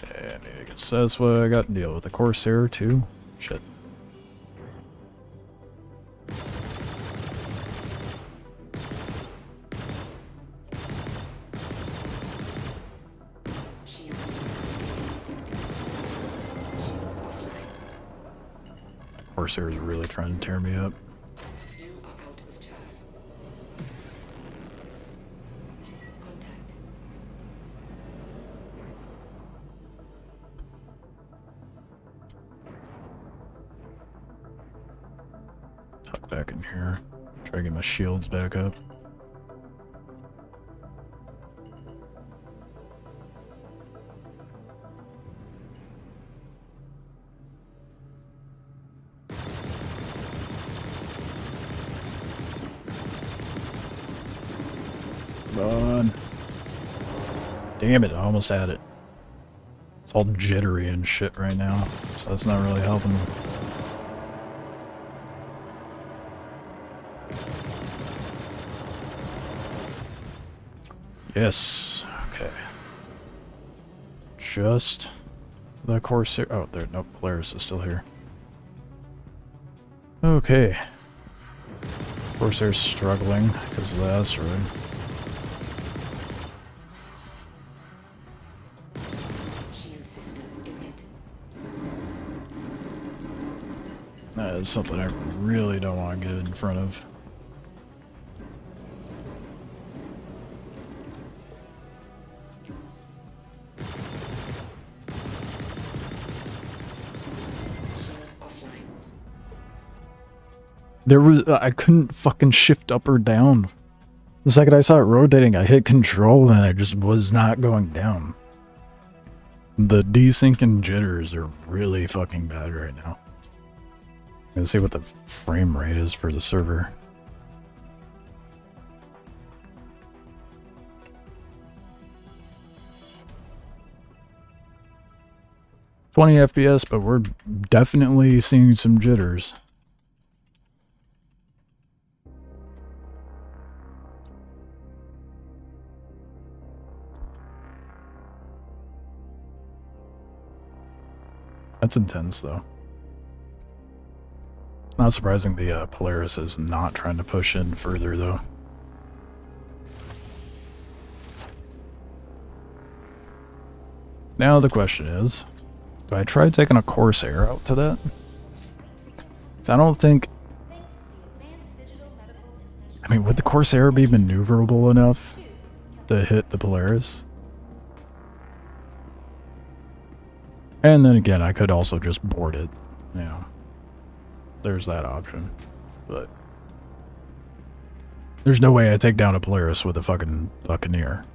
Okay, I need to get says what I got to deal with. The Corsair too? Shit. Corsair is really trying to tear me up. You are out of chaff. Contact. Tuck back in here. Try to get my shields back up. Come on. Damn it, I almost had it. It's all jittery and shit right now, so that's not really helping. Yes, okay. Just the Corsair. Oh, there, no, Polaris is still here. Okay. Corsair's struggling because of the asteroid. Shield system is hit. That is something I really don't want to get in front of. There was, I couldn't fucking shift up or down. The second I saw it rotating, I hit control and I just was not going down. The desync and jitters are really fucking bad right now. Let's see what the frame rate is for the server. 20 FPS, but we're definitely seeing some jitters. That's intense, though. Not surprising the Polaris is not trying to push in further, though. Now the question is, do I try taking a Corsair out to that? Because I don't think... I mean, would the Corsair be maneuverable enough to hit the Polaris? And then again, I could also just board it, you know. There's that option. But there's no way I take down a Polaris with a fucking Buccaneer.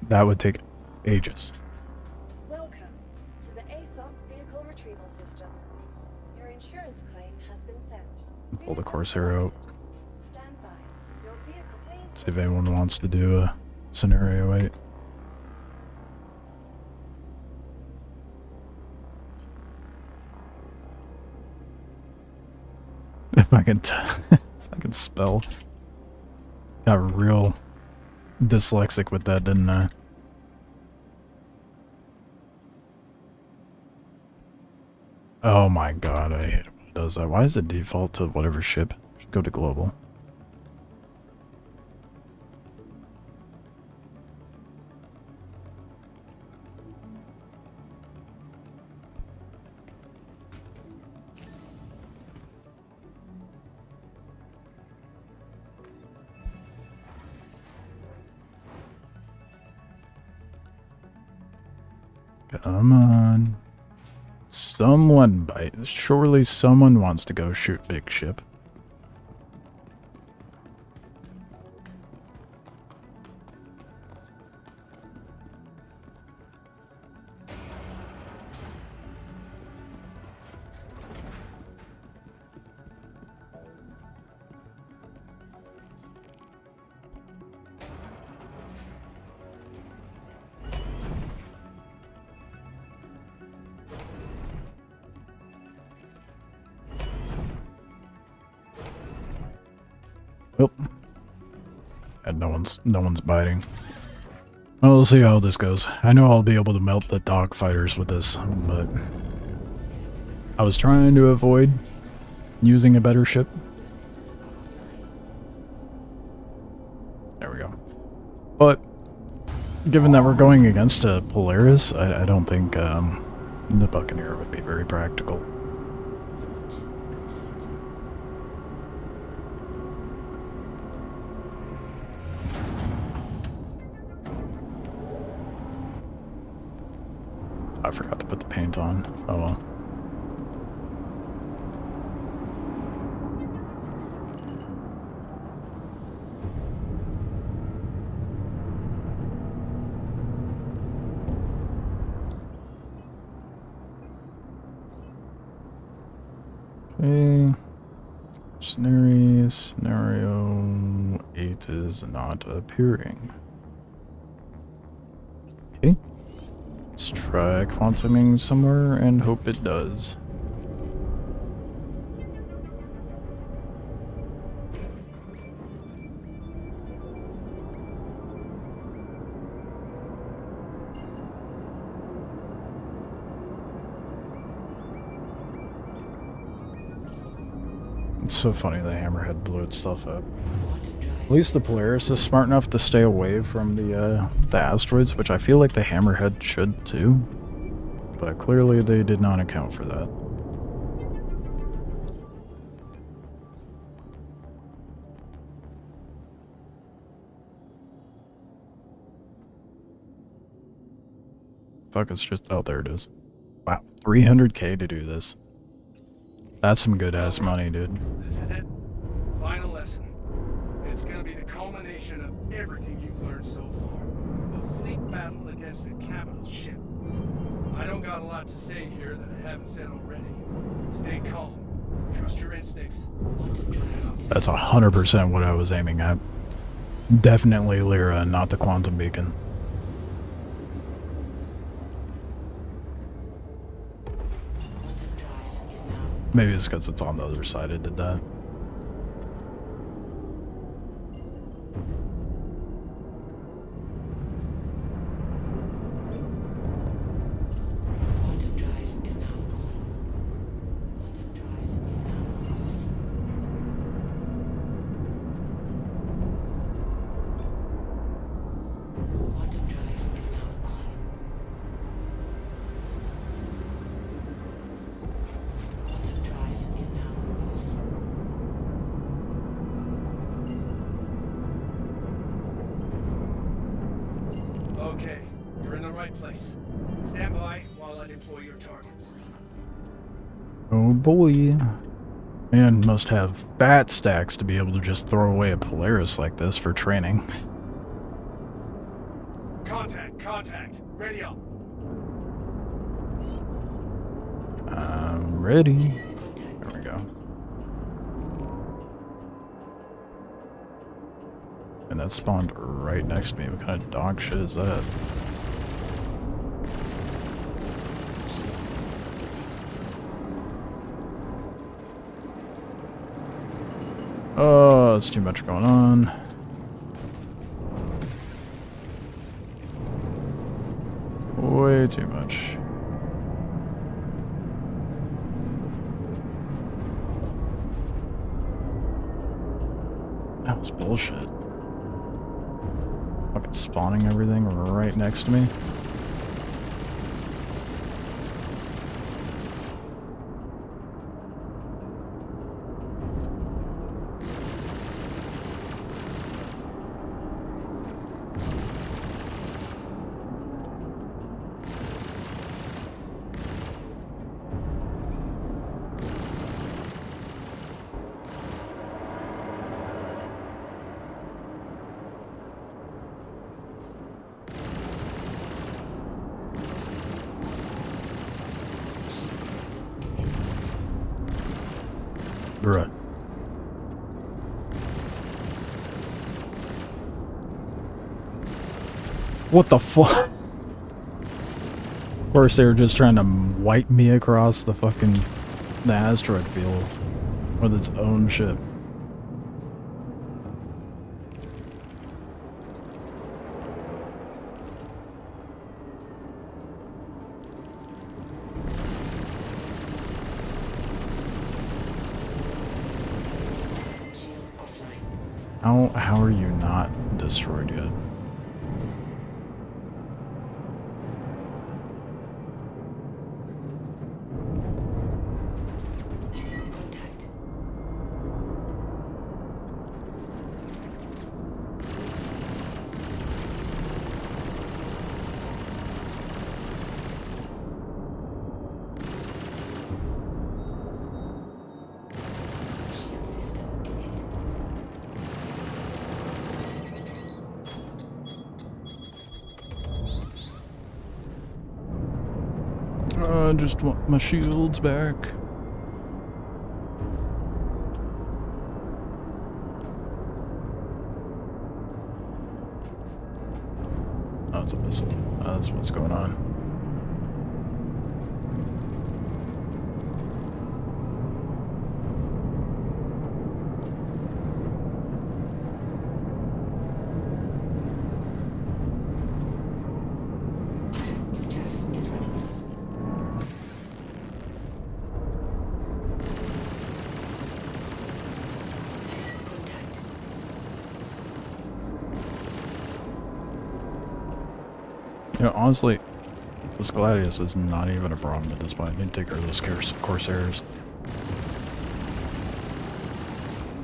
That would take ages. Welcome to the ASOC vehicle retrieval system. Your insurance claim has been sent. Pull the Corsair out. Stand by. Your vehicle, please. See if anyone wants to do a scenario 8. If I can spell. Got real dyslexic with that, didn't I? Oh my god, I hate it when it does that. Why is it default to whatever ship? Should go to global. Come on. Someone bite. Surely someone wants to go shoot big ship. Oh. And no one's biting. Well, we'll see how this goes. I know I'll be able to melt the dog fighters with this, but I was trying to avoid using a better ship. There we go. But given that we're going against a Polaris, I don't think the Buccaneer would be very practical. I forgot to put the paint on. Oh well. Okay. Scenario 8 is not appearing. Okay. Let's try quantuming somewhere and hope it does. It's so funny the Hammerhead blew itself up. At least the Polaris is smart enough to stay away from the asteroids, which I feel like the Hammerhead should too. But clearly they did not account for that. Fuck, it's just... oh, there it is. Wow, 300k to do this. That's some good-ass money, dude. This is it. Final lesson. It's gonna be the culmination of everything you've learned so far. A fleet battle against a capital ship. I don't got a lot to say here that I haven't said already. Stay calm. Trust your instincts. That's 100% what I was aiming at. Definitely Lyra, not the quantum beacon. Maybe it's because it's on the other side it did that. Quantum drive is now on. Quantum drive is now off. Quantum drive is now on. Quantum drive is now off. Okay, you're in the right place. Stand by while I deploy your targets. Oh boy. Man must have fat stacks to be able to just throw away a Polaris like this for training. Contact, ready up. I'm ready. There we go. And that spawned right next to me. What kind of dog shit is that? Oh, it's too much going on. Way too much. That was bullshit. Fucking spawning everything right next to me. Bruh. What the fuck? Of course, they were just trying to wipe me across the fucking asteroid field with its own ship. Shield offline. How are you not destroyed yet? Contact. Shield system is hit. I just want my shields back. Oh, it's a missile. That's what's going on. Your chaff is running low. Contact. You know, honestly, this Gladius is not even a problem at this point. I need to take care of those Corsairs.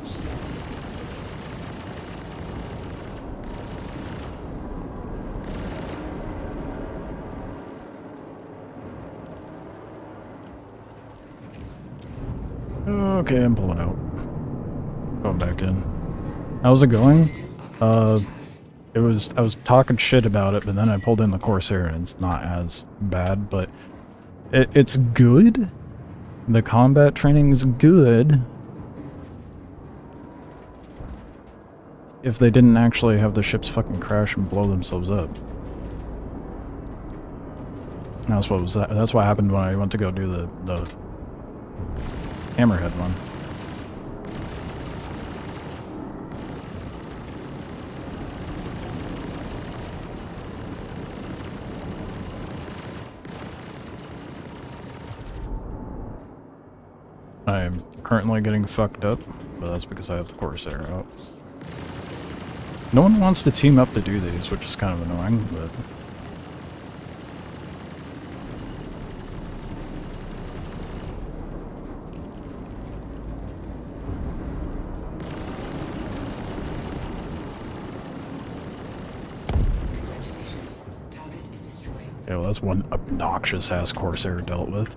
Shield system is hit. Okay, I'm pulling out. Going back in. How's it going? I was talking shit about it, but then I pulled in the Corsair and it's not as bad, but it's good. The combat training is good. If they didn't actually have the ships fucking crash and blow themselves up. That's what happened when I went to go do the Hammerhead one. I am currently getting fucked up, but that's because I have the Corsair out. No one wants to team up to do these, which is kind of annoying, but... Congratulations. Target is destroyed. Yeah, well, that's one obnoxious-ass Corsair dealt with.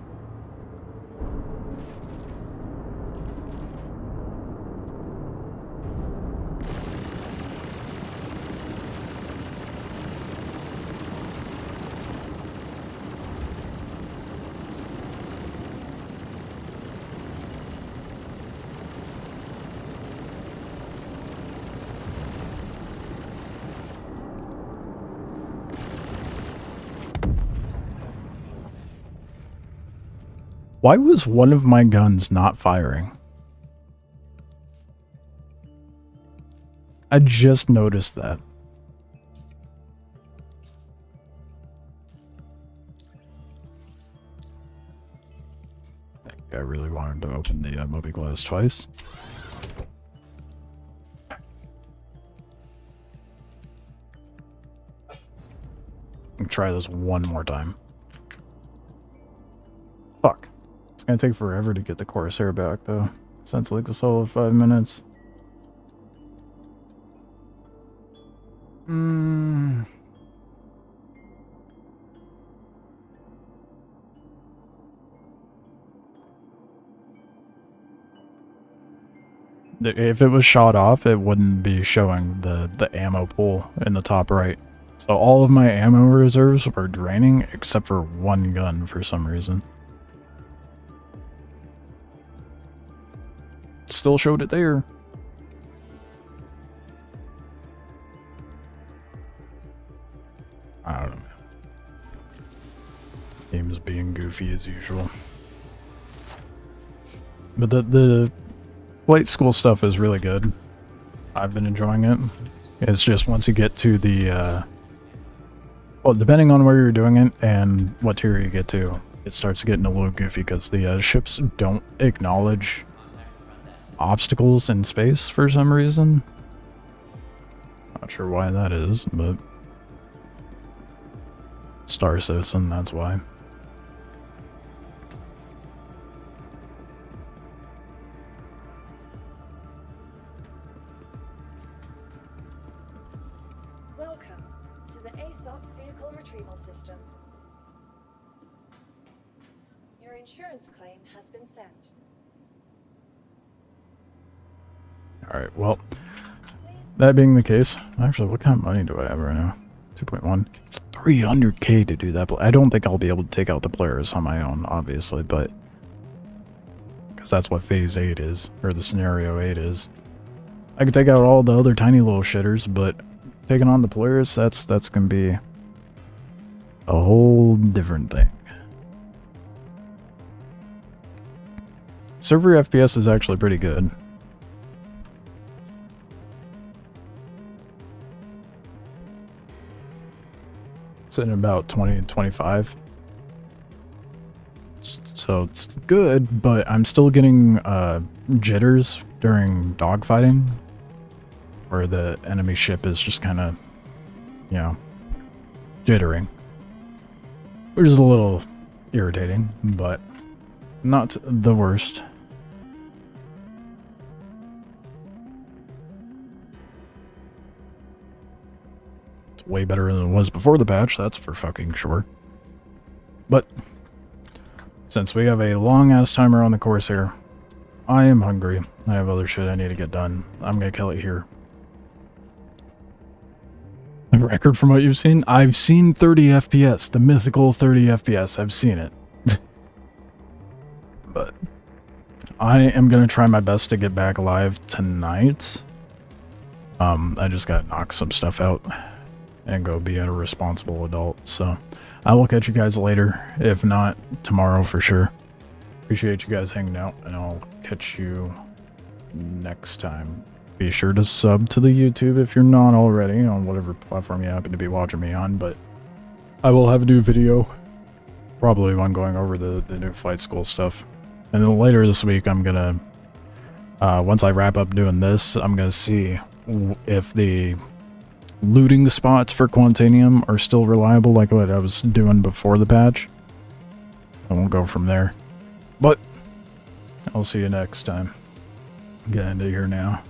Why was one of my guns not firing? I just noticed that. I really wanted to open the movie glass twice. I'll try this one more time. Fuck. It's gonna take forever to get the Corsair back, though. Since like a solid 5 minutes. If it was shot off, it wouldn't be showing the ammo pool in the top right. So all of my ammo reserves were draining, except for one gun for some reason. Still showed it there. I don't know. Game's being goofy as usual. But the flight school stuff is really good. I've been enjoying it. It's just once you get to the, well, depending on where you're doing it and what tier you get to, it starts getting a little goofy because the ships don't acknowledge obstacles in space for some reason. Not sure why that is, but Star Citizen, that's why. Welcome to the ASOC Vehicle Retrieval System. Your insurance claim has been sent. Alright, well, that being the case, actually, what kind of money do I have right now? 2.1. It's 300k to do that, but I don't think I'll be able to take out the players on my own, obviously, but... because that's what Phase 8 is, or the Scenario 8 is. I could take out all the other tiny little shitters, but taking on the players, that's gonna be a whole different thing. Server FPS is actually pretty good. Sitting about 20 to 25. So it's good, but I'm still getting jitters during dogfighting, where the enemy ship is just kind of, you know, jittering. Which is a little irritating, but not the worst. Way better than it was before the patch, that's for fucking sure. But since we have a long ass timer on the Corsair, I am hungry. I have other shit I need to get done. I'm gonna kill it here. A record from what you've seen? I've seen 30 FPS, the mythical 30 FPS. I've seen it. But I am gonna try my best to get back alive tonight. I just gotta knock some stuff out and go be a responsible adult. So I will catch you guys later, if not tomorrow for sure. Appreciate you guys hanging out, and I'll catch you next time. Be sure to sub to the YouTube if you're not already on whatever platform you happen to be watching me on, but I will have a new video, probably one going over the new flight school stuff. And then later this week, I'm gonna, once I wrap up doing this, I'm gonna see if the looting spots for Quantanium are still reliable like what I was doing before the patch. And we'll go from there. But I'll see you next time. Get into here now.